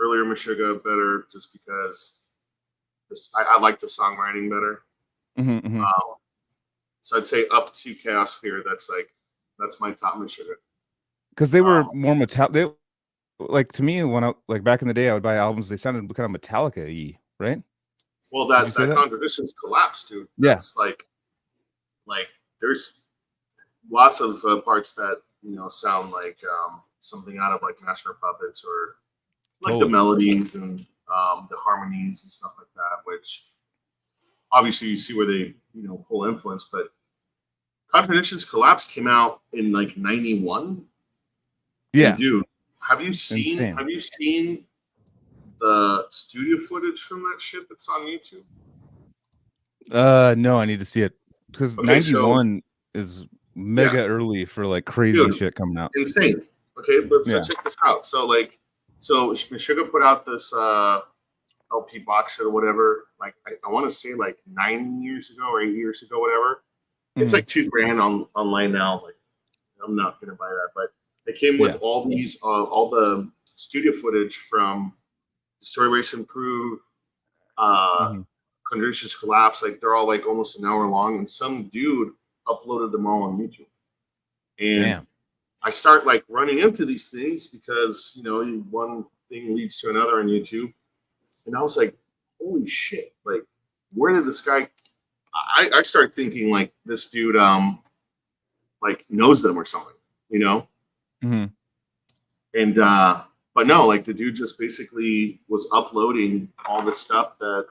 earlier Meshuggah better, just because I like the songwriting better. Mm-hmm. So I'd say up to Chaos Fear. That's my top Meshuggah. Because they were more metallic. They, like, to me, when I, like, back in the day, I would buy albums. They sounded kind of Metallica-y, right? Well, Did you say that? Contradictions Collapse, dude. Yeah. That's like there's lots of parts that sound like something out of like Master of Puppets, or like Totally. the melodies and the harmonies and stuff like that. Which obviously you see where they pull influence, but Contradictions Collapse came out in like '91. Yeah. And dude, have you seen the studio footage from that shit that's on YouTube? No, I need to see it because Okay, 91 is mega early for like crazy shit coming out. Insane. Okay, but check this out. So Meshuggah put out this LP box set or whatever. Like I want to say like 9 years ago or 8 years ago, whatever. It's like $2,000 online now. Like I'm not gonna buy that, but it came with all these all the studio footage from Story Race Improve, Conditions Collapse. Like they're all like almost an hour long, and some dude uploaded them all on YouTube. And I start like running into these things because one thing leads to another on YouTube, and I was like, holy shit! Like, where did this guy? I start thinking like this dude like knows them or something, And but no, like the dude just basically was uploading all the stuff that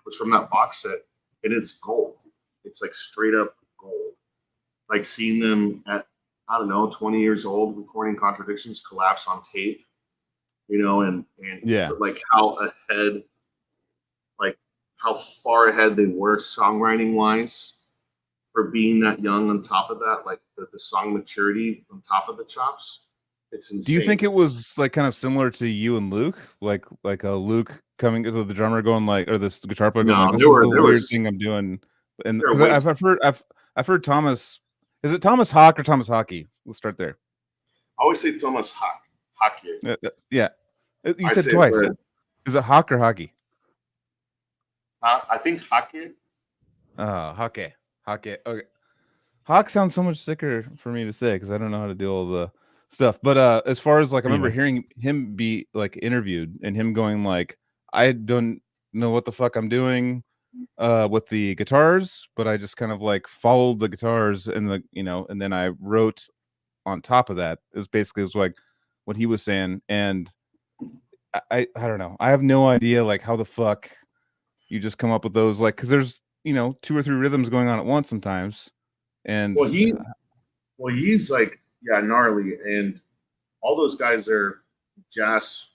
was from that box set, and it's gold. It's like straight up gold. Like seeing them at, I don't know, 20 years old recording Contradictions Collapse on tape, and like how ahead, like how far ahead they were songwriting wise for being that young. On top of that, like the song maturity on top of the chops. It's insane. Do you think it was like kind of similar to you and Luke, like a Luke coming to the drummer going like, or this guitar player going like, this is the weird thing I'm doing, and I've heard Thomas. Is it Thomas Hawk or Thomas Hockey? Let's start there. I always say Thomas Hawk. Hockey. Yeah. You said twice. Is it Hawk or Hockey? I think Hockey. Hockey. Okay. Hawk sounds so much sicker for me to say because I don't know how to deal with the stuff. But as far as like, I remember hearing him be like interviewed and him going like, I don't know what the fuck I'm doing with the guitars, but I just kind of like followed the guitars and and then I wrote on top of that. It was like what he was saying, and I don't know. I have no idea like how the fuck you just come up with those, like, because there's 2 or 3 rhythms going on at once sometimes, and he's like gnarly, and all those guys are jazz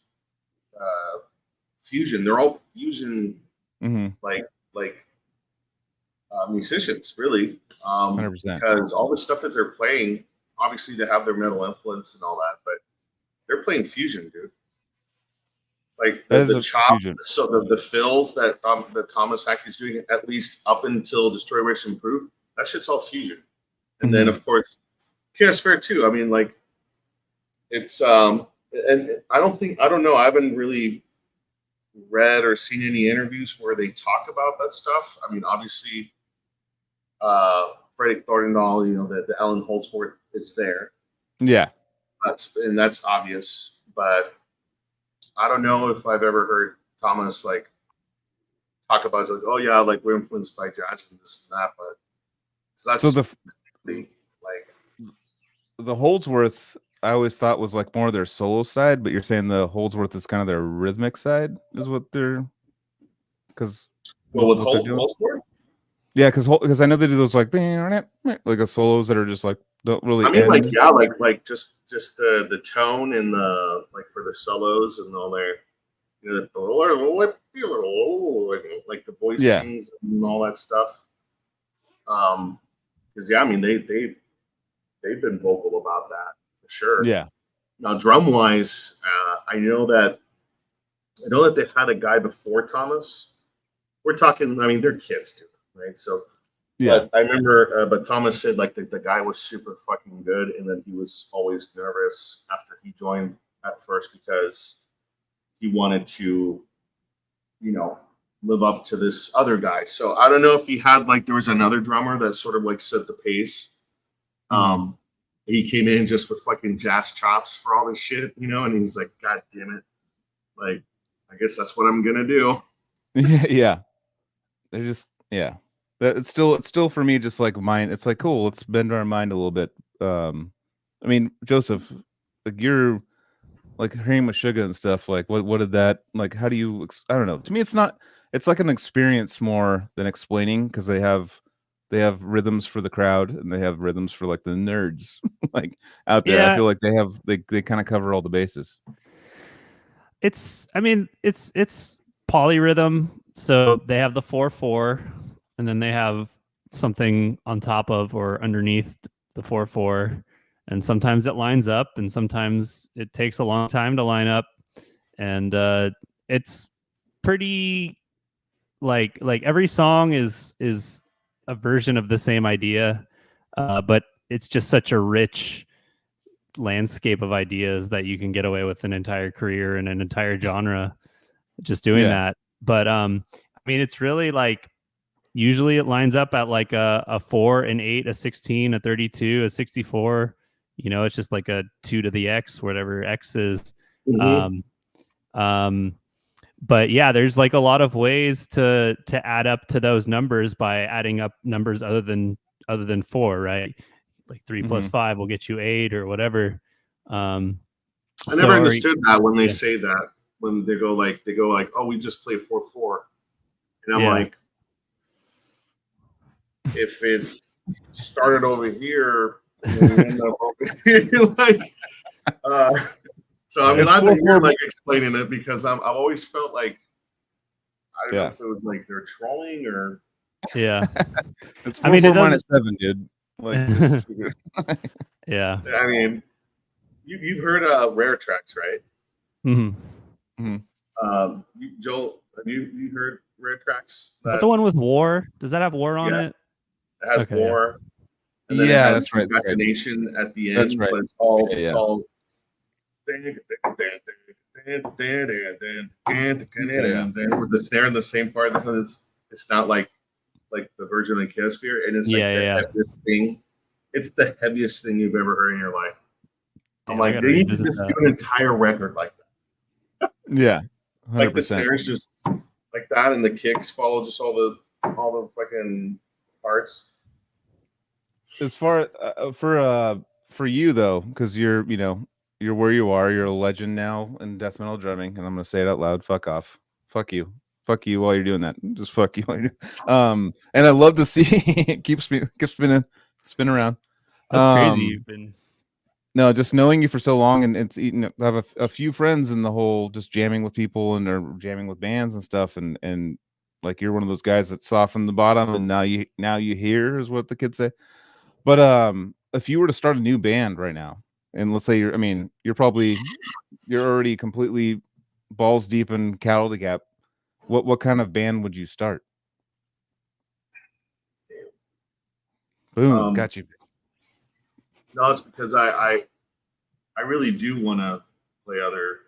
fusion. They're all fusion musicians, really. 100%. Because all the stuff that they're playing, obviously they have their metal influence and all that, but they're playing fusion, dude. Like the chop, so the fills that Thomas Hackey's doing, at least up until Destroy Race Improve, that shit's all fusion. And then of course, Chaos Fair too. I mean, like it's and I don't know. I haven't really read or seen any interviews where they talk about that stuff. I mean, obviously, Freddie Thorndahl, the Alan Holdsworth is there. Yeah, that's obvious, but I don't know if I've ever heard Thomas like talk about like, oh yeah, like we're influenced by jazz and this and that, but that's so the Holdsworth I always thought was like more their solo side, but you're saying the Holdsworth is kind of their rhythmic side, is what they're with Holdsworth? Yeah, because I know they do those like a solos that are just like don't really. I mean, end. like just the tone and the like for the solos and all their like the voicings and all that stuff. Because I mean they've been vocal about that for sure. Yeah. Now, drum wise, I know that they had a guy before Thomas. We're talking, I mean, they're kids too, right? So, Yeah. but I remember, but Thomas said like the guy was super fucking good, and then he was always nervous after he joined at first because he wanted to, live up to this other guy. So I don't know if he had like there was another drummer that sort of like set the pace. He came in just with fucking jazz chops for all this shit, and he's like, God damn it. Like, I guess that's what I'm gonna do. Yeah. They're just it's still for me just like mine. It's like cool, let's bend our mind a little bit. I mean, Joseph, like you're like hearing Meshuggah and stuff, like what did that like, how do you I don't know, to me it's like an experience more than explaining, because they have rhythms for the crowd and they have rhythms for like the nerds like out there. I feel like they kind of cover all the bases. It's polyrhythm, so they have the 4/4, and then they have something on top of or underneath the 4/4, and sometimes it lines up and sometimes it takes a long time to line up, and it's pretty like every song is a version of the same idea, but it's just such a rich landscape of ideas that you can get away with an entire career and an entire genre just doing that. But I mean, it's really like usually it lines up at like a 4, an 8, a 16, a 32, a 64. It's just like a 2 to the X, whatever X is. But yeah, there's like a lot of ways to add up to those numbers by adding up numbers other than 4, right? Like 3 plus 5 will get you 8 or whatever. I never understood that when they say that, when they go like, oh, we just play 4/4, and I'm like, if it started over here, we end up over here, like, so I'm glad that you're like explaining it, because I've always felt like I don't know if it was like they're trolling or it's 4/4 minus 7, dude. Like, I mean, you've heard Rare Tracks, right? Joel, have you heard Rare Tracks? Is that the one with War? Does that have War on it? It has War. And then that's right. Decapitation at the end. That's right. But it's all it's all. With the snare in the same part, it's not like the version of Chaosphere, and it's like the heaviest thing. It's the heaviest thing you've ever heard in your life. I'm like, they need to just do an entire record like that. 100%. Like the snares just like that, and the kicks follow just all the fucking parts. As far for you though, because you're where you are, you're a legend now in death metal drumming, and I'm gonna say it out loud. Fuck off. Fuck you while you're doing that. Just fuck you. And I love to see it keep spinning around. That's crazy. You've been just knowing you for so long, and it's I have a few friends in the whole just jamming with people and they're jamming with bands and stuff, and like you're one of those guys that softened the bottom, and now you hear is what the kids say. But if you were to start a new band right now, and let's say you're already completely balls deep in Cattle Decap, what kind of band would you start? Boom, got you. No, it's because I really do want to play other.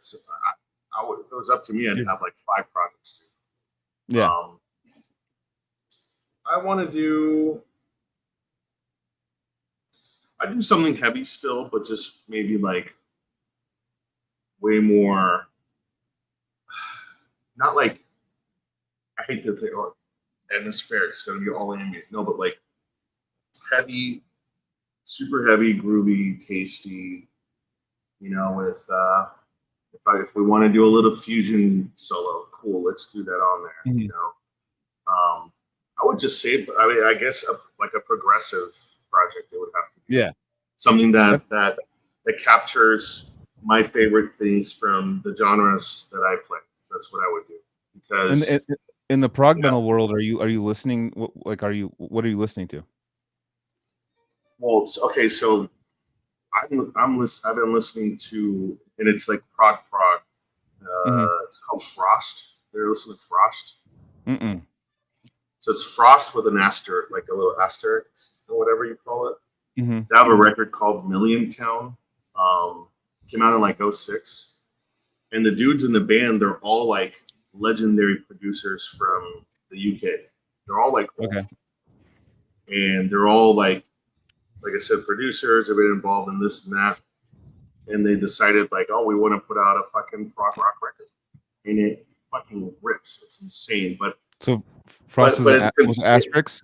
I would, if it was up to me, I'd have like 5 projects. Yeah. I want to do. I do something heavy still, but just maybe like way more. Not like, I hate to think, oh, atmospheric. It's going to be all ambient. No, but like heavy, super heavy, groovy, tasty. With if we want to do a little fusion solo, cool, let's do that on there. I would just say, I guess like a progressive project. It would have to be something that captures my favorite things from the genres that I play. That's what I would do. Because in the prog metal world, are you listening? What are you listening to? Well, okay, so I've been listening to, and it's like prog. It's called Frost. They're listening to Frost. Mm-mm. So it's Frost with an asterisk, like a little asterisk or whatever you call it. Mm-hmm. They have a record called Million Town. Came out in like 06. And the dudes in the band, they're all like legendary producers from the UK. They're all like, Okay. And they're all like I said, producers have been involved in this and that. And they decided like, oh, we want to put out a fucking prog rock record. And it fucking rips. It's insane. But so Frost with asterisks?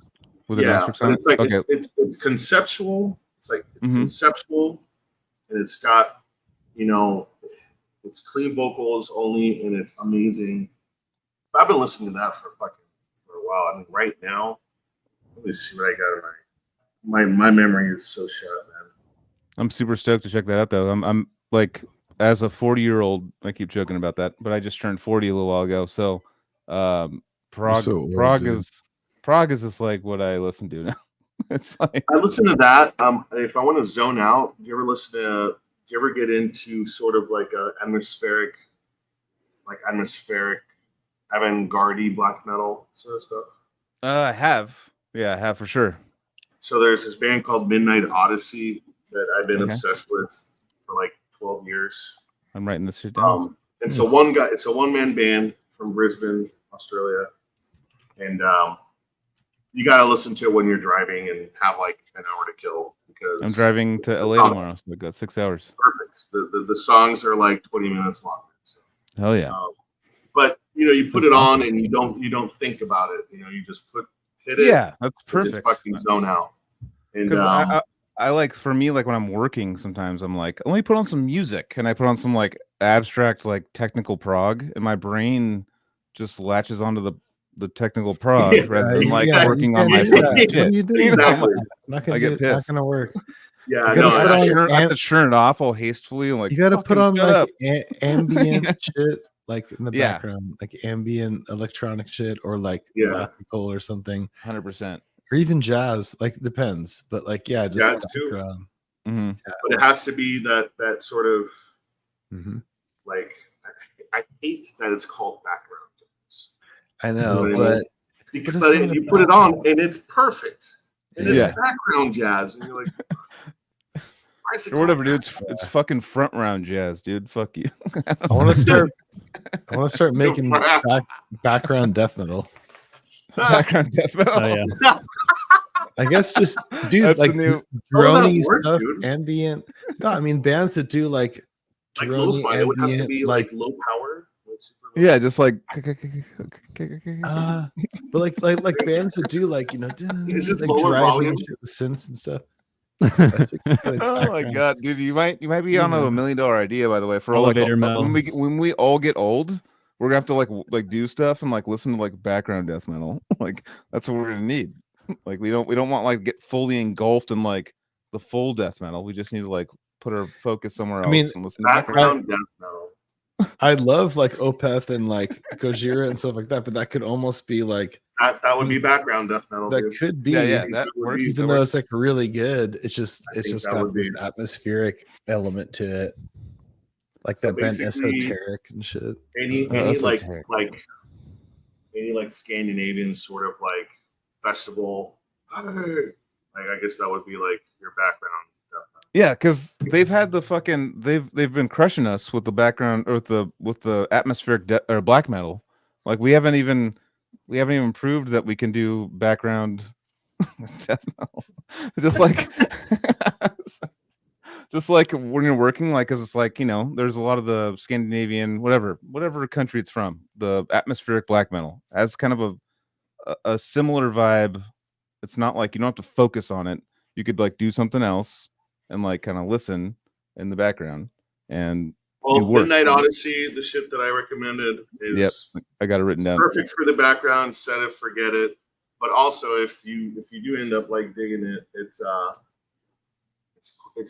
With an asterisk on it's like okay. it's conceptual. It's like it's conceptual, and it's got, it's clean vocals only, and it's amazing. But I've been listening to that for a while. I mean, right now, let me see what I got in my memory is so shot, man. I'm super stoked to check that out, though. I'm like, as a 40-year-old, I keep joking about that, but I just turned 40 a little while ago. So, Prague is just like what I listen to now. It's like I listen to that. If I want to zone out, do you ever get into sort of like a atmospheric avant-garde black metal sort of stuff? I have for sure. So there's this band called Midnight Odyssey that I've been obsessed with for like 12 years. I'm writing this shit down. And so it's a one-man band from Brisbane, Australia. And you got to listen to it when you're driving and have like an hour to kill, because I'm driving to LA tomorrow, so I've got 6 hours. Perfect. The songs are like 20 minutes long. So. Hell yeah. But you put it on and you don't think about it. You just hit it. Yeah, that's perfect. Just fucking zone out. And I like, for me, like when I'm working, sometimes I'm like, let me put on some music, and I put on some like abstract, like technical prog, and my brain just latches onto the technical prog rather than like working on my shit. What are you doing? Exactly. Not I get pissed. Not gonna work. Yeah, I have to churn it off all hastefully. Like, you got to put on like ambient shit, like in the Yeah. background, like ambient electronic shit, or like Yeah. classical or something, 100%. or even jazz. Like it depends, but like just Jazz too. background. Mm-hmm. But it has to be that sort of like, I hate that it's called background. I know, You know what I but But you put it on and it's perfect. And it's background jazz. And you're like, why is it Or whatever, called dude. It's fucking front round jazz, dude. Fuck you. I want to start making background death metal. Background death metal. Oh, yeah. I guess just dude, That's like the new- drony work, stuff, dude? ambient. No, I mean bands that do like drony lo-fi? It would have to ambient, be like low power. Yeah, just like. but like bands that do like It's just like lower driving volume. shit with synths and stuff. Oh my god, dude! You might be on a $1 million idea, by the way. For Elevator like, metal. when we all get old, we're gonna have to like do stuff and like listen to like background death metal. Like that's what we're gonna need. Like we don't want like get fully engulfed in like the full death metal. We just need to like put our focus somewhere else. I mean, and listen to Background death metal. I love like Opeth and like Gojira and stuff like that, but that could almost be like That would be background death metal. that dude. could be Yeah, that works. even though it's like really good. It's just think that got would this be- atmospheric element to it, like So that band basically, esoteric and shit. Any that's like esoteric. any like Scandinavian sort of like festival. Like I guess that would be like your background. Yeah, because they've had the fucking they've been crushing us with the background or with the atmospheric or black metal. Like we haven't even proved that we can do background death metal. Just like when you're working, like, because it's like, there's a lot of the Scandinavian, whatever country it's from, the atmospheric black metal has kind of a similar vibe. It's not like you don't have to focus on it. You could like do something else and like kind of listen in the background and Well, work. Midnight Odyssey, the shit that I recommended is I got it written down. perfect for the background. Set it, forget it. But also, if you do end up like digging it, it's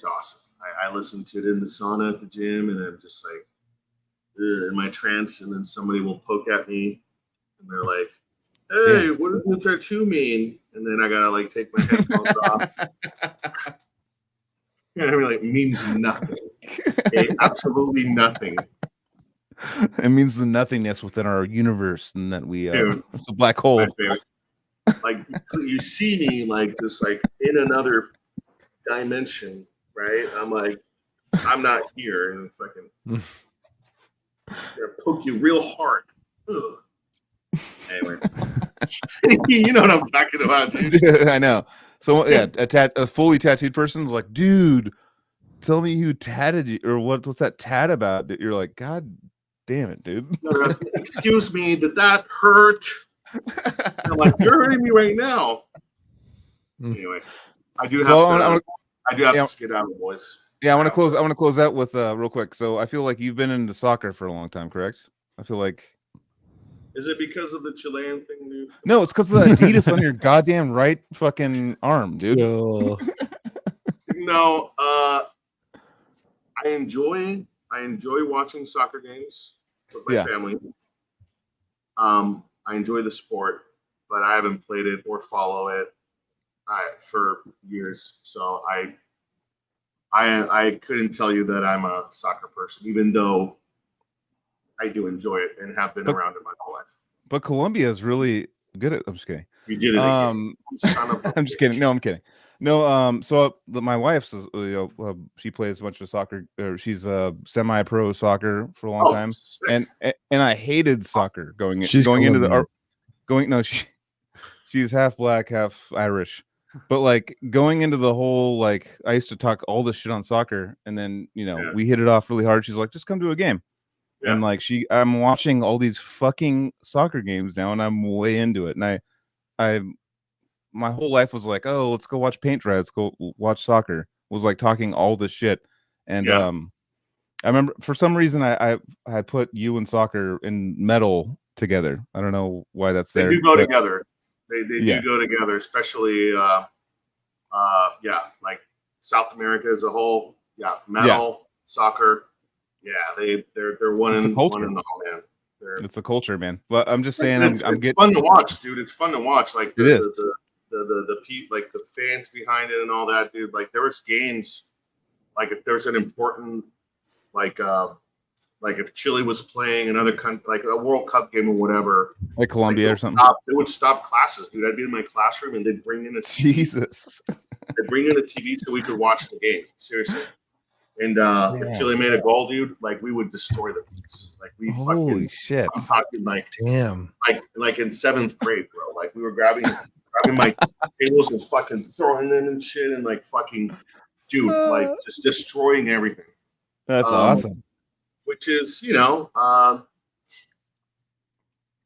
awesome. I listen to it in the sauna at the gym, and I'm just like in my trance, and then somebody will poke at me, and they're like, "Hey, what does the tattoo mean?" And then I gotta like take my headphones off. You know what I mean? Like, it means nothing. Okay? Absolutely nothing. It means the nothingness within our universe, and that we Dude, it's a black It's hole. my favorite. Like you see me like just like in another dimension, right? I'm like, I'm not here, and fucking gonna poke you real hard. Ugh. Anyway, you know what I'm talking about, dude. I know. So yeah, a fully tattooed person's like, dude, tell me who tatted you, or what's that tat about? You're like, God damn it, dude. Excuse me, did that hurt? I'm like, you're hurting me right now. Anyway, I do have to skedaddle, boys. Yeah, I want to close out with real quick. So I feel like you've been into soccer for a long time, correct? I feel like. Is it because of the Chilean thing, dude? No, it's because of the Adidas on your goddamn right fucking arm, dude. Yo. No, I enjoy watching soccer games with my family. I enjoy the sport, but I haven't played it or follow it for years. So I couldn't tell you that I'm a soccer person, even though I do enjoy it and have been around it my whole life. But Colombia is really good at. I'm just kidding. You did it again. I'm just kidding. No, I'm kidding. No, so my wife's, she plays a bunch of soccer. She's a semi-pro soccer for a long time, sick. and I hated soccer going She's into Colombian. she's half black, half Irish. But like going into the whole, like, I used to talk all this shit on soccer, and then we hit it off really hard. She's like, just come to a game. Yeah. And like I'm watching all these fucking soccer games now, and I'm way into it. And I my whole life was like, oh, let's go watch paint dry, let's go watch soccer. Was like talking all this shit. And I remember for some reason I put you and soccer and metal together. I don't know why that's there. They do go together. They do go together, especially like South America as a whole. Yeah, metal, soccer. Yeah, they're one in the whole, man. It's a culture, man. But I'm just saying, it's fun to watch, dude. It's fun to watch. Like the fans behind it and all that, dude. Like there was games, like if there's an important, like if Chile was playing another country, like a World Cup game or whatever, like Colombia or something. They would stop classes, dude. I'd be in my classroom and they'd bring in a TV. Jesus. They'd bring in a TV so we could watch the game. Seriously. And if Chile made a goal, dude, like we would destroy the place. Like we holy shit. I'm talking like damn. Like in 7th grade, bro. Like we were grabbing my tables and fucking throwing them and shit and like fucking dude, like just destroying everything. That's awesome. Which is,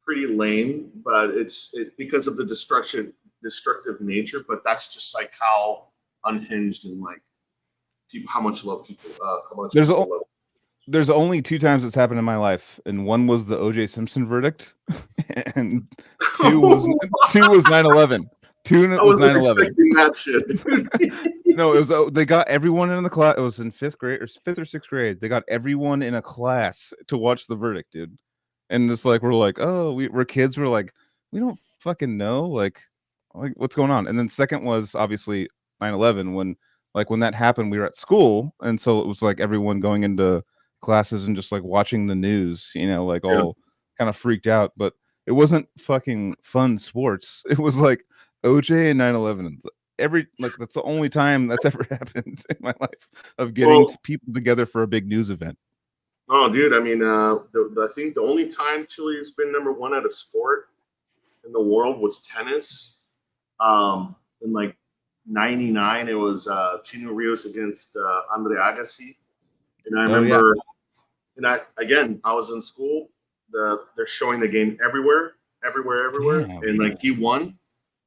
pretty lame, but it's because of the destructive nature, but that's just like how unhinged and like how much love people love. There's only 2 times it's happened in my life, and one was the O.J. Simpson verdict, and 2 was 9/11. 2 was 9/11. That shit. No, it was they got everyone in the class. It was in 5th grade or 5th or 6th grade. They got everyone in a class to watch the verdict, dude. And it's like we're like, oh, we're kids. We're like, we don't fucking know, like what's going on. And then second was obviously 9/11 when that happened. We were at school, and so it was like everyone going into classes and just like watching the news, all kind of freaked out. But it wasn't fucking fun sports. It was like OJ and 9/11. That's the only time that's ever happened in my life of getting people together for a big news event. Oh, dude! I mean, I think the only time Chile has been number 1 at a sport in the world was tennis. In like '99, it was Chino Rios against Andre Agassi, and I remember. And I was in school. They're showing the game everywhere, Damn, and like he won,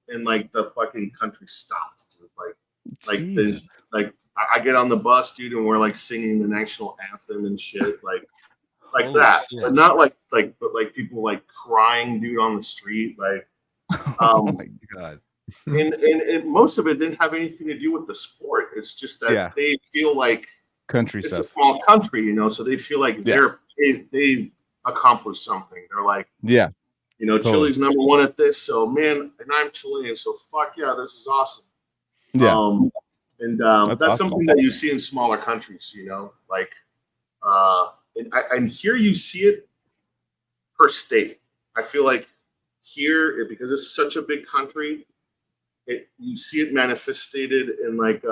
and like the fucking country stopped. I get on the bus, dude, and we're like singing the national anthem and shit, like that, shit. But not like people like crying, dude, on the street, like. Oh my god. And most of it didn't have anything to do with the sport. It's just that they feel like. Country it's stuff. A small country, so they feel like they accomplished something. They're like, totally. Chile's number 1 at this, so man, and I'm Chilean, so fuck yeah, this is awesome. And That's that's awesome. something that you see in smaller countries, you know, like, and here you see it per state. I feel like here, because it's such a big country, you see it manifested in like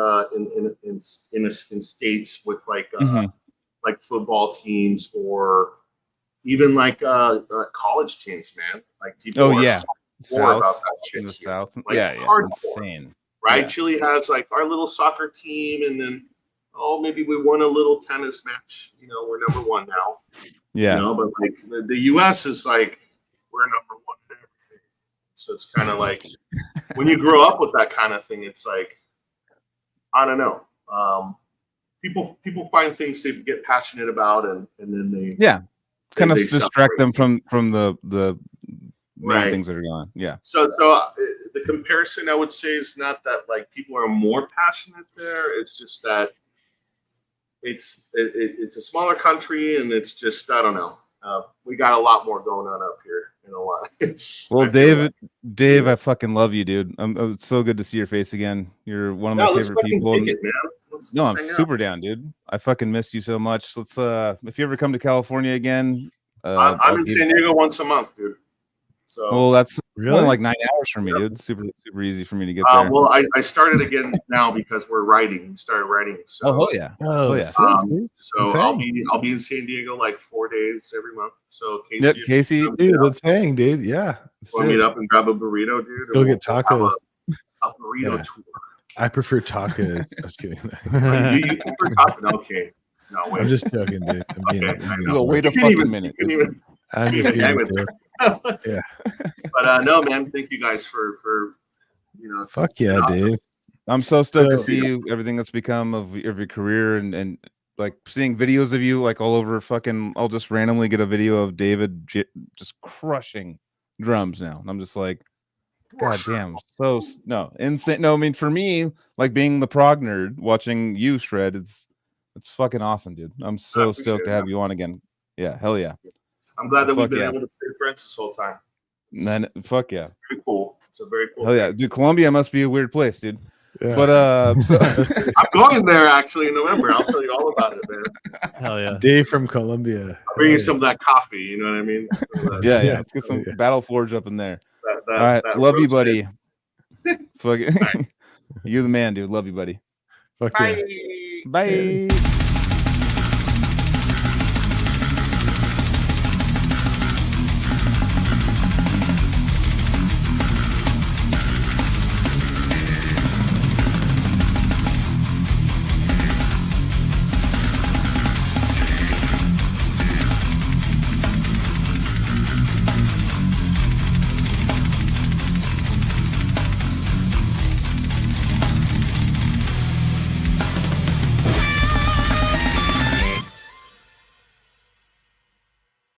in states with like like football teams or even like college teams, man. Like people Oh are yeah, hardcore about South that shit in the here. South. Like, Yeah, hardcore. insane. Right? Yeah. Chile has like our little soccer team, and then maybe we won a little tennis match. You know, we're number one now. Yeah. You know, but like the U.S. is like we're number one in everything. So it's kind of like when you grow up with that kind of thing, it's like I don't know. People find things they get passionate about, and then they kind of they distract them separate. from the main Right. things that are going on. Yeah. So the comparison I would say is not that like people are more passionate there. It's just that it's a smaller country, and it's just I don't know. We got a lot more going on up here in a lot. Well, Dave, I fucking love you, dude. It's so good to see your face again. You're one of my favorite people. Kick it, man. No, I'm let's hang super down, dude. I fucking miss you so much. Let's if you ever come to California again, I'm in San Diego once a month, dude. So well, that's Really? only like 9 hours for me, dude. Super easy for me to get there. well, I started again now because we're writing. We started writing. So Oh yeah. Oh, yeah. sick, dude. so Let's I'll hang. be in San Diego like 4 days every month. So Casey, Yep, if Casey. you Dude, let's hang, dude. Yeah. Let's want to do meet it. up and grab a burrito, dude. Let's go and get we'll have tacos. a burrito Yeah. tour. I prefer tacos. I'm just kidding. You prefer taco? Okay. No, wait. I'm just joking, dude. I'm being, Okay, I'm being I know. Well, wait a You can't fucking even- minute. you can't even- I'm just Yeah, being with- joke. Yeah. But no, man. Thank you guys for it's Fuck been yeah, awesome. Dave. I'm so stoked to So- see you, everything that's become of your career, and like seeing videos of you like all over fucking. I'll just randomly get a video of David just crushing drums now. And I'm just like, God damn, insane. No, I mean for me, like being the prog nerd, watching you shred, it's fucking awesome, dude. I'm so appreciate stoked to it, have man. you on again. Yeah, hell yeah. I'm glad that we've Fuck been yeah. able to stay friends this whole time. And then fuck yeah. It's very cool. It's a very cool. Hell yeah, thing. dude. Colombia must be a weird place, dude. Yeah. But so I'm going there actually in November. I'll tell you all about it, man. Hell yeah. Dave from Colombia. I'll bring you some of that coffee. You know what I mean? yeah, Yeah. let's get some Yeah. Battle Forge up in there. That, All right, that love you, roasted- buddy. Fuck it. You're the man, dude. Love you, buddy. Fuck yeah. Bye.